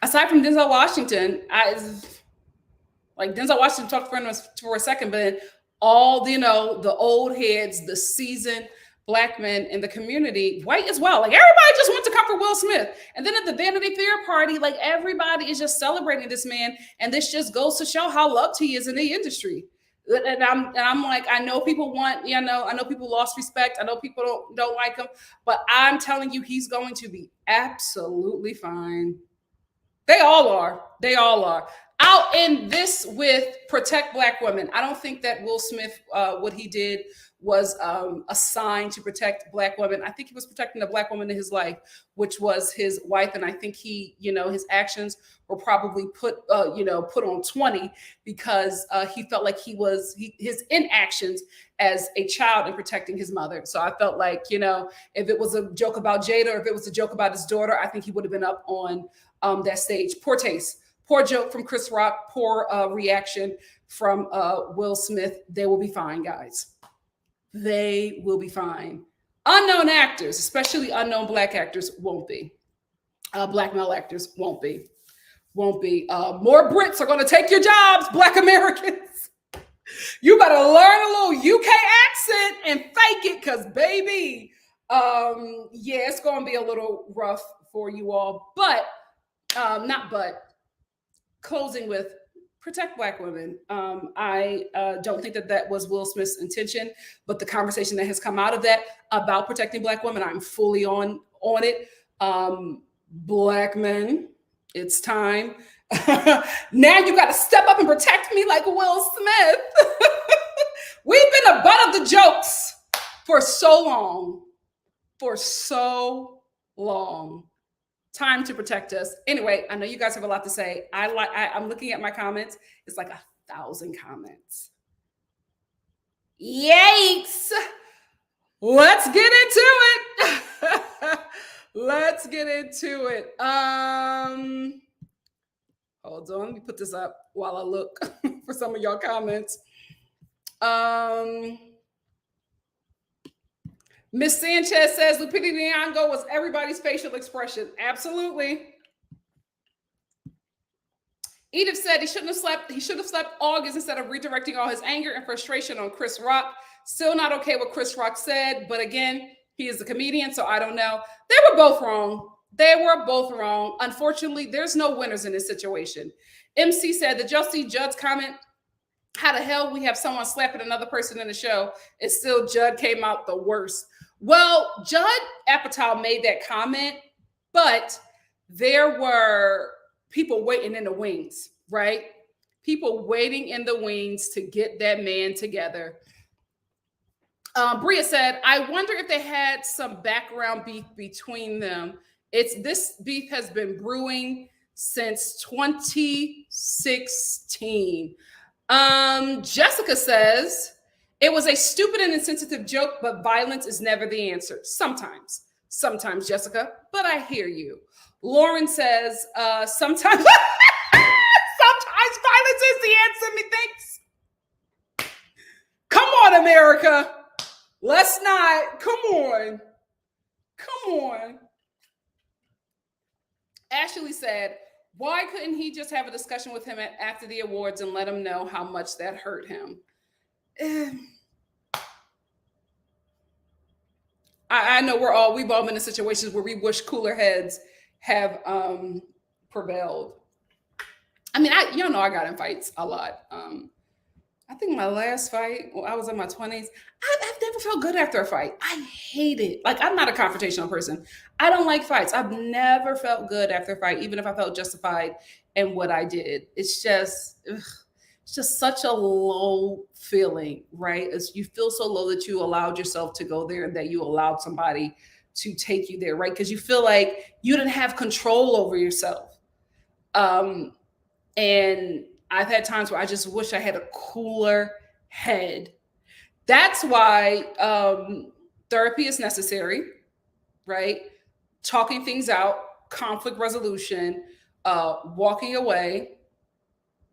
Aside from Denzel Washington, Denzel Washington talked for him for a second, but all the old heads, the seasoned Black men in the community, white as well. Like everybody just went to comfort Will Smith. And then at the Vanity Fair party, like everybody is just celebrating this man. And this just goes to show how loved he is in the industry. And I'm like, I know people want, I know people lost respect. I know people don't like him, but I'm telling you, he's going to be absolutely fine. They all are. They all are. I'll end this with protect Black women. I don't think that Will Smith, what he did was a sign to protect Black women. I think he was protecting the Black woman in his life, which was his wife. And I think he, his actions were probably put on 20 because he felt like his inactions as a child in protecting his mother. So I felt like, if it was a joke about Jada or if it was a joke about his daughter, I think he would have been up on that stage. Poor taste. Poor joke from Chris Rock. Poor reaction from Will Smith. They will be fine, guys. They will be fine. Unknown actors, especially unknown Black actors, won't be. Black male actors won't be. More Brits are going to take your jobs, Black Americans. You better learn a little UK accent and fake it, because baby, it's going to be a little rough for you all. Closing with protect Black women. I don't think that was Will Smith's intention, but the conversation that has come out of that about protecting Black women, I'm fully on it. Black men, it's time. Now you got to step up and protect me like Will Smith. We've been the butt of the jokes for so long. Time to protect us. Anyway, I know you guys have a lot to say. I'm looking at my comments. It's like 1,000 comments. Yikes. Let's get into it. Let's get into it. Hold on. Let me put this up while I look for some of y'all comments. Miss Sanchez says Lupita Nyong'o was everybody's facial expression. Absolutely. Edith said he should have slept August instead of redirecting all his anger and frustration on Chris Rock. Still not okay what Chris Rock said, but again, he is a comedian, so I don't know. They were both wrong. Unfortunately, there's no winners in this situation. MC said, did y'all see Judd's comment? How the hell we have someone slapping another person in the show and still Judd came out the worst? Well, Judd Apatow made that comment, but there were people waiting in the wings, right? People waiting in the wings to get that man together. Bria said, I wonder if they had some background beef between them. This beef has been brewing since 2016. Jessica says, it was a stupid and insensitive joke, but violence is never the answer. Sometimes, Jessica, but I hear you. Lauren says, sometimes violence is the answer, methinks. Come on, America. Let's not. Come on. Ashley said, why couldn't he just have a discussion with him after the awards and let him know how much that hurt him? I know we've all been in situations where we wish cooler heads have prevailed. I mean, I got in fights a lot. I think my last fight, I was in my 20s. I've never felt good after a fight. I hate it. Like, I'm not a confrontational person. I don't like fights. I've never felt good after a fight, even if I felt justified in what I did. It's just such a low feeling, right? You feel so low that you allowed yourself to go there and that you allowed somebody to take you there, right? Because you feel like you didn't have control over yourself. And I've had times where I just wish I had a cooler head. That's why therapy is necessary, right? Talking things out, conflict resolution, walking away.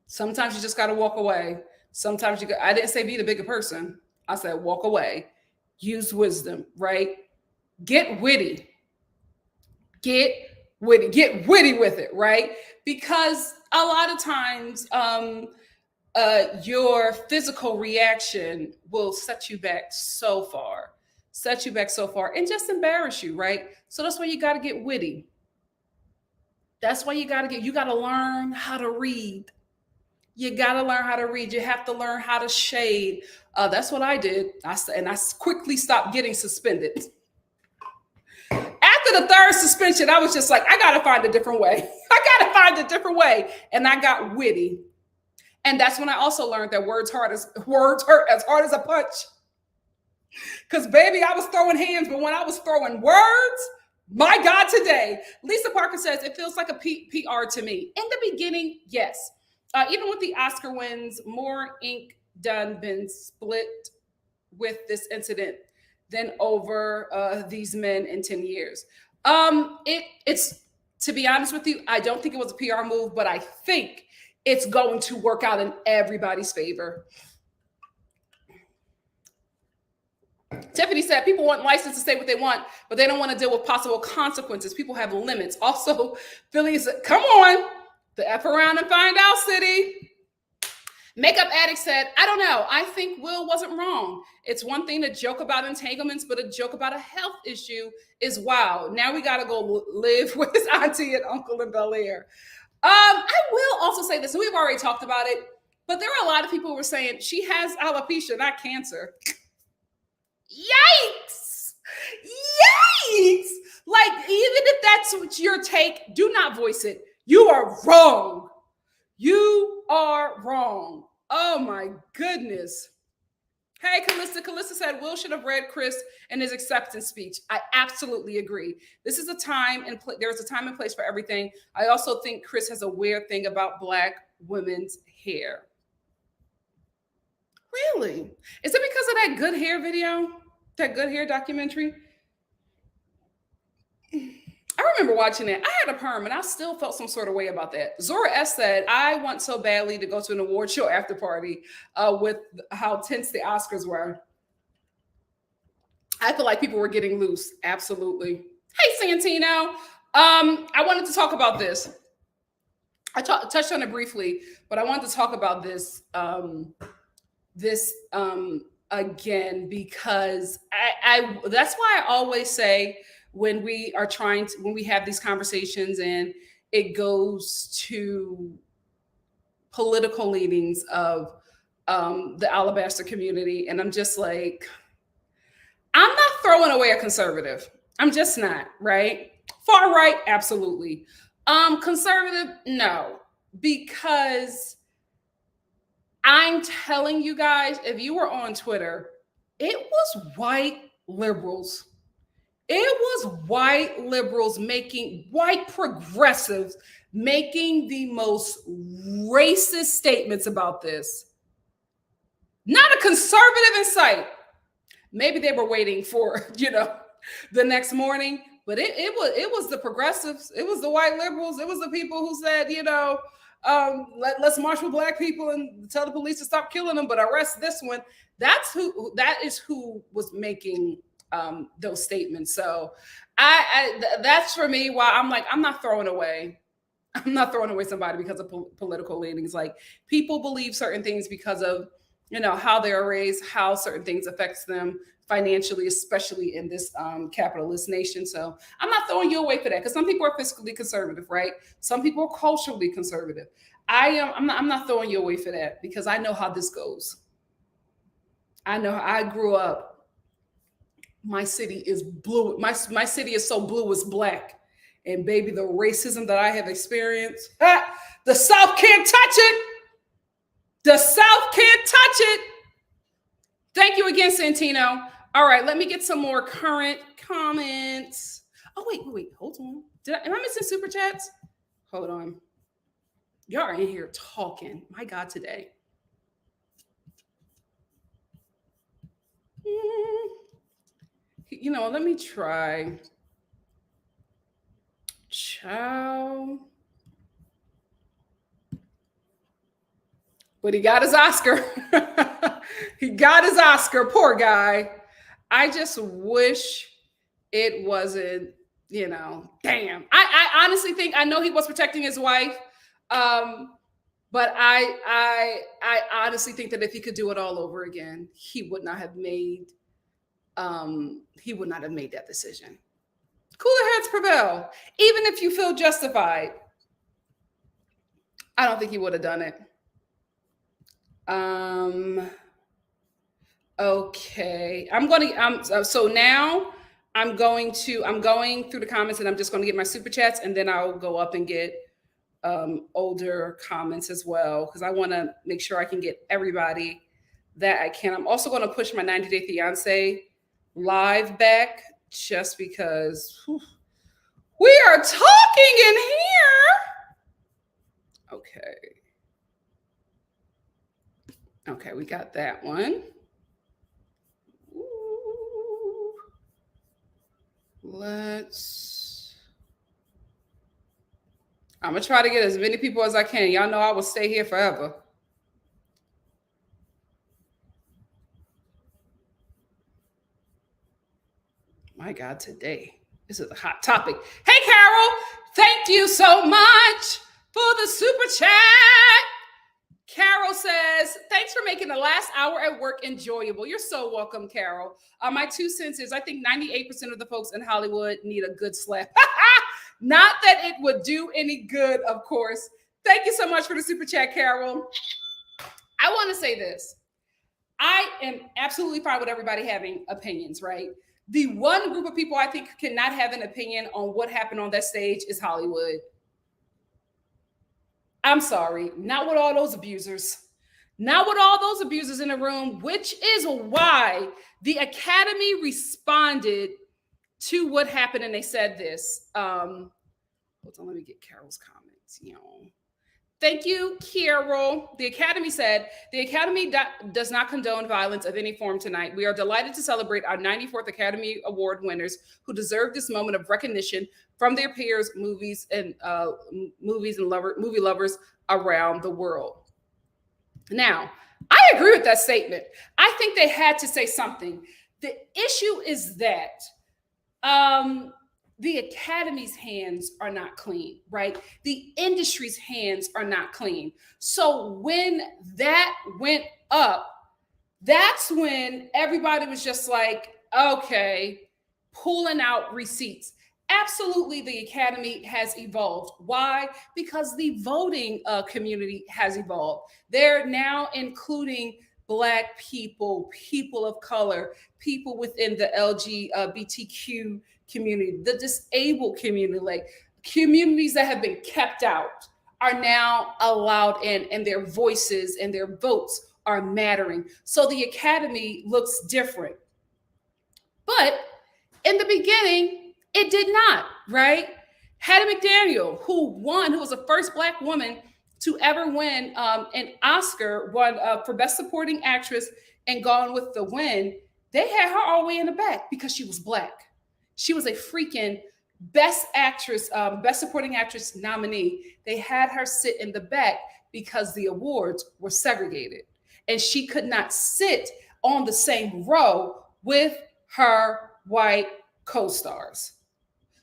Sometimes you just got to walk away. Sometimes I didn't say be the bigger person. I said walk away. Use wisdom, right? Get witty. Get witty with it, right? Because a lot of times your physical reaction will set you back so far. set you back so far and just embarrass you, right? So that's why you got to get witty. That's why you got to learn how to read. You got to learn how to read. You have to learn how to shade. That's what I did. I quickly stopped getting suspended. After the third suspension, I was just like, I got to find a different way. I got to find a different way. And I got witty. And that's when I also learned that words hurt as hard as a punch. Because, baby, I was throwing hands, but when I was throwing words, my God, today, Lisa Parker says, it feels like a PR to me. In the beginning, yes. Even with the Oscar wins, more ink done been split with this incident than over these men in 10 years. It's, to be honest with you, I don't think it was a PR move, but I think it's going to work out in everybody's favor. Tiffany said, people want license to say what they want, but they don't want to deal with possible consequences. People have limits. Also, Philly said, come on, the F around and find out city. Makeup Addict said, I don't know. I think Will wasn't wrong. It's one thing to joke about entanglements, but a joke about a health issue is wow. Now we got to go live with his auntie and uncle in Bel Air. I will also say this, and we've already talked about it, but there are a lot of people who were saying she has alopecia, not cancer. Yikes! Yikes! Like, even if that's what your take, do not voice it. You are wrong. You are wrong. Oh my goodness. Hey, Callista said Will should have read Chris in his acceptance speech. I absolutely agree. This is a time and there's a time and place for everything. I also think Chris has a weird thing about Black women's hair. Really? Is it because of that good hair video? That good hair documentary? I remember watching it. I had a perm and I still felt some sort of way about that. Zora S said, I want so badly to go to an award show after party with how tense the Oscars were. I feel like people were getting loose. Absolutely. Hey, Santino. I wanted to talk about this. I touched on it briefly, but I wanted to talk about this again, because I that's why I always say when we have these conversations and it goes to political leanings of the Alabaster community, and I'm just like, I'm not throwing away a conservative. I'm just not, right? Far right, absolutely. Conservative, no, because I'm telling you guys, if you were on Twitter, it was white liberals. It was white liberals white progressives making the most racist statements about this. Not a conservative in sight. Maybe they were waiting for, the next morning, but it was the progressives. It was the white liberals. It was the people who said, let's march with Black people and tell the police to stop killing them, but arrest this one. That is who was making those statements. So that's for me why I'm like, I'm not throwing away somebody because of political leanings. Like, people believe certain things because of, how they're raised, how certain things affects them financially, especially in this capitalist nation. So I'm not throwing you away for that, because some people are fiscally conservative, right? Some people are culturally conservative. I'm not throwing you away for that, because I know how this goes. I know I grew up. My city is blue. My city is so blue it's black. And baby, the racism that I have experienced, the South can't touch it. The South can't touch it. Thank you again, Santino. All right, let me get some more current comments. Oh, wait, hold on. Am I missing super chats? Hold on. Y'all are in here talking. My God, today. Let me try. Ciao. But he got his Oscar. He got his Oscar. Poor guy. I just wish it wasn't, damn. I honestly think, I know he was protecting his wife. But I honestly think that if he could do it all over again, he would not have made he would not have made that decision. Cooler heads prevail. Even if you feel justified, I don't think he would have done it. Okay. So now I'm going through the comments, and I'm just going to get my super chats, and then I'll go up and get older comments as well, because I want to make sure I can get everybody that I can. I'm also going to push my 90 Day Fiance live back, just because we are talking in here. Okay, we got that one. Ooh. I'm going to try to get as many people as I can. Y'all know I will stay here forever. My God, today, this is a hot topic. Hey, Carol, thank you so much for the super chat. Carol says, thanks for making the last hour at work enjoyable. You're so welcome, Carol. My 2 cents is I think 98% of the folks in Hollywood need a good slap. Not that it would do any good, of course. Thank you so much for the super chat, Carol. I want to say this. I am absolutely fine with everybody having opinions, right? The one group of people I think cannot have an opinion on what happened on that stage is Hollywood. I'm sorry, not with all those abusers. Not with all those abusers in the room, which is why the Academy responded to what happened, and they said this. Hold on, let me get Carol's comments. Thank you, Carol. The Academy said, the Academy does not condone violence of any form tonight. We are delighted to celebrate our 94th Academy Award winners who deserve this moment of recognition from their peers, movie lovers around the world. Now, I agree with that statement. I think they had to say something. The issue is that the Academy's hands are not clean, right? The industry's hands are not clean. So when that went up, that's when everybody was just like, okay, pulling out receipts. Absolutely, the Academy has evolved. Why? Because the voting community has evolved. They're now including Black people, people of color, people within the LGBTQ community, the disabled community, like communities that have been kept out are now allowed in, and their voices and their votes are mattering. So the Academy looks different. But in the beginning, it did not, right? Hattie McDaniel, who was the first Black woman to ever win an Oscar, won for Best Supporting Actress and Gone with the Wind, they had her all the way in the back because she was Black. She was a freaking Best Actress, Best Supporting Actress nominee. They had her sit in the back because the awards were segregated. And she could not sit on the same row with her white co-stars.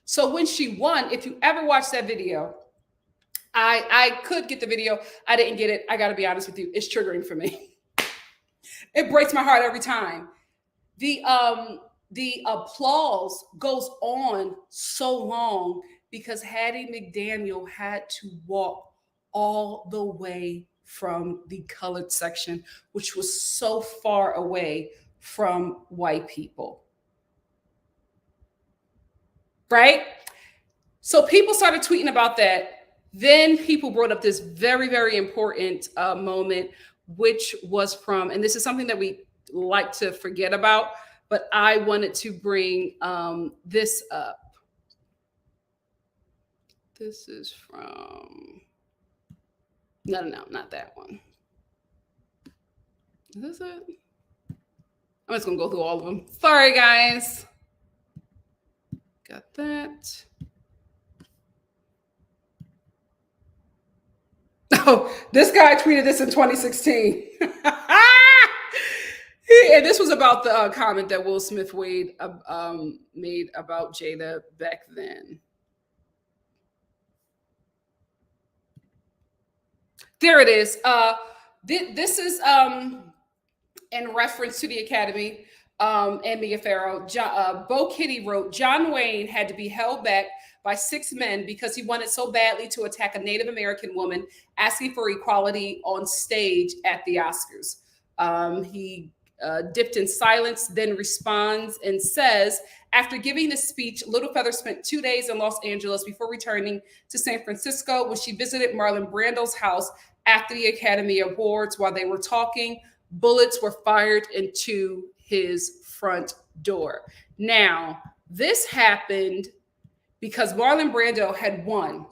So when she won, if you ever watch that video, I could get the video. I didn't get it. I got to be honest with you. It's triggering for me. It breaks my heart every time. The applause goes on so long because Hattie McDaniel had to walk all the way from the colored section, which was so far away from white people. Right? So people started tweeting about that. Then people brought up this very, very important moment, which was from, and this is something that we like to forget about, but I wanted to bring this up. This is from, no, not that one. Is this it? I'm just gonna go through all of them. Sorry, guys. Got that. Oh, this guy tweeted this in 2016. And this was about the comment that Will Smith made about Jada back then. There it is. This is in reference to the Academy. and Mia Farrow. Bo Kitty wrote, John Wayne had to be held back by 6 men because he wanted so badly to attack a Native American woman asking for equality on stage at the Oscars. He dipped in silence, then responds and says, after giving this speech, Little Feather spent 2 days in Los Angeles before returning to San Francisco, when she visited Marlon Brando's house after the Academy Awards. While they were talking, bullets were fired into his front door. Now, this happened because Marlon Brando had won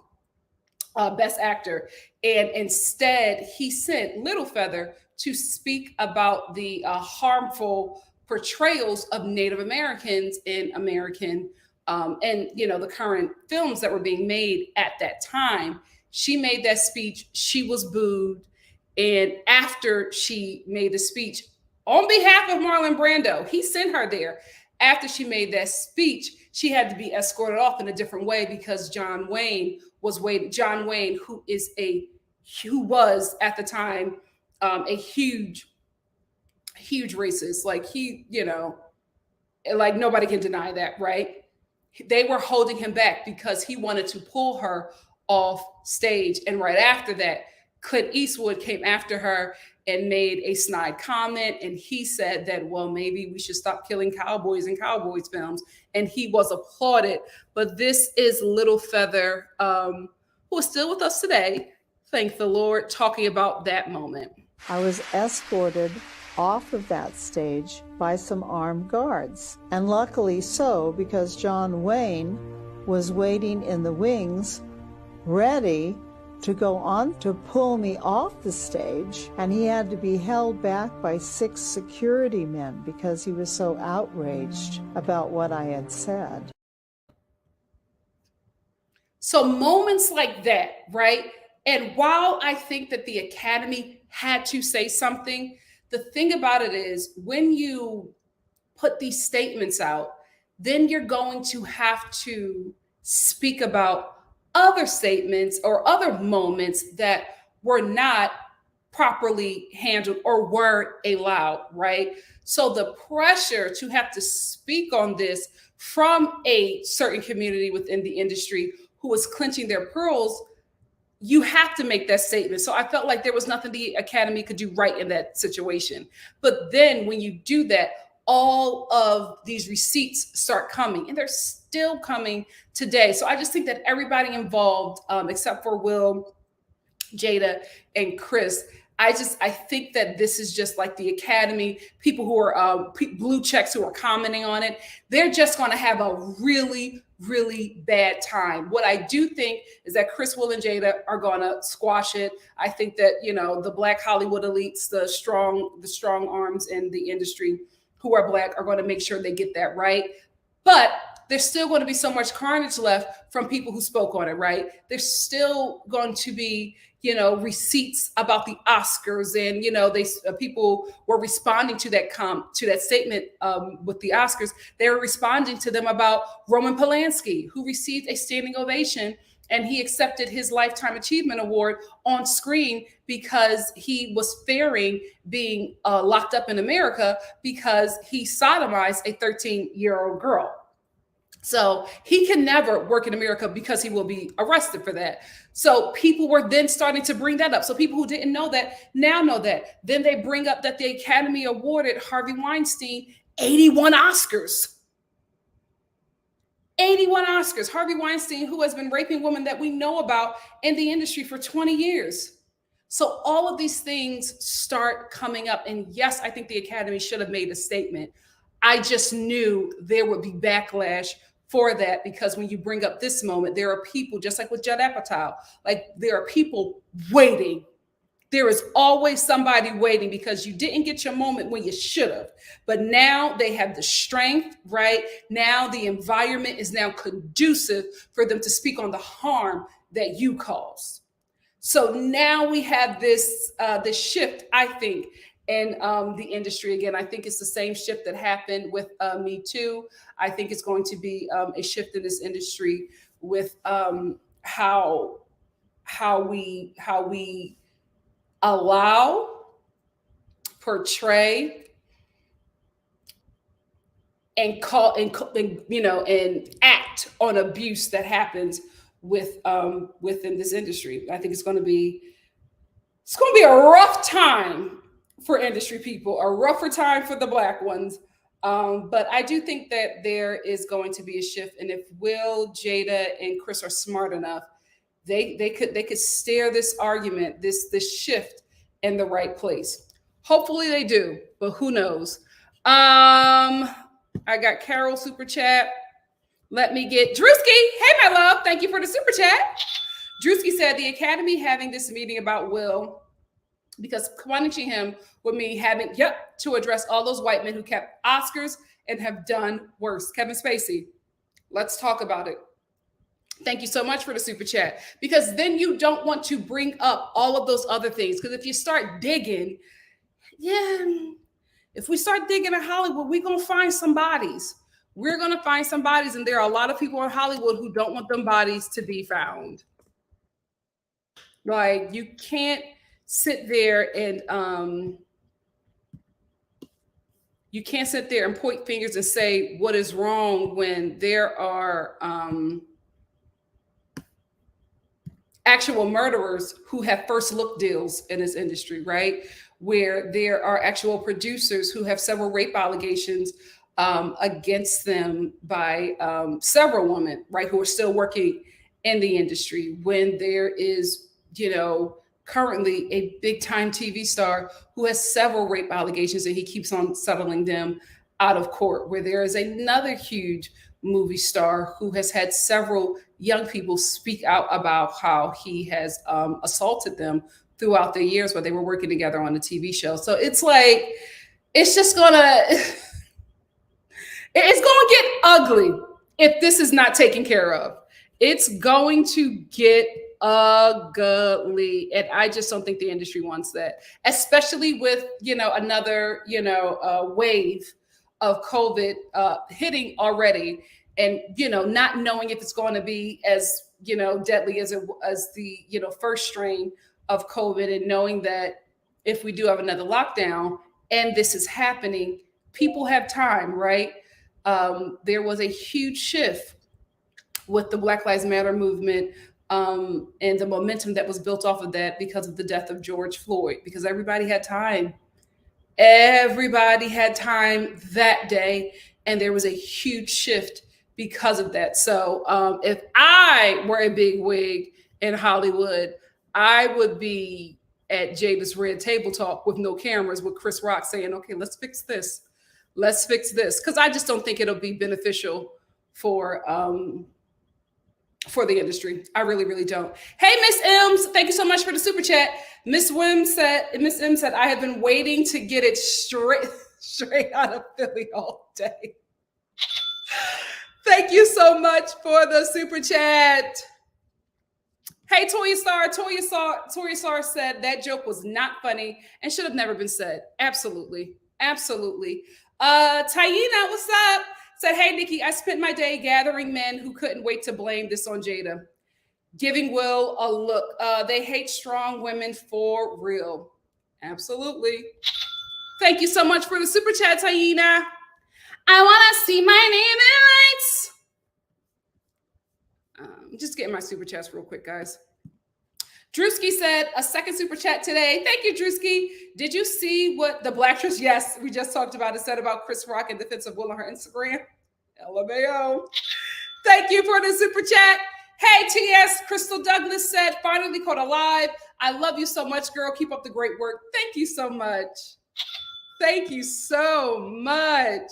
Best Actor, and instead he sent Little Feather to speak about the harmful portrayals of Native Americans in American and the current films that were being made at that time. She made that speech. She was booed, and after she made the speech on behalf of Marlon Brando, he sent her there. After she made that speech, she had to be escorted off in a different way because John Wayne was waiting. John Wayne, who was at the time a huge racist. Like like nobody can deny that, right? They were holding him back because he wanted to pull her off stage. And right after that, Clint Eastwood came after her and made a snide comment. And he said that, well, maybe we should stop killing cowboys in cowboys films. And he was applauded. But this is Little Feather, who is still with us today, thank the Lord, talking about that moment. I was escorted off of that stage by some armed guards. And luckily so, because John Wayne was waiting in the wings, ready to go on to pull me off the stage, and he had to be held back by 6 security men because he was so outraged about what I had said. So moments like that, right? And while I think that the Academy had to say something, the thing about it is when you put these statements out, then you're going to have to speak about other statements or other moments that were not properly handled or weren't allowed, right? So the pressure to have to speak on this from a certain community within the industry who was clenching their pearls, you have to make that statement. So I felt like there was nothing the Academy could do right in that situation. But then when you do that, all of these receipts start coming, and they're still coming today. So I just think that everybody involved, except for Will, Jada, and Chris, I think that this is just like the Academy, people who are blue checks who are commenting on it, they're just going to have a really, really bad time. What I do think is that Chris, Will, and Jada are going to squash it. I think that, the Black Hollywood elites, the strong arms in the industry who are Black are going to make sure they get that right. But there's still going to be so much carnage left from people who spoke on it, right? There's still going to be, receipts about the Oscars, and people were responding to that statement with the Oscars. They were responding to them about Roman Polanski, who received a standing ovation, and he accepted his Lifetime Achievement Award on screen because he was fearing being locked up in America because he sodomized a 13-year-old girl. So he can never work in America because he will be arrested for that. So people were then starting to bring that up. So people who didn't know that now know that. Then they bring up that the Academy awarded Harvey Weinstein 81 Oscars. 81 Oscars. Harvey Weinstein, who has been raping women that we know about in the industry for 20 years. So all of these things start coming up. And yes, I think the Academy should have made a statement. I just knew there would be backlash for that, because when you bring up this moment, there are people, just like with Judd Apatow, like there are people waiting. There is always somebody waiting because you didn't get your moment when you should have. But now they have the strength, right? Now the environment is now conducive for them to speak on the harm that you caused. So now we have this shift, I think, in the industry. Again, I think it's the same shift that happened with Me Too. I think it's going to be a shift in this industry with how we allow, portray, and call and you know and act on abuse that happens within this industry. I think it's going to be a rough time for industry people, a rougher time for the Black ones. But I do think that there is going to be a shift, and if Will, Jada, and Chris are smart enough, they could steer this argument, this shift in the right place. Hopefully they do, but who knows? I got Carol super chat. Let me get Drewski. Hey, my love. Thank you for the super chat. Drewski said the Academy having this meeting about Will because punishing him would mean having to address all those white men who kept Oscars and have done worse. Kevin Spacey. Let's talk about it. Thank you so much for the super chat, because then you don't want to bring up all of those other things. Because if you start digging, if we start digging in Hollywood, we're going to find some bodies. We're going to find some bodies. And there are a lot of people in Hollywood who don't want them bodies to be found. Like, you can't sit there and point fingers and say what is wrong when there are actual murderers who have first look deals in this industry, right? Where there are actual producers who have several rape allegations against them by several women, right, who are still working in the industry. When there is, currently a big time TV star who has several rape allegations and he keeps on settling them out of court. Where there is another huge movie star who has had several young people speak out about how he has assaulted them throughout the years where they were working together on a TV show. So it's like, it's gonna get ugly if this is not taken care of. It's going to get ugly. And I just don't think the industry wants that, especially with, another, wave of COVID hitting already. And, not knowing if it's going to be as, deadly as the, first strain of COVID, and knowing that if we do have another lockdown and this is happening, people have time, right? There was a huge shift with the Black Lives Matter movement and the momentum that was built off of that because of the death of George Floyd, because everybody had time. Everybody had time that day, and there was a huge shift because of that. So if I were a big wig in Hollywood, I would be at Jada's Red Table Talk with no cameras with Chris Rock saying, okay, let's fix this. Let's fix this. Because I just don't think it'll be beneficial for the industry. I really, really don't. Hey, Miss M's, thank you so much for the super chat. Miss M said, I have been waiting to get it straight out of Philly all day. Thank you so much for the super chat. Hey, Toya Star said that joke was not funny and should have never been said. Absolutely. Absolutely. Taina, what's up? Said, hey, Nikki, I spent my day gathering men who couldn't wait to blame this on Jada. Giving Will a look. They hate strong women for real. Absolutely. Thank you so much for the super chat, Taina. I want to see my name in lights. Just getting my super chats real quick, guys. Drewski said a second super chat today. Thank you, Drewski. Did you see what the Blacktress, yes, we just talked about it, said about Chris Rock in defense of Will on her Instagram? LMAO. Thank you for the super chat. Hey, TS, Crystal Douglas said, finally caught alive. I love you so much, girl. Keep up the great work. Thank you so much. Thank you so much.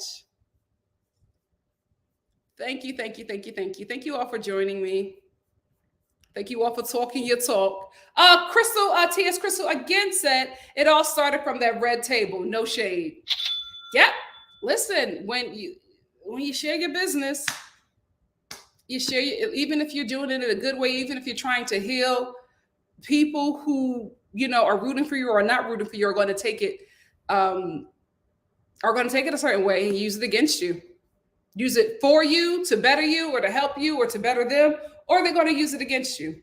Thank you, thank you, thank you, thank you. Thank you all for joining me. Thank you all for talking your talk. Crystal, T.S. Crystal again said, it all started from that red table, no shade. Yep, listen, when you share your business, you share, even if you're doing it in a good way, even if you're trying to heal, people who, are rooting for you or not rooting for you are going to take it, a certain way and use it against you. Use it for you, to better you, or to help you, or to better them, or they're going to use it against you.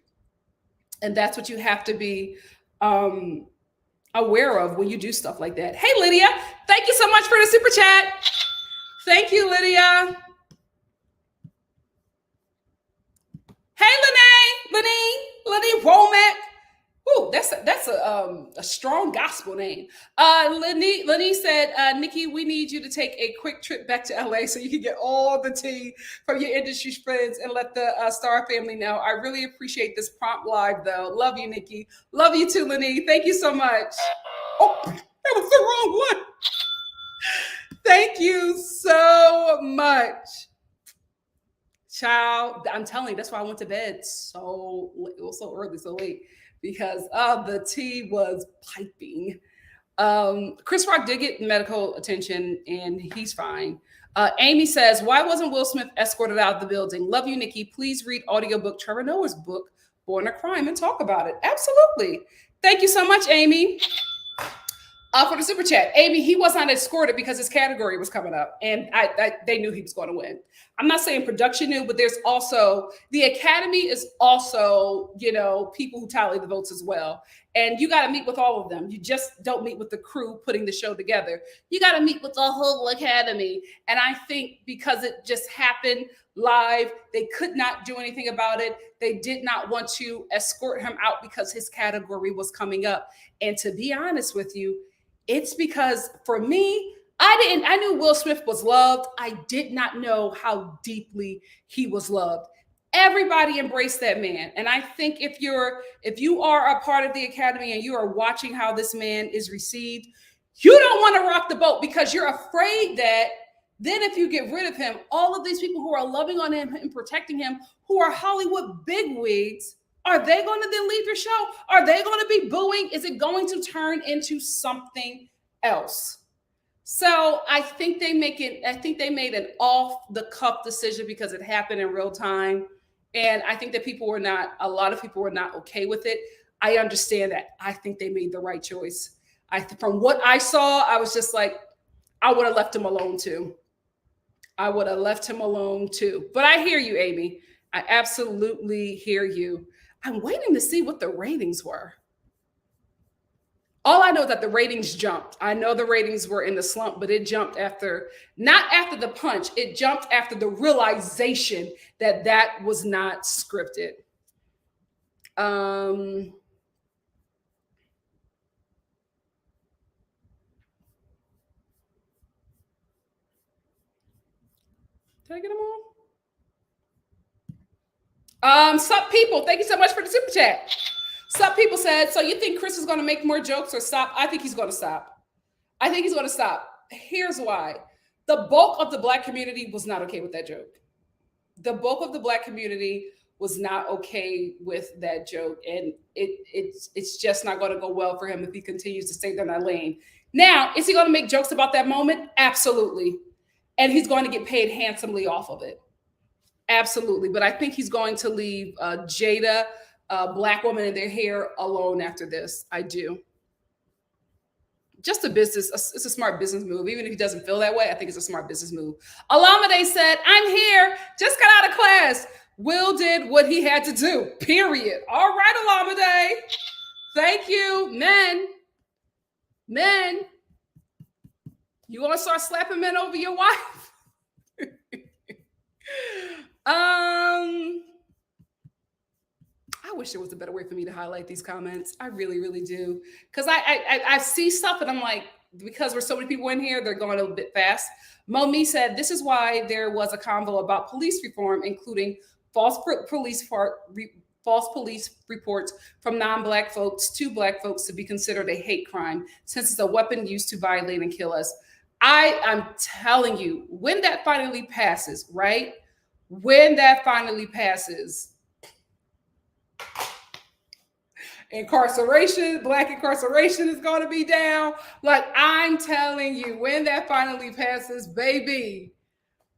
And that's what you have to be aware of when you do stuff like that. Hey, Lydia, thank you so much for the super chat. Thank you, Lydia. Hey, Lenee Womack. Ooh, that's a strong gospel name. Lenee said, Nikki, we need you to take a quick trip back to LA so you can get all the tea from your industry friends and let the Star family know. I really appreciate this prompt live, though. Love you, Nikki. Love you too, Lenee. Thank you so much. Oh, that was the wrong one. Thank you so much. Child, I'm telling you, that's why I went to bed it was so early, so late, because the tea was piping. Chris Rock did get medical attention and he's fine. Amy says, why wasn't Will Smith escorted out of the building? Love you, Nikki. Please read audiobook Trevor Noah's book, Born a Crime, and talk about it. Absolutely. Thank you so much, Amy. For the super chat, Amy, he was not escorted because his category was coming up, and they knew he was going to win. I'm not saying production knew, but there's also the Academy is also, people who tally the votes as well, and you got to meet with all of them. You just don't meet with the crew putting the show together. You got to meet with the whole Academy, and I think because it just happened live, they could not do anything about it. They did not want to escort him out because his category was coming up, and to be honest with you, it's because for me, I knew Will Smith was loved. I did not know how deeply he was loved. Everybody embraced that man. And I think if you are a part of the Academy and you are watching how this man is received, you don't want to rock the boat because you're afraid that then if you get rid of him, all of these people who are loving on him and protecting him, who are Hollywood bigwigs, are they going to then leave your show? Are they going to be booing? Is it going to turn into something else? So I think they made an off-the-cuff decision because it happened in real time. And I think that a lot of people were not okay with it. I understand that. I think they made the right choice. From what I saw, I was just like, I would have left him alone too. But I hear you, Amy. I absolutely hear you. I'm waiting to see what the ratings were. All I know is that the ratings jumped. I know the ratings were in the slump, but it jumped not after the punch. It jumped after the realization that was not scripted. Did I get them all? Sup people, thank you so much for the super chat. Sup people said, so you think Chris is going to make more jokes or stop? I think he's going to stop. Here's why. The bulk of the Black community was not okay with that joke. The bulk of the Black community was not okay with that joke. And it's just not going to go well for him if he continues to stay down that lane. Now, is he going to make jokes about that moment? Absolutely. And he's going to get paid handsomely off of it. Absolutely. But I think he's going to leave Jada, Black woman in their hair alone after this. I do. Just it's a smart business move. Even if he doesn't feel that way, I think it's a smart business move. Alamade said, I'm here, just got out of class. Will did what he had to do, period. All right, Alamade. Thank you. Men. You want to start slapping men over your wife? I wish there was a better way for me to highlight these comments. I really, really do. Because I see stuff and I'm like, because there's so many people in here, they're going a little bit fast. Momi said, this is why there was a convo about police reform, including false police reports from non-Black folks to Black folks to be considered a hate crime, since it's a weapon used to violate and kill us. I'm telling you, when that finally passes, right? When that finally passes, Black incarceration is going to be down. Like, I'm telling you, when that finally passes, baby,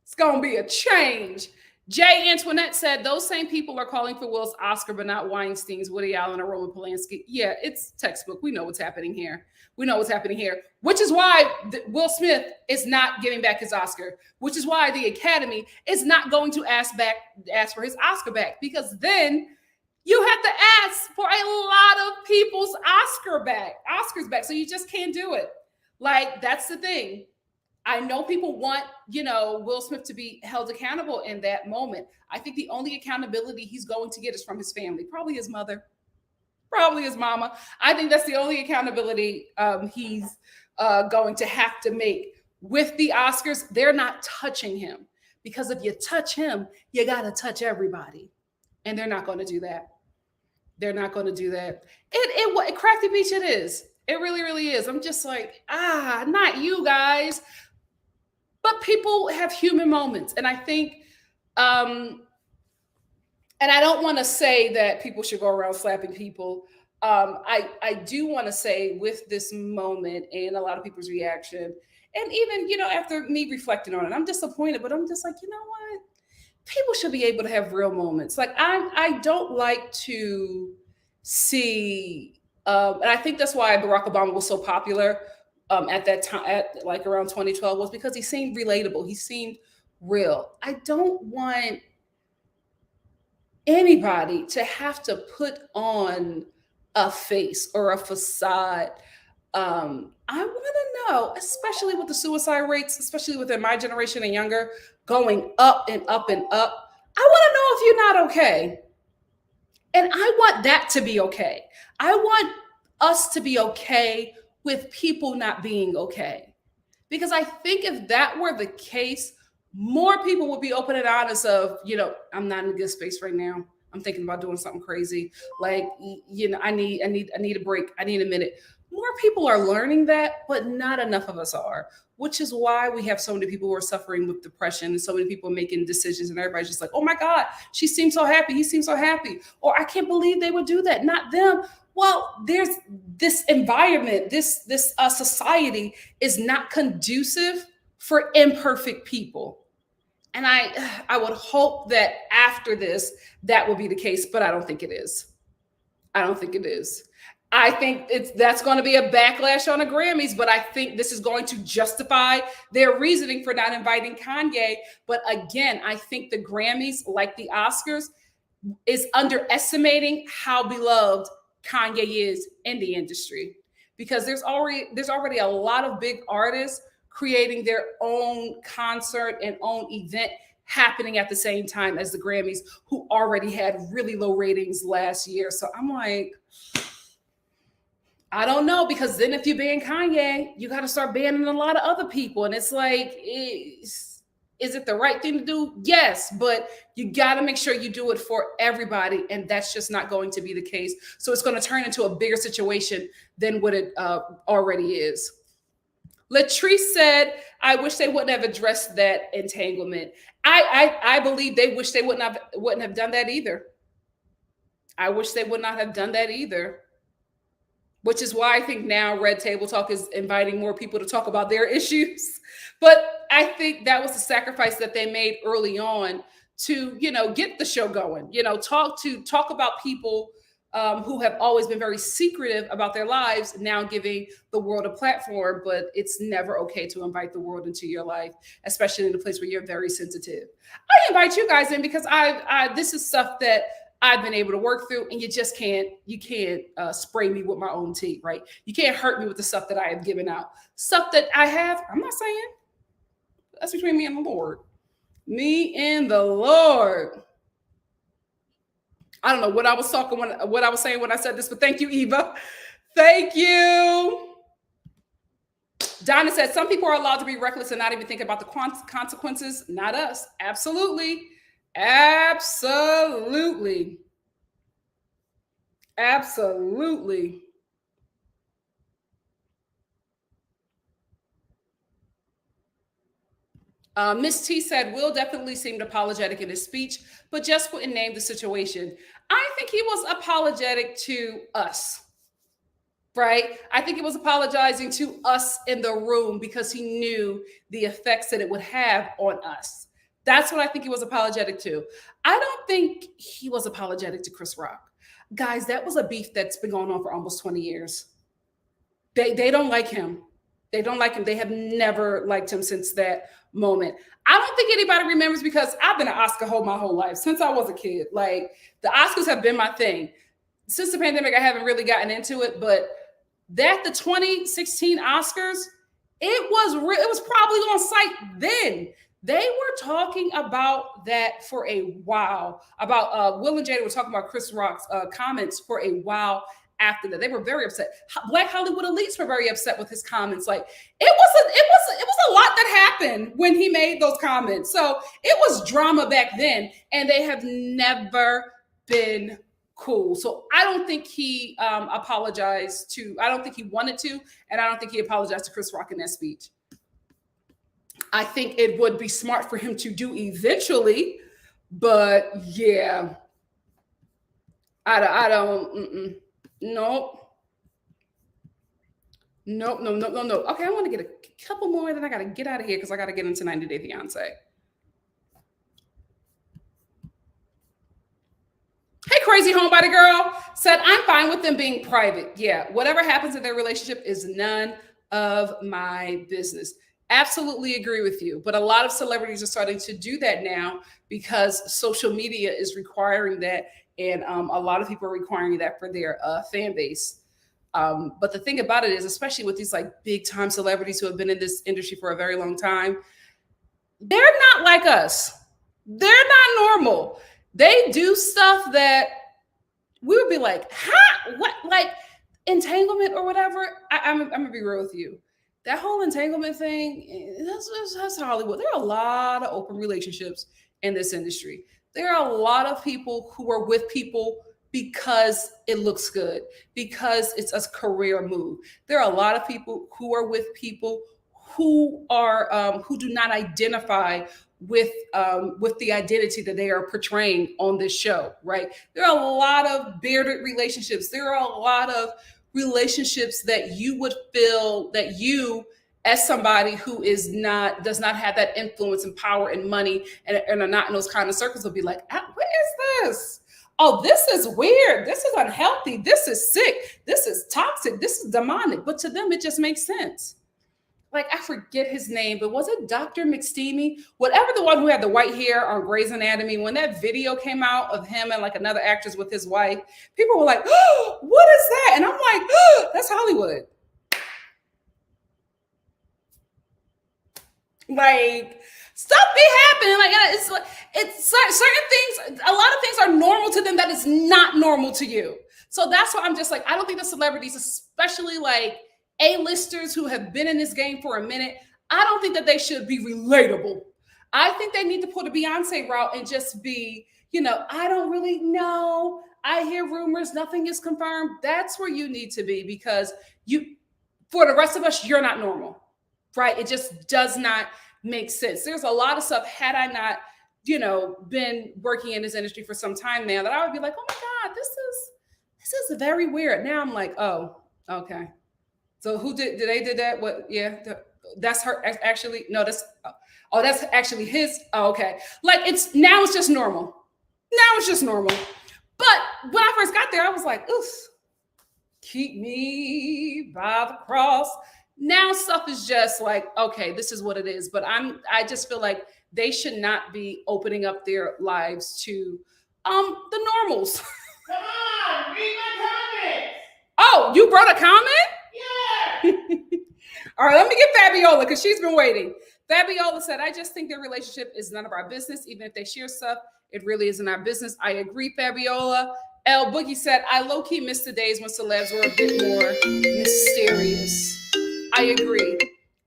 it's going to be a change. Jay Antoinette said, those same people are calling for Will's Oscar, but not Weinstein's, Woody Allen, or Roman Polanski. Yeah, it's textbook. We know what's happening here. Which is why Will Smith is not giving back his Oscar, which is why the Academy is not going to ask for his Oscar back, because then you have to ask for a lot of people's Oscars back. So you just can't do it. Like, that's the thing. I know people want, Will Smith to be held accountable in that moment. I think the only accountability he's going to get is from his family, probably his mother, probably his mama. I think that's the only accountability he's going to have to make. With the Oscars, they're not touching him, because if you touch him, you got to touch everybody. And they're not going to do that. They're not going to do that. Crafty Beach, it is. It really, really is. I'm just like, not you guys. But people have human moments. And I think, and I don't want to say that people should go around slapping people. I do want to say, with this moment and a lot of people's reaction, and even, after me reflecting on it, I'm disappointed, but I'm just like, you know what? People should be able to have real moments. Like, I don't like to see, and I think that's why Barack Obama was so popular at that time, at like around 2012, was because he seemed relatable. He seemed real. I don't want anybody to have to put on a face or a facade. I want to know, especially with the suicide rates, especially within my generation and younger, going up and up and up. I want to know if you're not okay. And I want that to be okay. I want us to be okay with people not being okay. Because I think if that were the case, more people would be open and honest of, I'm not in a good space right now. I'm thinking about doing something crazy. Like, I need a break. I need a minute. More people are learning that, but not enough of us are, which is why we have so many people who are suffering with depression, and so many people making decisions, and everybody's just like, oh my God, she seems so happy. He seems so happy. Or I can't believe they would do that. Not them. Well, there's this environment, this society is not conducive for imperfect people. And I would hope that after this, that will be the case, but I don't think it is. I don't think it is. I think that's going to be a backlash on the Grammys, but I think this is going to justify their reasoning for not inviting Kanye. But again, I think the Grammys, like the Oscars, is underestimating how beloved Kanye is in the industry, because there's already a lot of big artists creating their own concert and own event happening at the same time as the Grammys, who already had really low ratings last year. So I'm like, I don't know, because then if you ban Kanye, you got to start banning a lot of other people. And it's like, is it the right thing to do? Yes, but you got to make sure you do it for everybody. And that's just not going to be the case. So it's going to turn into a bigger situation than what it already is. Latrice said, I wish they wouldn't have addressed that entanglement. I believe they wish they wouldn't have done that either. I wish they would not have done that either. Which is why I think now Red Table Talk is inviting more people to talk about their issues. But I think that was the sacrifice that they made early on to, get the show going, talk about people who have always been very secretive about their lives, now giving the world a platform. But it's never okay to invite the world into your life, especially in a place where you're very sensitive. I invite you guys in because this is stuff that I've been able to work through, and you can't spray me with my own tea, right? You can't hurt me with the stuff that I have given out. Stuff that I have, I'm not saying. That's between me and the Lord. Me and the Lord. I don't know what I was saying when I said this, but thank you, Eva. Thank you. Donna said, some people are allowed to be reckless and not even think about the consequences. Not us. Absolutely. Absolutely. Absolutely. Miss T said, Will definitely seemed apologetic in his speech, but just wouldn't name the situation. I think he was apologetic to us, right? I think he was apologizing to us in the room because he knew the effects that it would have on us. That's what I think he was apologetic to. I don't think he was apologetic to Chris Rock. Guys, that was a beef that's been going on for almost 20 years. They don't like him. They don't like him. They have never liked him since that moment. I don't think anybody remembers, because I've been an Oscar hoe my whole life, since I was a kid. Like, the Oscars have been my thing. Since the pandemic, I haven't really gotten into it, but the 2016 Oscars, It was probably on site then. They were talking about that for a while. About Will and Jada were talking about Chris Rock's comments for a while after that. They were very upset. Black Hollywood elites were very upset with his comments. Like it was a lot that happened when he made those comments. So it was drama back then, and they have never been cool. So I don't think he apologized to. I don't think he wanted to, and I don't think he apologized to Chris Rock in that speech. I think it would be smart for him to do eventually, but yeah, I don't. Nope. Nope. No. Okay, I want to get a couple more, then I got to get out of here because I got to get into 90 Day Fiance. Hey, crazy homebody girl said, I'm fine with them being private. Yeah, whatever happens in their relationship is none of my business. Absolutely agree with you. But a lot of celebrities are starting to do that now because social media is requiring that. And a lot of people are requiring that for their fan base. But the thing about it is, especially with these like big time celebrities who have been in this industry for a very long time, they're not like us. They're not normal. They do stuff that we would be like, huh? What? Like entanglement or whatever? I'm going to be real with you. That whole entanglement thing, that's Hollywood. There are a lot of open relationships in this industry. There are a lot of people who are with people because it looks good, because it's a career move. There are a lot of people who are with people who are who do not identify with the identity that they are portraying on this show, right? There are a lot of bearded relationships. There are a lot of relationships that you would feel that you, as somebody who does not have that influence and power and money and are not in those kind of circles, will be like, what is this? Oh, this is weird. This is unhealthy. This is sick. This is toxic. This is demonic. But to them, it just makes sense. Like, I forget his name, but was it Dr. McSteamy? Whatever, the one who had the white hair on Grey's Anatomy, when that video came out of him and like another actress with his wife, people were like, oh, what is that? And I'm like, oh, that's Hollywood. Like, stuff be happening. Like, it's certain things, a lot of things are normal to them that is not normal to you. So that's why I'm just like, I don't think the celebrities, especially like A-listers who have been in this game for a minute, I don't think that they should be relatable. I think they need to pull the Beyonce route and just be, I don't really know. I hear rumors, nothing is confirmed. That's where you need to be, because for the rest of us, you're not normal, right? It just does not make sense. There's a lot of stuff, had I not, been working in this industry for some time now, that I would be like, oh my God, this is very weird. Now I'm like, oh, okay. So who did they did that? What? Yeah, that's her. Actually, no, that's actually his. Oh, okay. Like it's just normal. Now it's just normal. But when I first got there, I was like, oof, keep me by the cross. Now stuff is just like, okay, this is what it is. But I just feel like they should not be opening up their lives to the normals. Come on, read my comments. Oh, you brought a comment? Yeah. All right, let me get Fabiola because she's been waiting. Fabiola said, I just think their relationship is none of our business. Even if they share stuff, it really isn't our business. I agree, Fabiola. L Boogie said, I low-key miss the days when celebs were a bit more mysterious. I agree.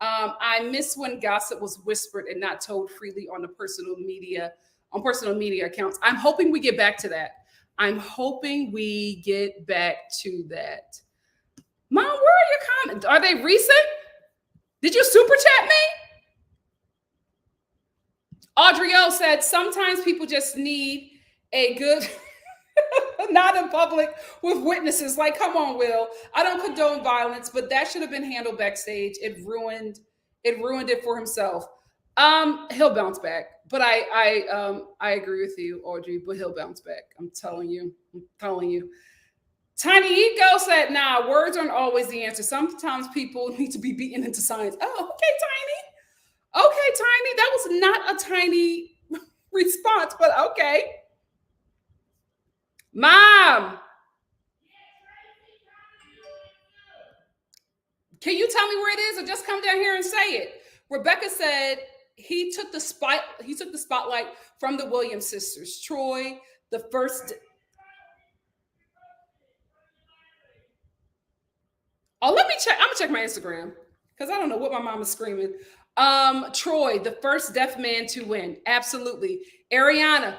I miss when gossip was whispered and not told freely on personal media accounts. I'm hoping we get back to that. Mom, where are your comments? Are they recent? Did you super chat me? Audrey O said, sometimes people just need a good, not in public with witnesses. Like, come on, Will. I don't condone violence, but that should have been handled backstage. It ruined it for himself. He'll bounce back. But I agree with you, Audrey, but he'll bounce back. I'm telling you. Tiny Eco said, nah, words aren't always the answer. Sometimes people need to be beaten into science. Oh, okay, Tiny. Okay, Tiny. That was not a tiny response, but okay. Mom. Can you tell me where it is, or just come down here and say it? Rebecca said he took the spotlight from the Williams sisters. Troy, the first. Oh, let me check. I'm gonna check my Instagram because I don't know what my mom is screaming. Troy, the first deaf man to win. Absolutely. Ariana,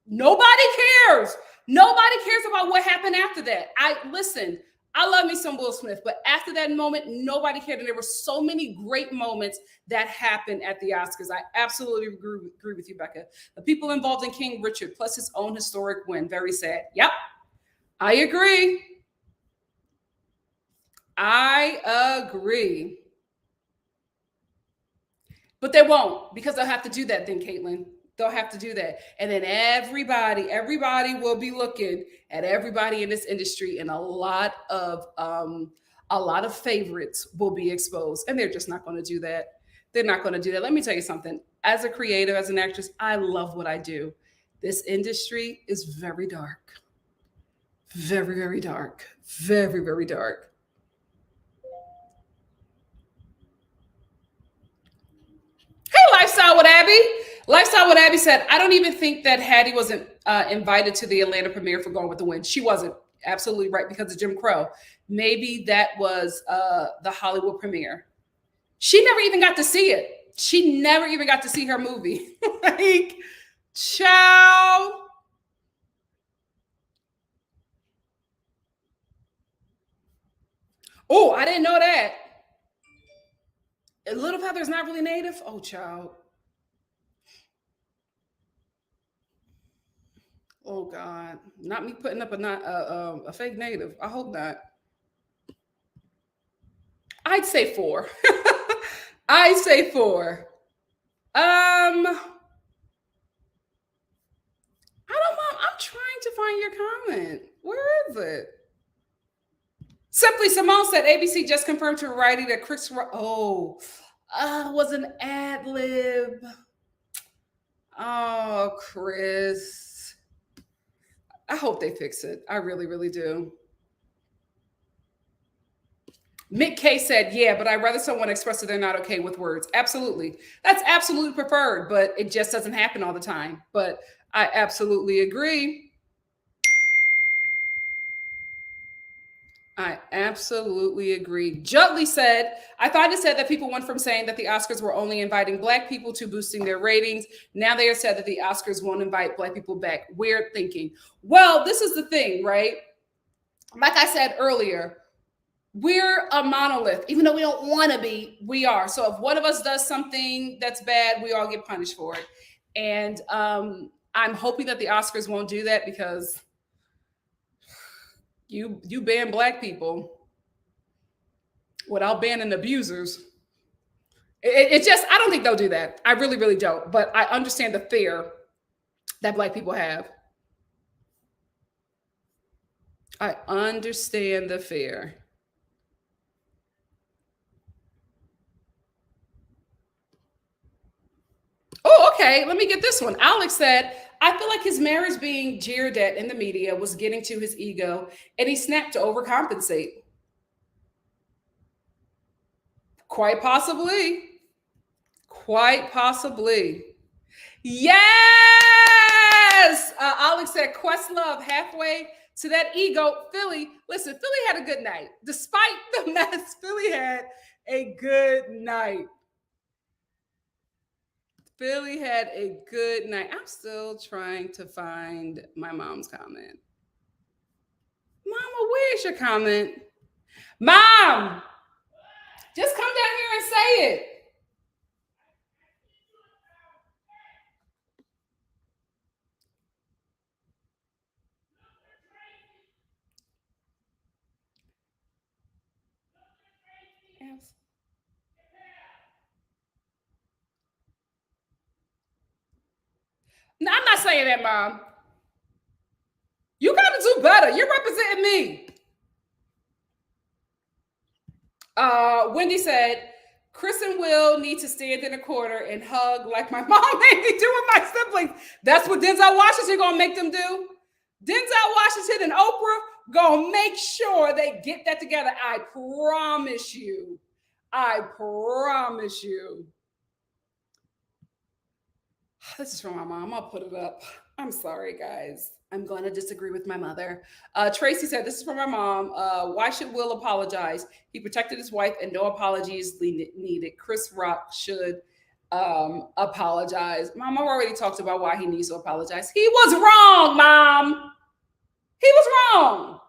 nobody cares. Nobody cares about what happened after that. I love me some Will Smith, but after that moment, nobody cared. And there were so many great moments that happened at the Oscars. I absolutely agree with you, Becca. The people involved in King Richard, plus his own historic win. Very sad. Yep, I agree. I agree. But they won't, because they'll have to do that then, Caitlin. They'll have to do that. And then everybody will be looking at everybody in this industry, and a lot of favorites will be exposed. And they're just not going to do that. They're not going to do that. Let me tell you something. As a creative, as an actress, I love what I do. This industry is very dark. Very, very dark. Very, very dark. Hey, Lifestyle with Abby. Lifestyle with Abby said, I don't even think that Hattie wasn't invited to the Atlanta premiere for Gone with the Wind. She wasn't. Absolutely right, because of Jim Crow. Maybe that was the Hollywood premiere. She never even got to see it. She never even got to see her movie. Like, ciao. Oh, I didn't know that. Little Feather's not really native? Oh, child. Oh, God. Not me putting up a fake native. I hope not. I'd say 4. I'd say 4. I don't know. I'm trying to find your comment. Where is it? Simply Simone said ABC just confirmed to Variety that Chris was an ad lib. Oh, Chris. I hope they fix it. I really, really do. Mick K said, yeah, but I'd rather someone express that they're not okay with words. Absolutely. That's absolutely preferred, but it just doesn't happen all the time. But I absolutely agree. I absolutely agree. Jutley said, I thought it said that people went from saying that the Oscars were only inviting Black people to boosting their ratings. Now they have said that the Oscars won't invite Black people back. Weird thinking. Well, this is the thing, right? Like I said earlier, we're a monolith. Even though we don't want to be, we are. So if one of us does something that's bad, we all get punished for it. And I'm hoping that the Oscars won't do that, because you ban Black people without banning abusers. It just, I don't think they'll do that. I really, really don't. But I understand the fear that Black people have. I understand the fear. Oh, okay. Let me get this one. Alex said, I feel like his marriage being jeered at in the media was getting to his ego, and he snapped to overcompensate. Quite possibly. Quite possibly. Yes! Alex said, Questlove halfway to that ego. Philly, listen, Philly had a good night. Despite the mess, Philly had a good night. Philly had a good night. I'm still trying to find my mom's comment. Mama, where's your comment? Mom, just come down here and say it. Yes. No, I'm not saying that, Mom. You got to do better. You're representing me. Wendy said, Chris and Will need to stand in a corner and hug like my mom made me do with my siblings. That's what Denzel Washington gonna make them do. Denzel Washington and Oprah gonna make sure they get that together. I promise you. I promise you. This is from my mom. I'll put it up. I'm sorry, guys. I'm going to disagree with my mother. Tracy said, this is from my mom. Why should Will apologize? He protected his wife and no apologies needed. Chris Rock should apologize. Mom, I've already talked about why he needs to apologize. He was wrong, Mom. He was wrong.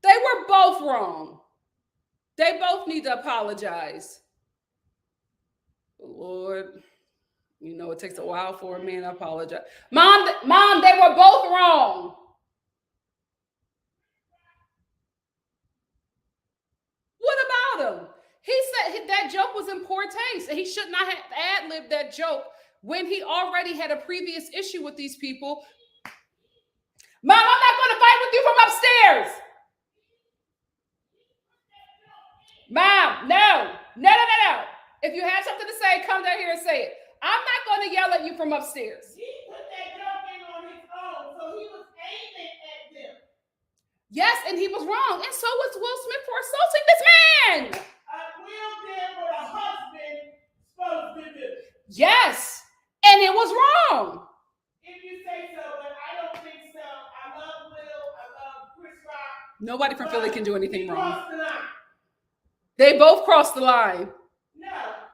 They were both wrong. They both need to apologize. Lord, you know it takes a while for a man to apologize. Mom, they were both wrong. What about him? He said that joke was in poor taste, and he should not have ad-libbed that joke when he already had a previous issue with these people. Mom, I'm not going to fight with you from upstairs. Mom, no. If you have something to say, come down here and say it. I'm not going to yell at you from upstairs. He put that joke in on his own, so he was aiming at them. Yes, and he was wrong. And so was Will Smith for assaulting this man. Will did what a husband supposed to do. Yes, and it was wrong. If you say so, but I don't think so. I love Will. I love Chris Rock. Nobody from Philly can do anything wrong. Crossed the line. They both crossed the line. No,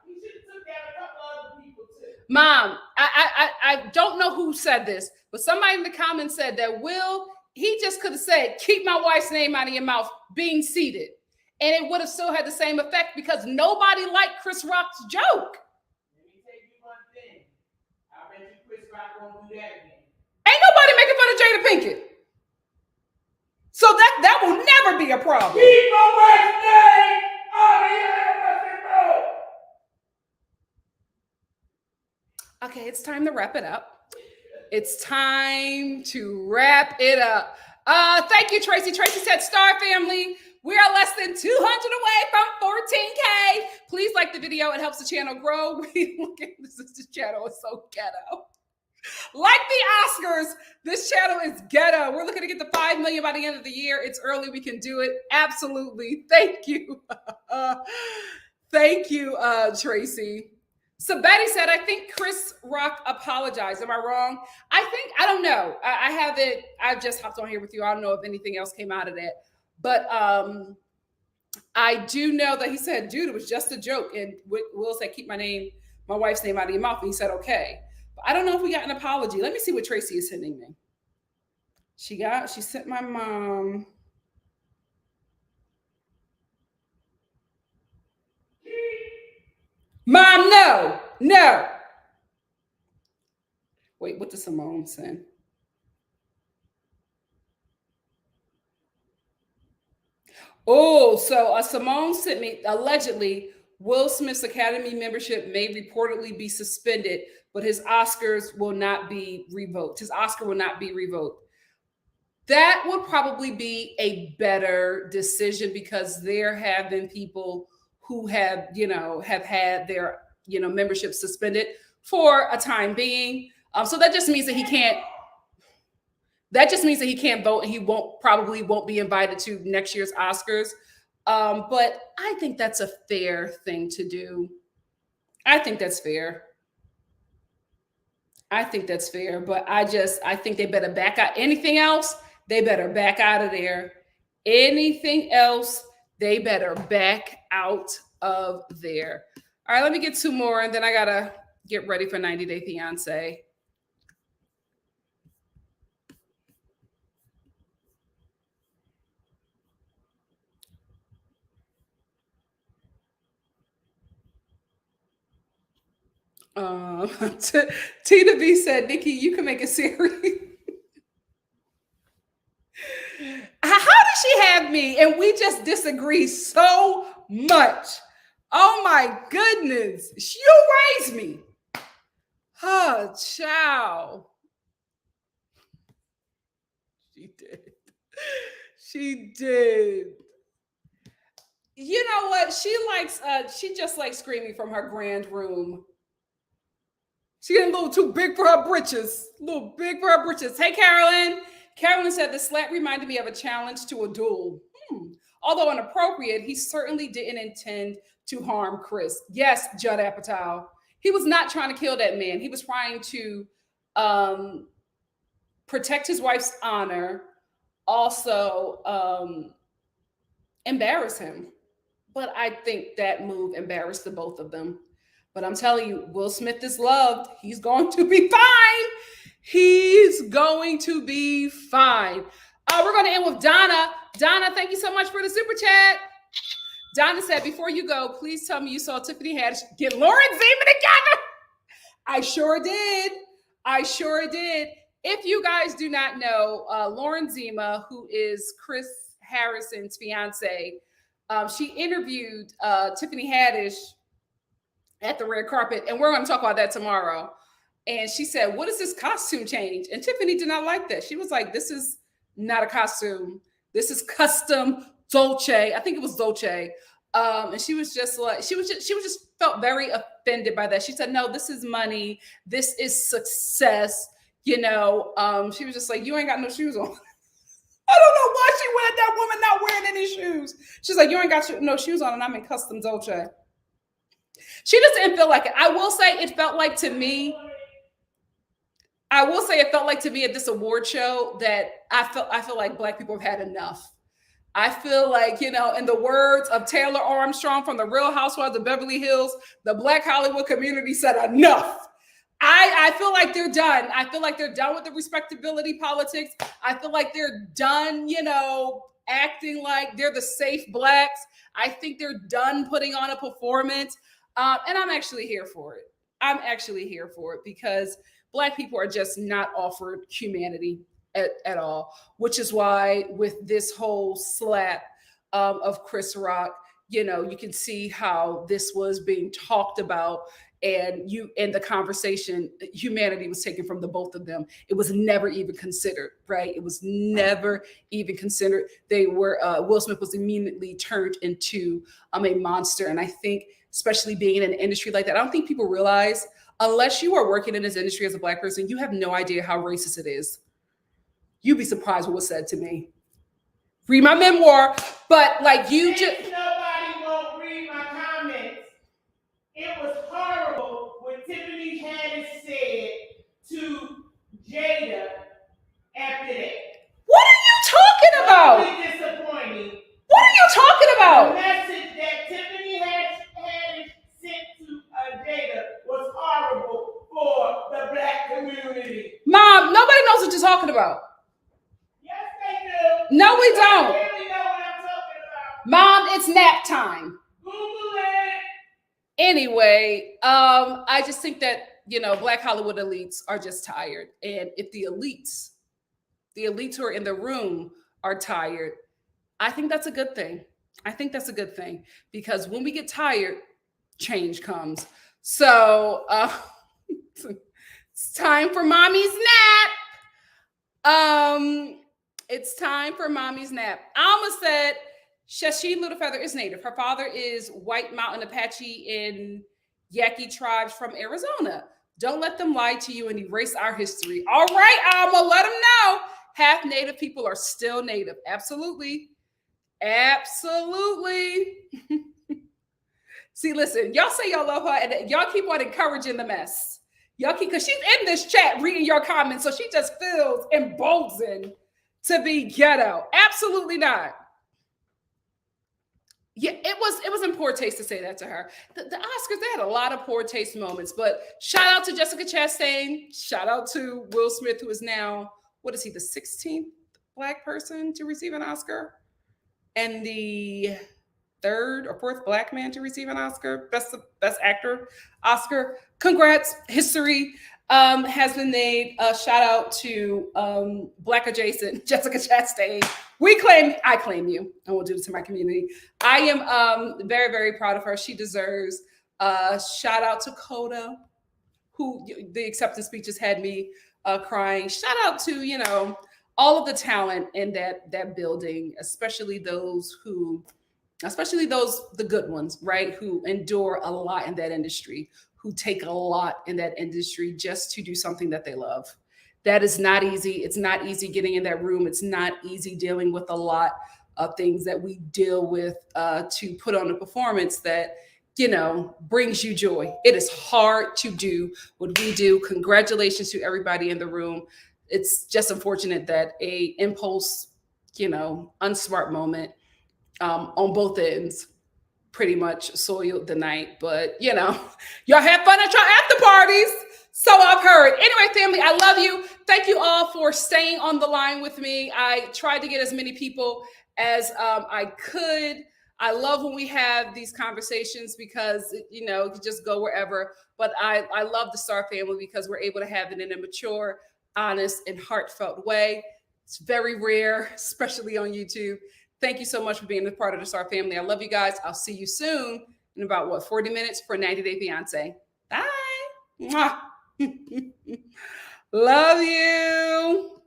he should have took down a couple other people too. Mom, I don't know who said this, but somebody in the comments said that Will, he just could have said, keep my wife's name out of your mouth, being seated. And it would have still had the same effect because nobody liked Chris Rock's joke. Let me tell you one thing. I bet you Chris Rock won't do that again. Ain't nobody making fun of Jada Pinkett. So that will never be a problem. Keep my wife's name out of your mouth. Okay, it's time to wrap it up. It's time to wrap it up. Thank you, Tracy. Tracy said, Star family, we are less than 200 away from 14K. Please like the video. It helps the channel grow. This channel is so ghetto. Like the Oscars, this channel is ghetto. We're looking to get to 5 million by the end of the year. It's early. We can do it. Absolutely. Thank you. Thank you, Tracy. So Betty said, I think Chris Rock apologized. Am I wrong? I don't know. I just hopped on here with you. I don't know if anything else came out of that. But I do know that he said, dude, it was just a joke. And Will said, keep my wife's name out of your mouth. And he said, okay. But I don't know if we got an apology. Let me see what Tracy is sending me. She sent my mom. Mom, no. Wait, what did Simone send? Oh, so Simone sent me, allegedly, Will Smith's Academy membership may reportedly be suspended, but his Oscars will not be revoked. His Oscar will not be revoked. That would probably be a better decision because there have been people who have had their, membership suspended for a time being. So that just means that he can't. That just means that he can't vote, and he probably won't be invited to next year's Oscars. But I think that's a fair thing to do. I think that's fair. But I think they better back out. Anything else, they better back out of there. Anything else, they better back out of there. All right, let me get 2 more, and then I gotta get ready for 90 Day Fiance. Tina B said, Nikki, you can make a series. How does she have me and we just disagree so much? Oh my goodness. You raised me. Oh, child. She did. You know what? She just likes screaming from her grand room. She getting a little too big for her britches. Hey, Carolyn. Carolyn said the slap reminded me of a challenge to a duel. although inappropriate, he certainly didn't intend to harm Chris. Yes, Judd Apatow. He was not trying to kill that man. He was trying to protect his wife's honor, also embarrass him. But I think that move embarrassed the both of them. But I'm telling you, Will Smith is loved. He's going to be fine. He's going to be fine. We're going to end with Donna. Donna, thank you so much for the super chat. Donna said, before you go, please tell me you saw Tiffany Haddish get Lauren Zima together. I sure did. I sure did. If you guys do not know, Lauren Zima, who is Chris Harrison's fiance, she interviewed Tiffany Haddish at the red carpet, and we're going to talk about that tomorrow. And she said, what is this costume change? And Tiffany did not like that. She was like, this is not a costume. This is custom Dolce. I think it was Dolce. And she was just like, she was just felt very offended by that. She said, no, this is money. This is success. You know, she was just like, you ain't got no shoes on. I don't know why she wanted that woman not wearing any shoes. She's like, you ain't got no shoes on, and I'm in custom Dolce. She just didn't feel like it. I will say it felt like to me at this award show that I feel like Black people have had enough. I feel like, you know, in the words of Taylor Armstrong from the Real Housewives of Beverly Hills, the Black Hollywood community said enough. I feel like they're done. I feel like they're done with the respectability politics. I feel like they're done, you know, acting like they're the safe Blacks. I think they're done putting on a performance. And I'm actually here for it. I'm actually here for it because Black people are just not offered humanity at all, which is why with this whole slap of Chris Rock, you know, you can see how this was being talked about, and the conversation, humanity was taken from the both of them. It was never even considered, right? It was never even considered. They were, Will Smith was immediately turned into a monster. And I think, especially being in an industry like that, I don't think people realize, unless you are working in this industry as a Black person, you have no idea how racist it is. You'd be surprised what was said to me. Read my memoir, but like you just... Nobody won't read my comments. It was horrible what Tiffany Haddish said to Jada after that. What are you talking about? Totally disappointing. What are you talking about? The message that Tiffany Haddish sent to Jada was horrible for the Black community. Mom, nobody knows what you're talking about. Yes, they do. No, we don't. I really know what I'm talking about. Mom, it's nap time. Google it. Anyway, I just think that, you know, Black Hollywood elites are just tired. And if the elites who are in the room are tired, I think that's a good thing. I think that's a good thing, because when we get tired, change comes. So it's time for mommy's nap. It's time for mommy's nap. Alma said Shasheen Littlefeather is Native. Her father is White Mountain Apache and Yaqui tribes from Arizona. Don't let them lie to you and erase our history. All right, Alma, let them know. Half Native people are still Native. Absolutely. Absolutely. See, listen, y'all say y'all love her, and y'all keep on encouraging the mess. Y'all keep, because she's in this chat reading your comments, so she just feels emboldened to be ghetto. Absolutely not. Yeah, it was in poor taste to say that to her. The Oscars, they had a lot of poor taste moments, but shout out to Jessica Chastain. Shout out to Will Smith, who is now, what is he, the 16th Black person to receive an Oscar? And the 3rd or 4th Black man to receive an Oscar, best actor Oscar. Congrats, history has been made. Shout out to Black adjacent Jessica Chastain. I claim you. I will do this to my community. I am very, very proud of her. She deserves. Shout out to Coda, who the acceptance speeches had me crying. Shout out to, you know, all of the talent in that building, especially the good ones, right? Who endure a lot in that industry, who take a lot in that industry just to do something that they love. That is not easy. It's not easy getting in that room. It's not easy dealing with a lot things that we deal with to put on a performance that, you know, brings you joy. It is hard to do what we do. Congratulations to everybody in the room. It's just unfortunate that a impulse, you know, unsmart moment on both ends pretty much soiled the night. But, you know, y'all have fun at your after parties. So I've heard. Anyway, family, I love you. Thank you all for staying on the line with me. I tried to get as many people as I could. I love when we have these conversations because, you know, you just go wherever. But I love the Star family because we're able to have it in a mature, honest, and heartfelt way. It's very rare, especially on YouTube. Thank you so much for being a part of the Star family. I love you guys. I'll see you soon in about, 40 minutes for 90 Day Fiance. Bye. Mwah. Love you.